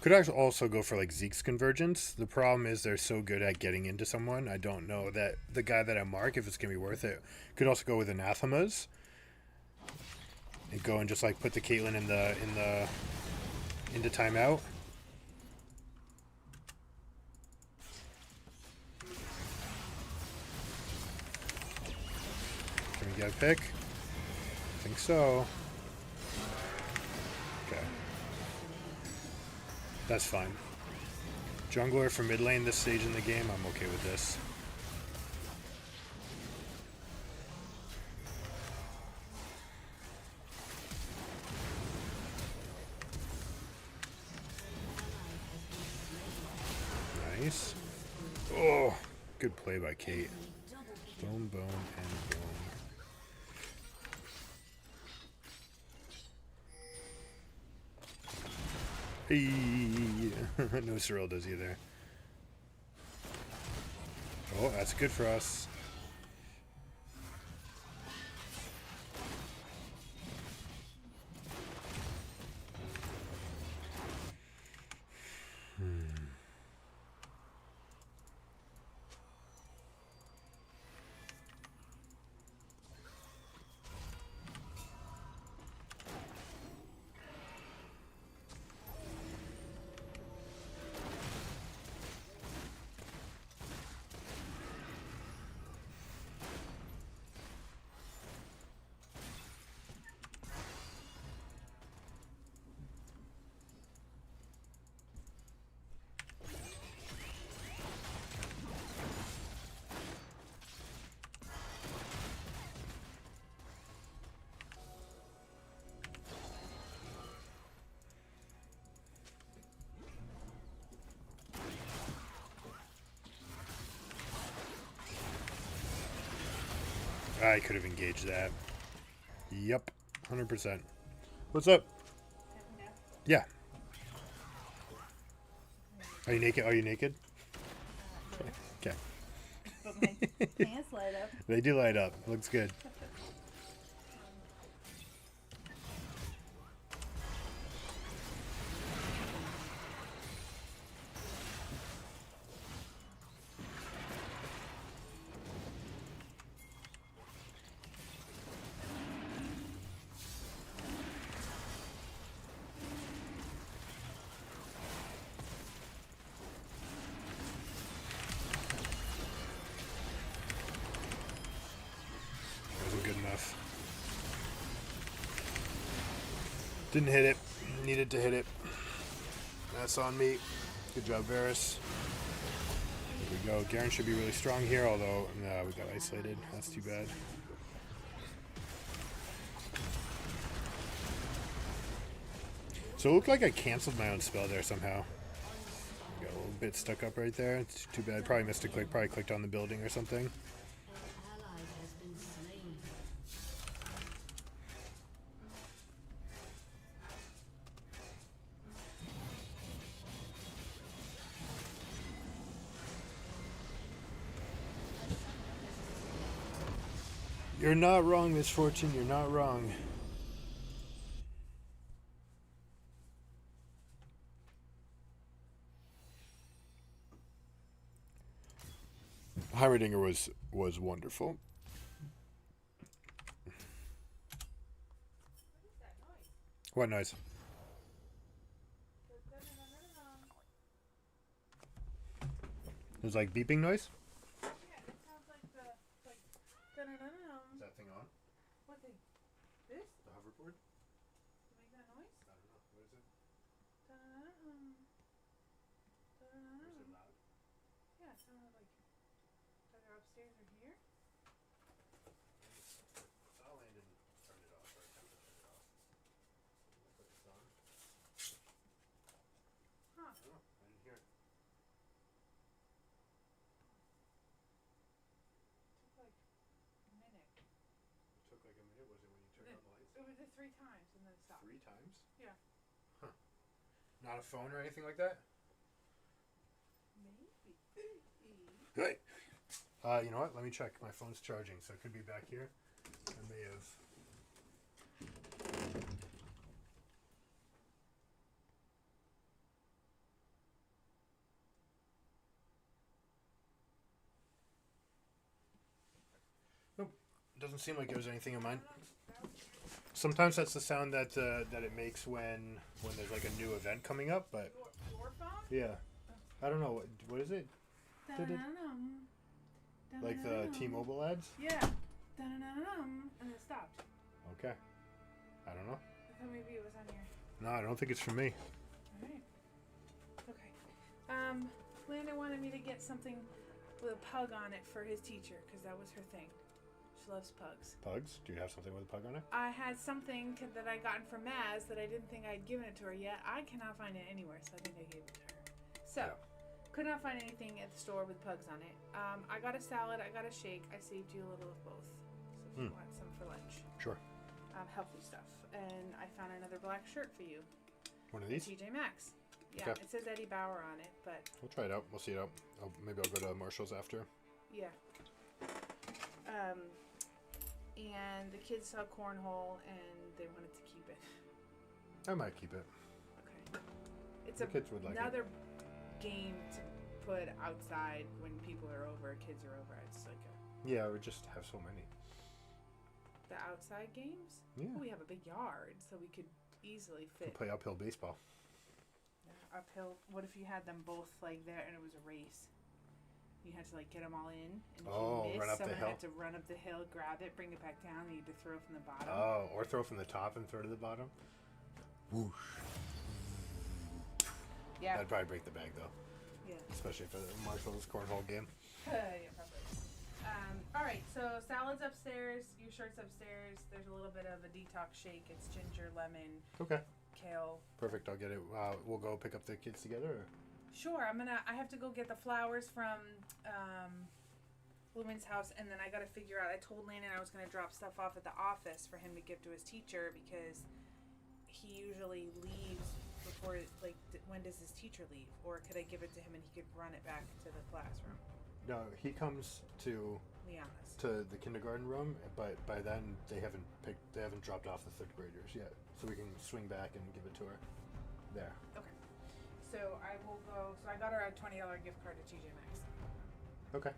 Could I also go for like Zeke's Convergence? The problem is they're so good at getting into someone. I don't know that the guy that I mark, if it's going to be worth it. Could also go with Anathemas. And go and just like put the Caitlyn into timeout. Can we get a pick? I think so. Okay. That's fine. Jungler for mid lane this stage in the game, I'm okay with this. Nice. Oh, good play by Kate. Boom, boom, and boom. Hey. No Cyril does either. Oh, that's good for us. I could have engaged that. Yep, 100%. What's up? Yeah. Are you naked? Are you naked? Okay. But my pants light up. They do light up. Looks good. Didn't hit it. Needed to hit it. That's on me. Good job, Varus. Here we go. Garen should be really strong here, although we got isolated. That's too bad. So it looked like I canceled my own spell there somehow. Got a little bit stuck up right there. It's too bad. Probably missed a click. Probably clicked on the building or something. An ally has been slain. You're not wrong, Misfortune. You're not wrong. Heimerdinger was wonderful. What noise? There's like beeping noise. Yeah, it sounds like the dun-dun-dun-dun. Is that thing on? What thing? This? The hoverboard? To make that noise? I don't know. What is it? Dun-dun-dun-dun. Is it Dun-dun-dun-dun. loud? Yeah, it sounded like either upstairs or here. I'll land and turn it off, or attempt to turn it off. Look like it's on. Huh. I don't know. I didn't hear it. Took like a minute. It took like a minute. Was it when you turned on the lights? It was it 3 times and then it stopped. 3 times? Yeah. Huh. Not a phone or anything like that? Maybe. Hey. You know what? Let me check. My phone's charging, so it could be back here. I may have. Nope. Doesn't seem like there was anything in mine. Sometimes that's the sound that that it makes when there's like a new event coming up, but Your phone? yeah. I don't know. What is it? Dun-dun-dun-dun. Like the Dun-dun-dun-dun. T-Mobile ads? Yeah. Dun-dun-dun-dun. And it stopped. Okay. I don't know. I thought maybe it was on here. No, I don't think it's for me. Alright. Okay. Landon wanted me to get something with a pug on it for his teacher, because that was her thing. She loves pugs. Pugs? Do you have something with a pug on it? I had something that I gotten from Maz that I didn't think I'd given it to her yet. I cannot find it anywhere, so I think I gave it to her. So, Yeah. could not find anything at the store with pugs on it. I got a salad, I got a shake. I saved you a little of both. So if you want some for lunch. Sure. Healthy stuff. And I found another black shirt for you. One of these? TJ Maxx. Yeah, Okay. it says Eddie Bauer on it, but We'll try it out. We'll see it out. Maybe I'll go to Marshall's after. yeah. And the kids saw cornhole and they wanted to keep it. I might keep it. Okay. It's The kids would like it. another game to put outside when people are over, kids are over. It's like Yeah, we just have so many. the outside games. Yeah. We have a big yard, so we could easily We'll fit play uphill baseball. uphill. What if you had them both like there and it was a race? You had to like get them all in, and if Oh, you run missed, up the someone hill. had to run up the hill, grab it, bring it back down, and you had to throw from the bottom. Oh, or throw from the top and throw to the bottom. Whoosh. Yeah. That'd probably break the bag though, Yeah. especially for the Marshall's cornhole game. Yeah, probably. All right, so salad's upstairs, your shirt's upstairs. There's a little bit of a detox shake. It's ginger, lemon, Okay. kale. Perfect. I'll get it. We'll go pick up the kids together. Or? Sure, I have to go get the flowers from Lumen's house, and then I got to figure out. I told Landon I was going to drop stuff off at the office for him to give to his teacher because he usually leaves before. Like, when does his teacher leave? Or could I give it to him and he could run it back to the classroom? No, he comes to Liana's. the kindergarten room, but by then they haven't dropped off the 3rd graders yet, so we can swing back and give it to her. There. Okay. So I will go. So I got her a $20 gift card to TJ Maxx, Okay.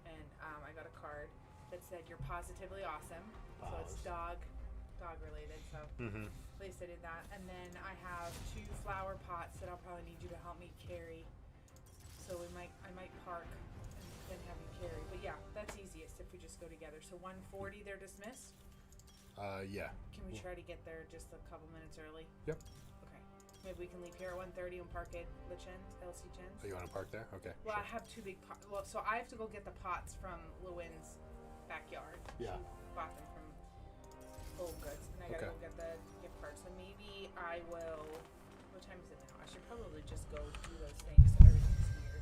and I got a card that said "You're positively awesome." So it's Awesome. dog related. So Mm-hmm. at least I did that. And then I have 2 flower pots that I'll probably need you to help me carry. So I might park and then have you carry. But yeah, that's easiest if we just go together. So 1:40, they're dismissed. Yeah. Can we try to get there just a couple minutes early? Yep. Okay. Maybe we can leave here at 1:30 and park at LC Chen's. So you want to park there? Okay. Well, I sure. have 2 big pots. Well, so I have to go get the pots from Lewin's backyard. Yeah. She bought them from Home Goods, and I gotta Okay. go get the gift card. So maybe I will. What time is it now? I should probably just go do those things so everything's here.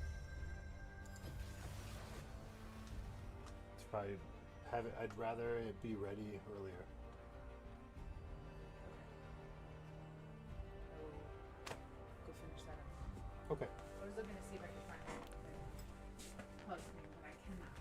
probably have it. I'd rather it be ready earlier. I will go finish that up. Okay. I was looking to see if I could find it. Plus, but I cannot.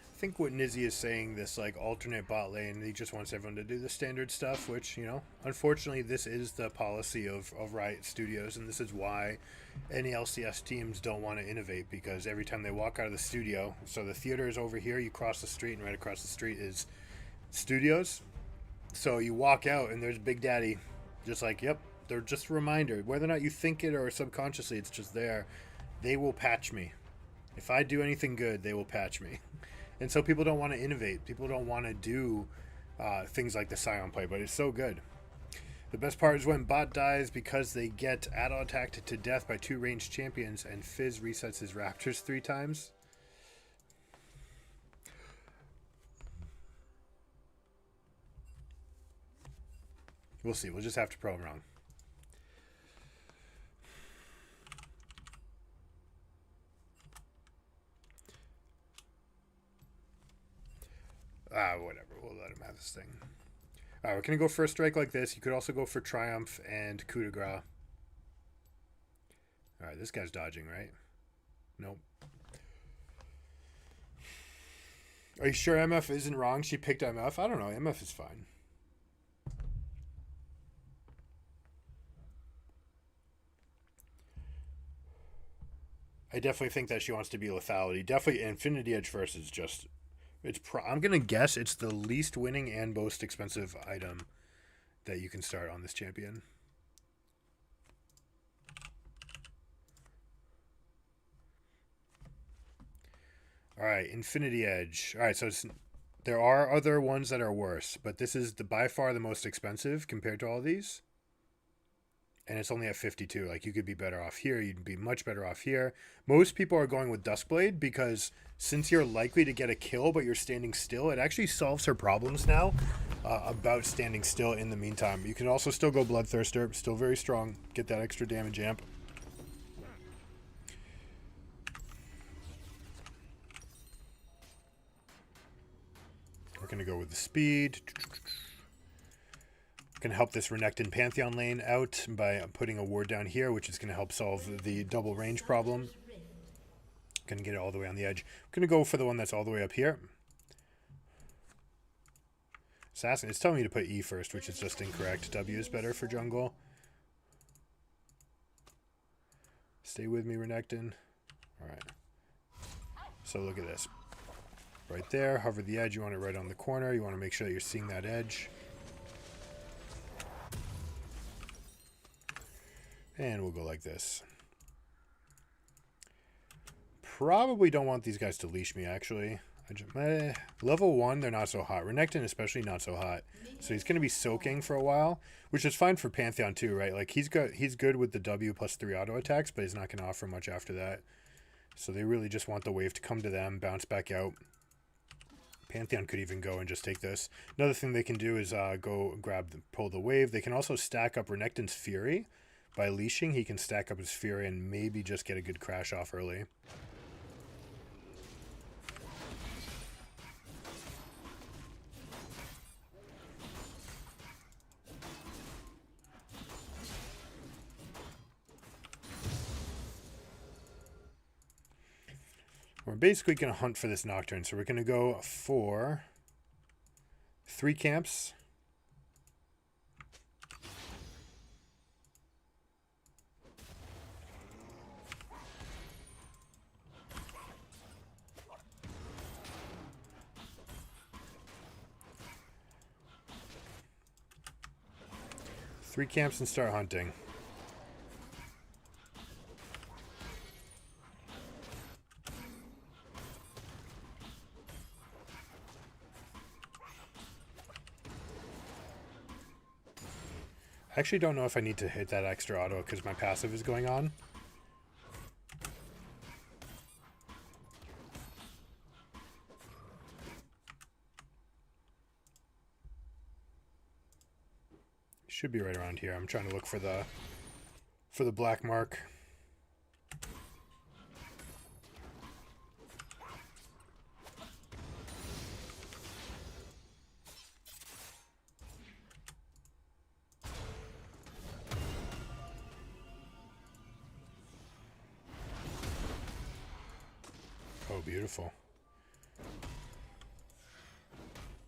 I think what Nizzy is saying, this like alternate bot lane, he just wants everyone to do the standard stuff, which, you know, unfortunately this is the policy of Riot Studios, and this is why any LCS teams don't want to innovate, because every time they walk out of the studio, so the theater is over here, you cross the street, and right across the street is studios. So you walk out and there's Big Daddy, just like, yep, they're just a reminder. Whether or not you think it or subconsciously it's just there, they will patch me. If I do anything good, they will patch me. And so people don't want to innovate. People don't want to do things like the Scion play, but it's so good. The best part is when bot dies because they get auto-attacked to death by 2 ranged champions and Fizz resets his Raptors 3 times. We'll see. We'll just have to prove him wrong. Whatever. We'll let him have this thing. We're going to go for a strike like this. You could also go for Triumph and Coup de Grace. Alright, this guy's dodging, right? Nope. Are you sure MF isn't wrong? She picked MF? I don't know. MF is fine. I definitely think that she wants to be lethality. Definitely Infinity Edge first is just... I'm going to guess it's the least winning and most expensive item that you can start on this champion. Alright, Infinity Edge. Alright, so there are other ones that are worse, but this is by far the most expensive compared to all these. And it's only at 52. Like, you could be better off here. You'd be much better off here. Most people are going with Duskblade because since you're likely to get a kill, but you're standing still, it actually solves her problems now about standing still in the meantime. You can also still go Bloodthirster. Still very strong. Get that extra damage amp. We're going to go with the speed. Going to help this Renekton Pantheon lane out by putting a ward down here, which is going to help solve the double range problem. Going to get it all the way on the edge. Going to go for the one that's all the way up here. Assassin, it's telling me to put E first, which is just incorrect. W is better for jungle. Stay with me, Renekton. Alright. So look at this. Right there, hover the edge. You want it right on the corner. You want to make sure that you're seeing that edge. And we'll go like this. Probably don't want these guys to leash me, actually. Level 1, they're not so hot. Renekton especially not so hot. So he's going to be soaking for a while, which is fine for Pantheon too, right? Like, he's good with the W plus 3 auto attacks, but he's not going to offer much after that. So they really just want the wave to come to them, bounce back out. Pantheon could even go and just take this. Another thing they can do is go pull the wave. They can also stack up Renekton's Fury. By leashing, he can stack up his Fury and maybe just get a good crash off early. We're basically going to hunt for this Nocturne, so we're going to go for 3 camps. Three camps and start hunting. I actually don't know if I need to hit that extra auto because my passive is going on. Should be right around here. I'm trying to look for the black mark. Oh, beautiful.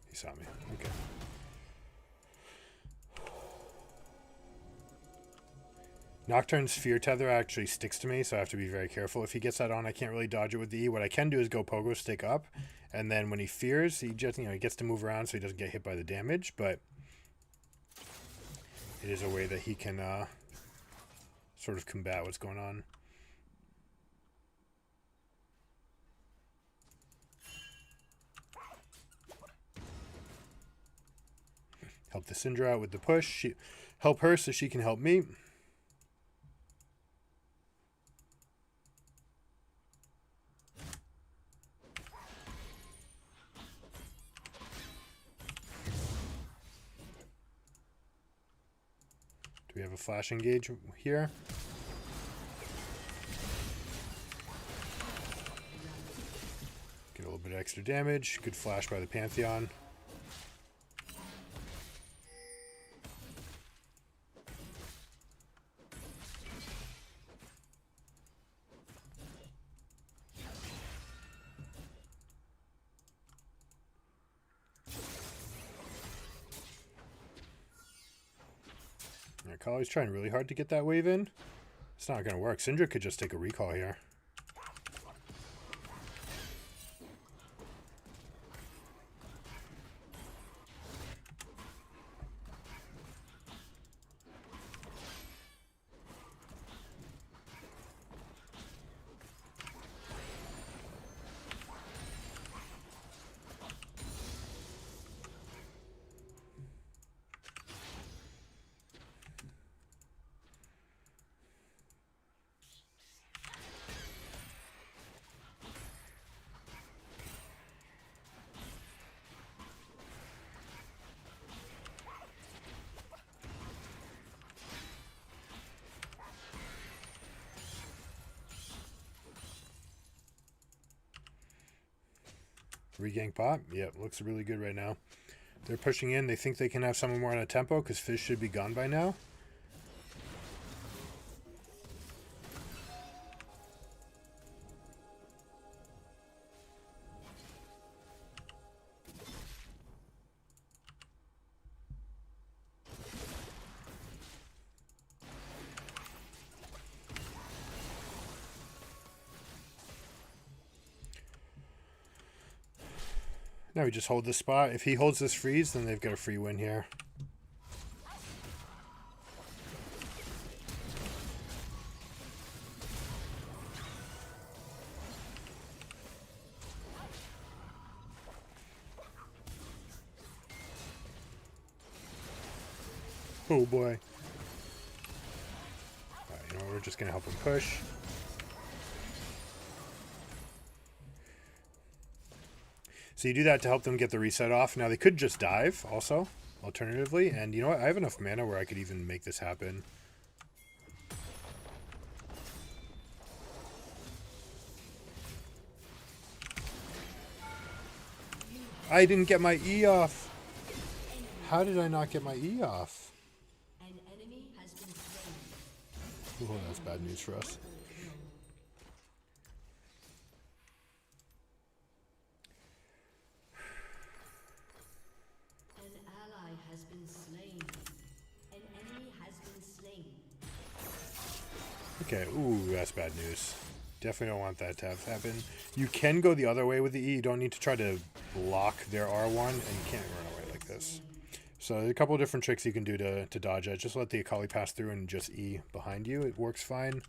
He saw me. Okay. Nocturne's Fear Tether actually sticks to me, so I have to be very careful. If he gets that on, I can't really dodge it with the E. What I can do is go Pogo Stick up, and then when he fears, he just, he gets to move around so he doesn't get hit by the damage, but it is a way that he can sort of combat what's going on. Help the Syndra out with the push. Help her so she can help me. Do we have a flash engage here? Get a little bit of extra damage. Good flash by the Pantheon. Kali's trying really hard to get that wave in. It's not going to work. Syndra could just take a recall here. Regank bot. Yep, looks really good right now. They're pushing in. They think they can have someone more on a tempo because Fizz should be gone by now. Now we just hold this spot. If he holds this freeze, then they've got a free win here. Oh boy. Alright, you know what, we're just gonna help him push. So you do that to help them get the reset off. Now they could just dive also, alternatively. And you know what? I have enough mana where I could even make this happen. I didn't get my E off. How did I not get my E off? An enemy has been slain. Oh, that's bad news for us. Okay, ooh, that's bad news. Definitely don't want that to have happen. You can go the other way with the E. You don't need to try to block their R1, and you can't run away like this. So there's a couple of different tricks you can do to dodge it. Just let the Akali pass through and just E behind you. It works fine.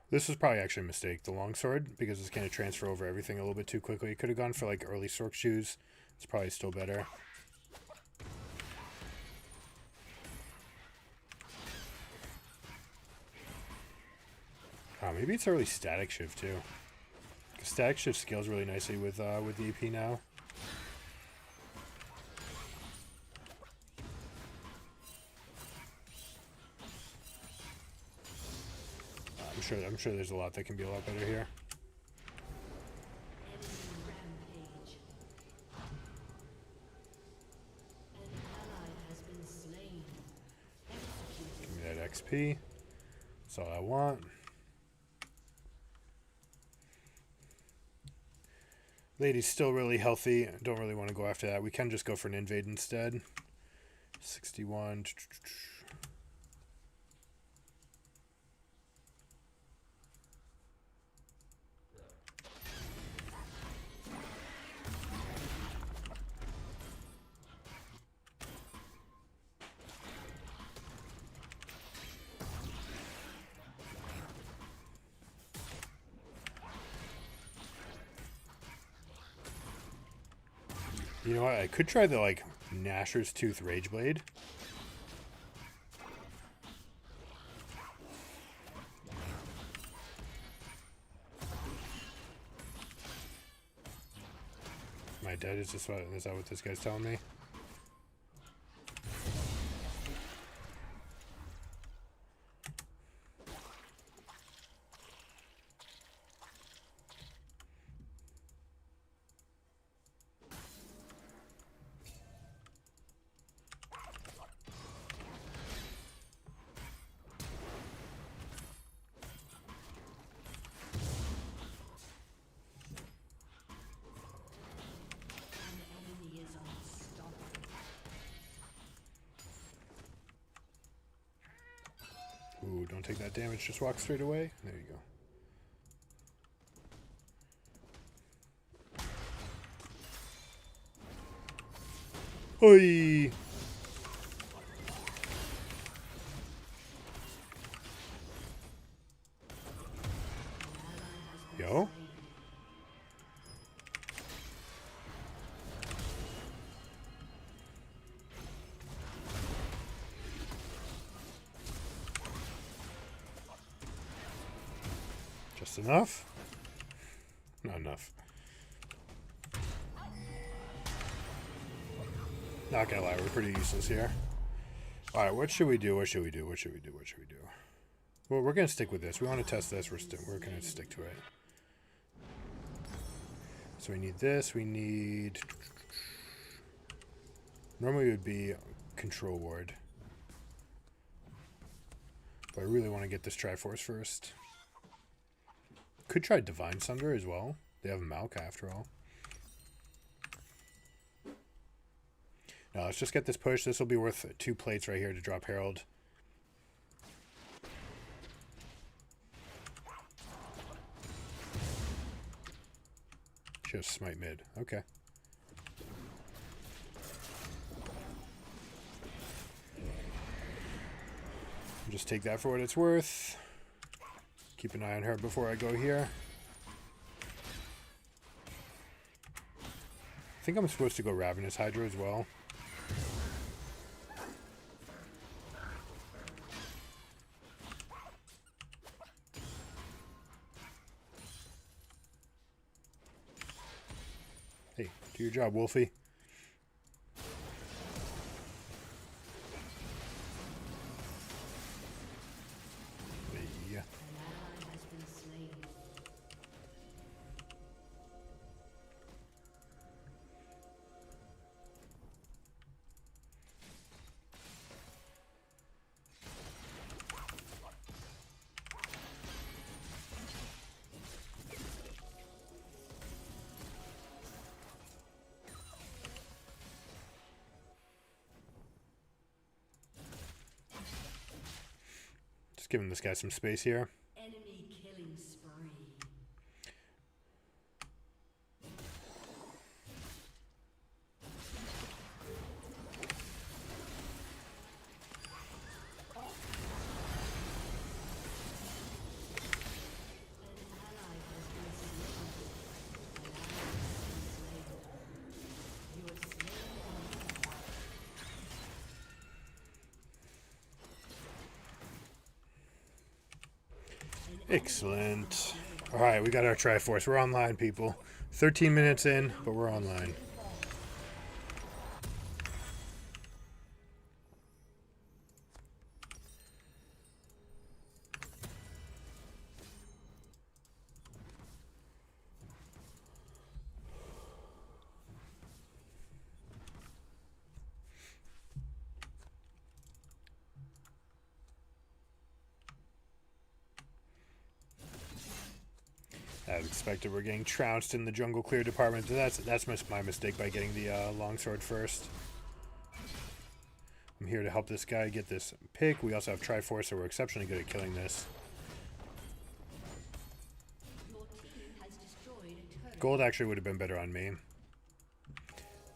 This was probably actually a mistake, the longsword, because it's going to transfer over everything a little bit too quickly. It could have gone for like early Sork shoes. It's probably still better. Oh, maybe it's early static shift too. 'Cause static shift scales really nicely with the EP now. I'm sure there's a lot that can be a lot better here. Enemy rampage. An ally has been slain. Executed. Give me that XP. That's all I want. Lady's still really healthy. Don't really want to go after that. We can just go for an invade instead. 61. You know what? I could try the like Gnasher's Tooth Rage Blade. Am I dead? Is that what this guy's telling me? Ooh, don't take that damage. Just walk straight away. There you go. Oi! Yo? Just enough? Not enough. Not gonna lie, we're pretty useless here. Alright, what should we do? What should we do? What should we do? What should we do? Well, we're gonna stick with this. We want to test this. We're gonna stick to it. So we need this. We need... Normally it would be Control Ward. But I really want to get this Triforce first. Could try Divine Sunder as well. They have Malk after all. Now let's just get this push. This will be worth 2 plates right here to drop Herald. Just smite mid. Okay. Just take that for what it's worth. Keep an eye on her before I go here. I think I'm supposed to go Ravenous Hydra as well. Hey, do your job, Wolfie. Yeah. Has been slain. Just giving this guy some space here. Enemy killing spree. Excellent. Alright, we got our Triforce. We're online, people. 13 minutes in, but we're online. As expected, we're getting trounced in the jungle clear department. That's my mistake by getting the longsword first. I'm here to help this guy get this pick. We also have Triforce, so we're exceptionally good at killing this. Your team has destroyed a turret. Gold actually would have been better on me.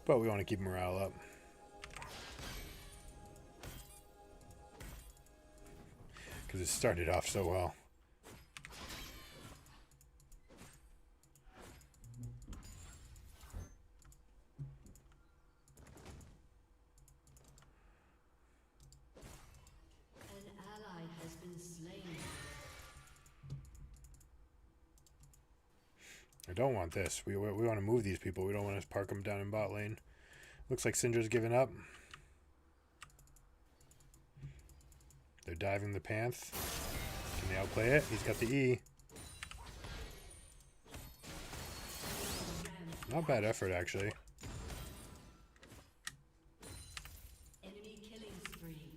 But we want to keep morale up. Because it started off so well. An ally has been slain. I don't want this. We want to move these people. We don't want to park them down in bot lane. Looks like Syndra's given up. They're diving the Panth. Can they outplay it? He's got the E. Not bad effort, actually. Enemy killing spree.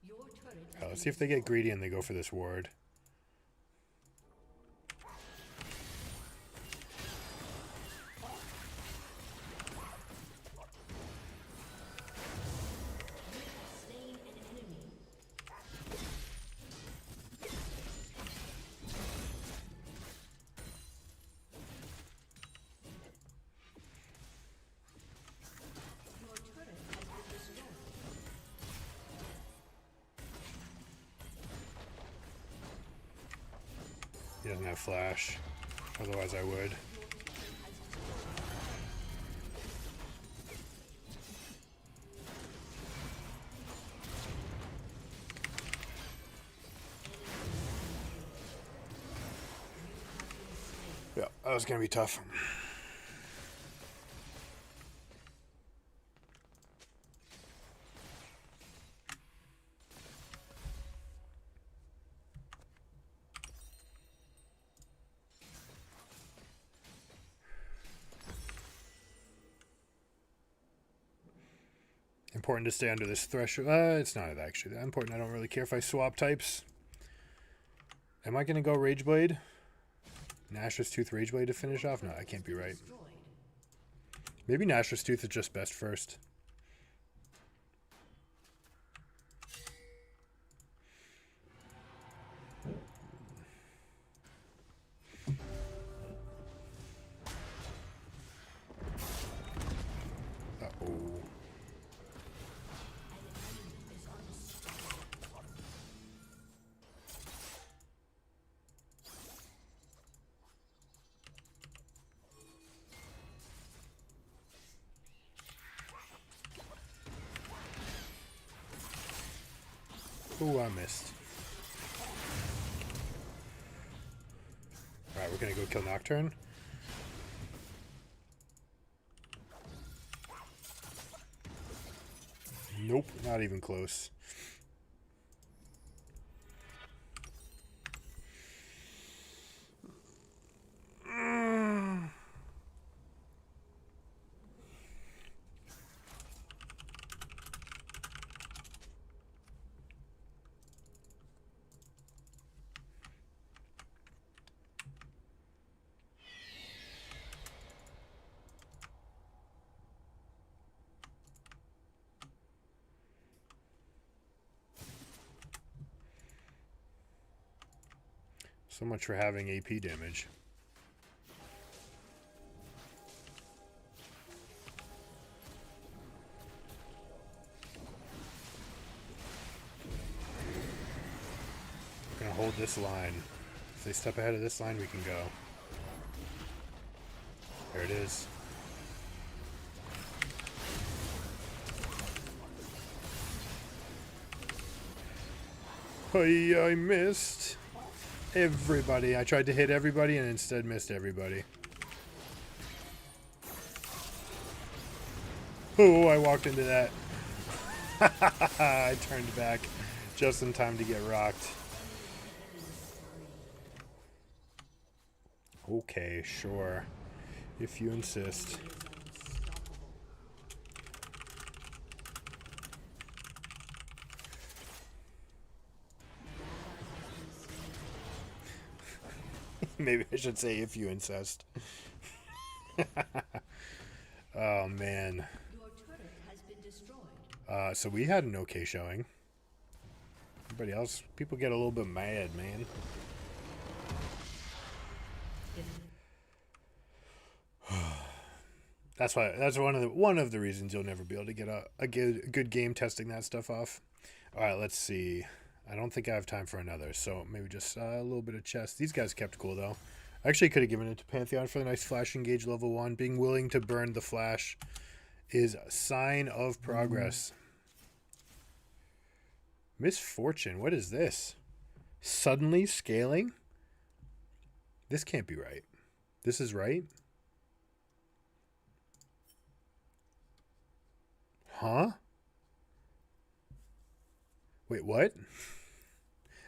Your turret has Let's see if they get greedy and they go for this ward. slain an enemy. Your turret has been destroyed. He doesn't have flash. Otherwise I would. Yeah, that was gonna be tough. Important to stay under this threshold. It's not actually that important. I don't really care if I swap types. Am I gonna go Rageblade? Nashor's Tooth Rageblade to finish off? No, I can't be right. Destroyed. Maybe Nashor's Tooth is just best first. Uh-oh. Ooh, I missed. Alright, we're gonna go kill Nocturne. Nope, not even close. So much for having AP damage. We're gonna hold this line. If they step ahead of this line, we can go. There it is. I missed everybody. I tried to hit everybody and instead missed everybody. Oh, I walked into that. I turned back just in time to get rocked. Okay, sure. If you insist. Maybe I should say if you insist. Oh, man. Your turret has been destroyed. So we had an okay showing. Everybody else, people get a little bit mad, man. That's one of the reasons you'll never be able to get a good game testing that stuff off. All right, let's see. I don't think I have time for another, so maybe just a little bit of chess. These guys kept cool though. I actually could have given it to Pantheon for the nice flash engage level 1. Being willing to burn the flash is a sign of progress. Misfortune, what is this? Suddenly scaling? This can't be right. This is right? Huh? Wait, what?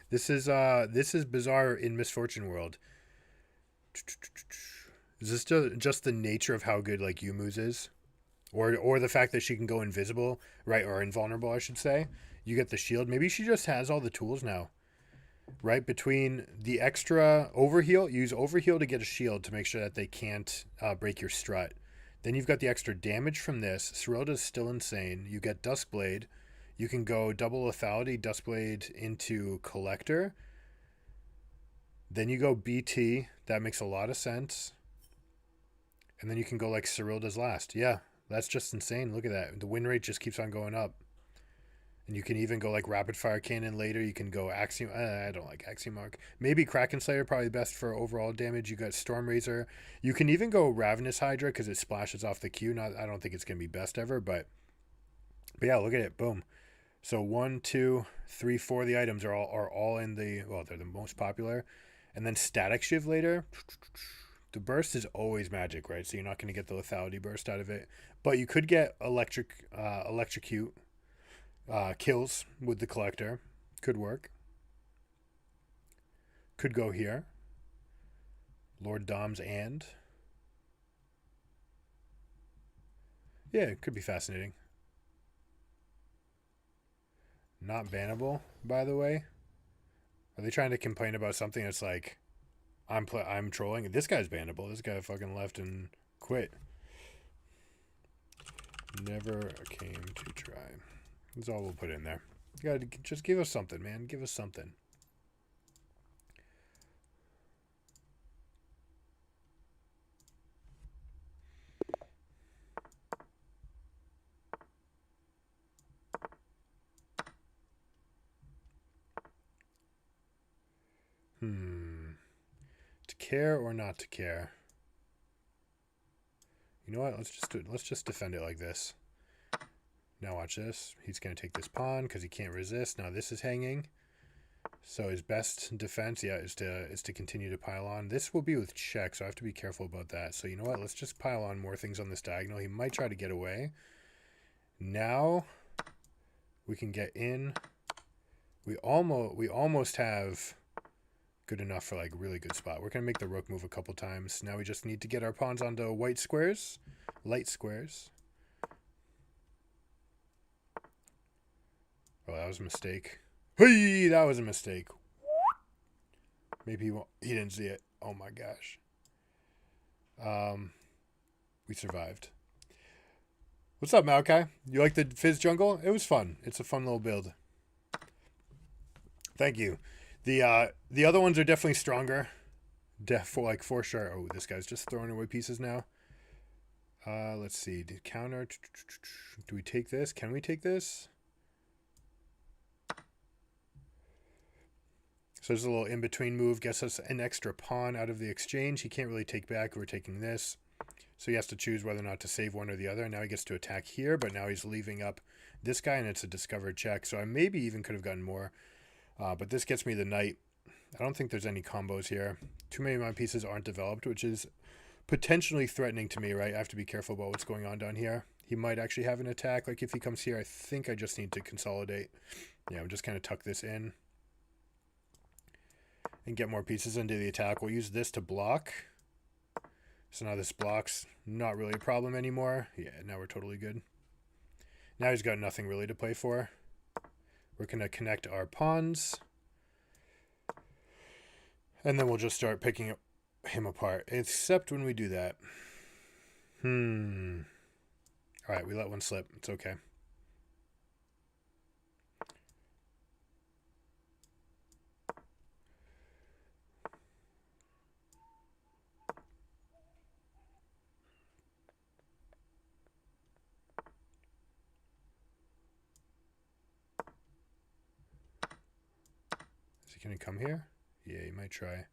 This is bizarre in Misfortune World. Is this just the nature of how good like Yumu's is? Or the fact that she can go invisible, right? Or invulnerable, I should say. You get the shield. Maybe she just has all the tools now. Right? Between the extra overheal, use overheal to get a shield to make sure that they can't break your strut. Then you've got the extra damage from this. Serylda's still insane. You get Duskblade. You can go double lethality, Duskblade into Collector. Then you go BT. That makes a lot of sense. And then you can go like Serylda's last. Yeah, that's just insane. Look at that. The win rate just keeps on going up. And you can even go like Rapid Fire Cannon later. You can go Axiom. I don't like Axiom Arc. Maybe Kraken Slayer, probably best for overall damage. You got Storm Razor. You can even go Ravenous Hydra because it splashes off the Q. I don't think it's going to be best ever, but yeah, look at it. Boom. So 1, 2, 3, 4 of the items are all in the, well, they're the most popular. And then Static Shiv later. The burst is always magic, right? So you're not going to get the lethality burst out of it. But you could get electrocute kills with the Collector. Could work. Could go here. Lord Dom's and. Yeah, it could be fascinating. Not bannable, by the way. Are they trying to complain about something that's like, I'm trolling? This guy's bannable. This guy fucking left and quit. Never came to try. That's all we'll put in there. You gotta just give us something, man. Give us something. To care or not to care? You know what? Let's just do it. Let's just defend it like this. Now watch this. He's going to take this pawn because he can't resist. Now this is hanging. So his best defense, yeah, is to continue to pile on. This will be with check, so I have to be careful about that. So you know what? Let's just pile on more things on this diagonal. He might try to get away. Now we can get in. We almost have good enough for like really good spot. We're going to make the rook move a couple times. Now we just need to get our pawns onto white squares, light squares. Oh, that was a mistake. Hey, that was a mistake. Maybe he didn't see it. Oh my gosh. We survived. What's up, Maokai? You like the Fizz jungle? It was fun. It's a fun little build. Thank you. The other ones are definitely stronger. For sure. Oh, this guy's just throwing away pieces now. Let's see. Counter. Do we take this? Can we take this? So there's a little in-between move. Gets us an extra pawn out of the exchange. He can't really take back. We're taking this. So he has to choose whether or not to save one or the other. And now he gets to attack here, but now he's leaving up this guy, and it's a discovered check. So I maybe even could have gotten more. But this gets me the knight. I don't think there's any combos here. Too many of my pieces aren't developed, which is potentially threatening to me, right? I have to be careful about what's going on down here. He might actually have an attack. Like if he comes here, I think I just need to consolidate. Yeah, I'm just kind of tuck this in and get more pieces into the attack. We'll use this to block. So now this block's not really a problem anymore. Yeah, now we're totally good. Now he's got nothing really to play for. We're going to connect our pawns. And then we'll just start picking him apart. Except when we do that. Alright, we let one slip. It's okay. Is he going to come here? Yeah, he might try.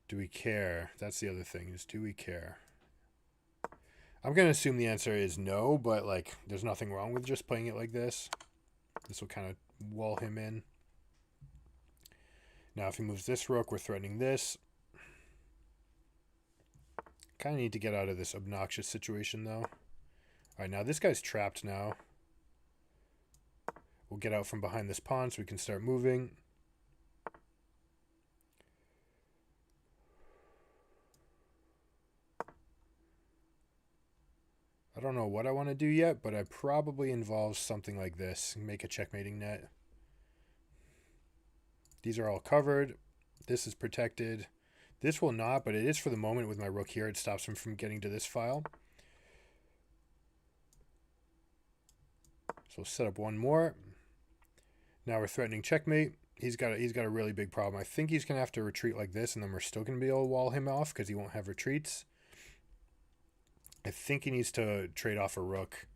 Do we care? That's the other thing, is do we care? I'm going to assume the answer is no, but like there's nothing wrong with just playing it like this. This will kind of wall him in. Now if he moves this rook, we're threatening this. Kind of need to get out of this obnoxious situation though. Alright, now this guy's trapped now. We'll get out from behind this pawn so we can start moving. I don't know what I want to do yet, but it probably involves something like this. Make a checkmating net. These are all covered. This is protected. This will not, but it is for the moment with my rook here. It stops him from getting to this file. So we'll set up one more. Now we're threatening checkmate. He's got a really big problem. I think he's going to have to retreat like this, and then we're still going to be able to wall him off because he won't have retreats. I think he needs to trade off a rook.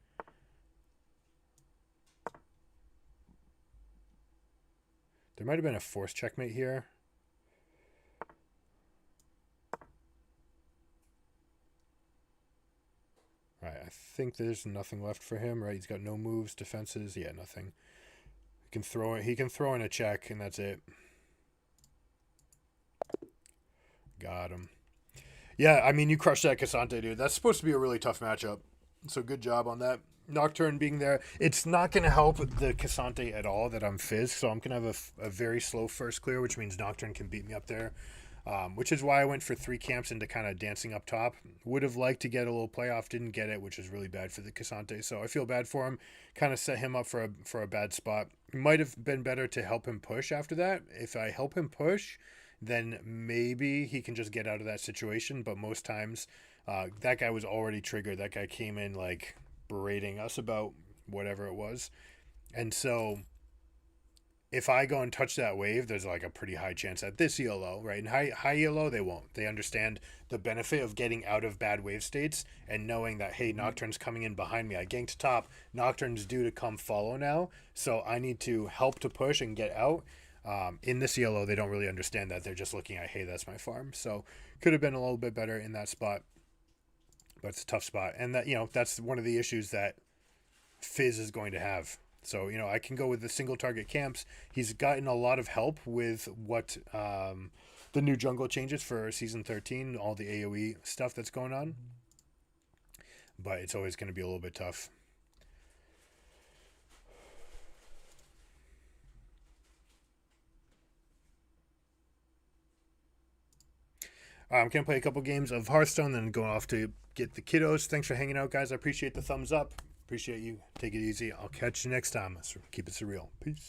There might have been a forced checkmate here. Right, I think there's nothing left for him, right? He's got no moves, defenses, yeah, nothing. He can throw in a check, and that's it. Got him. Yeah, I mean, you crushed that Cassante, dude. That's supposed to be a really tough matchup. So good job on that. Nocturne being there. It's not going to help the Cassante at all that I'm Fizz, so I'm going to have a very slow first clear, which means Nocturne can beat me up there. Which is why I went for 3 camps into kind of dancing up top. Would have liked to get a little playoff, didn't get it, which is really bad for the Cassante. So I feel bad for him. Kind of set him up for a bad spot. Might have been better to help him push after that. If I help him push, then maybe he can just get out of that situation. But most times, that guy was already triggered. That guy came in like berating us about whatever it was. And so if I go and touch that wave, there's like a pretty high chance at this ELO, right? And high ELO, they won't. They understand the benefit of getting out of bad wave states and knowing that, hey, Nocturne's coming in behind me. I ganked top. Nocturne's due to come follow now. So I need to help to push and get out. In this ELO, they don't really understand that. They're just looking at, hey, that's my farm. So could have been a little bit better in that spot. But it's a tough spot. And that, that's one of the issues that Fizz is going to have. So, I can go with the single target camps. He's gotten a lot of help with what the new jungle changes for Season 13, all the AoE stuff that's going on. But it's always going to be a little bit tough. I'm going to play a couple games of Hearthstone, then go off to get the kiddos. Thanks for hanging out, guys. I appreciate the thumbs up. Appreciate you. Take it easy. I'll catch you next time. Keep it surreal. Peace.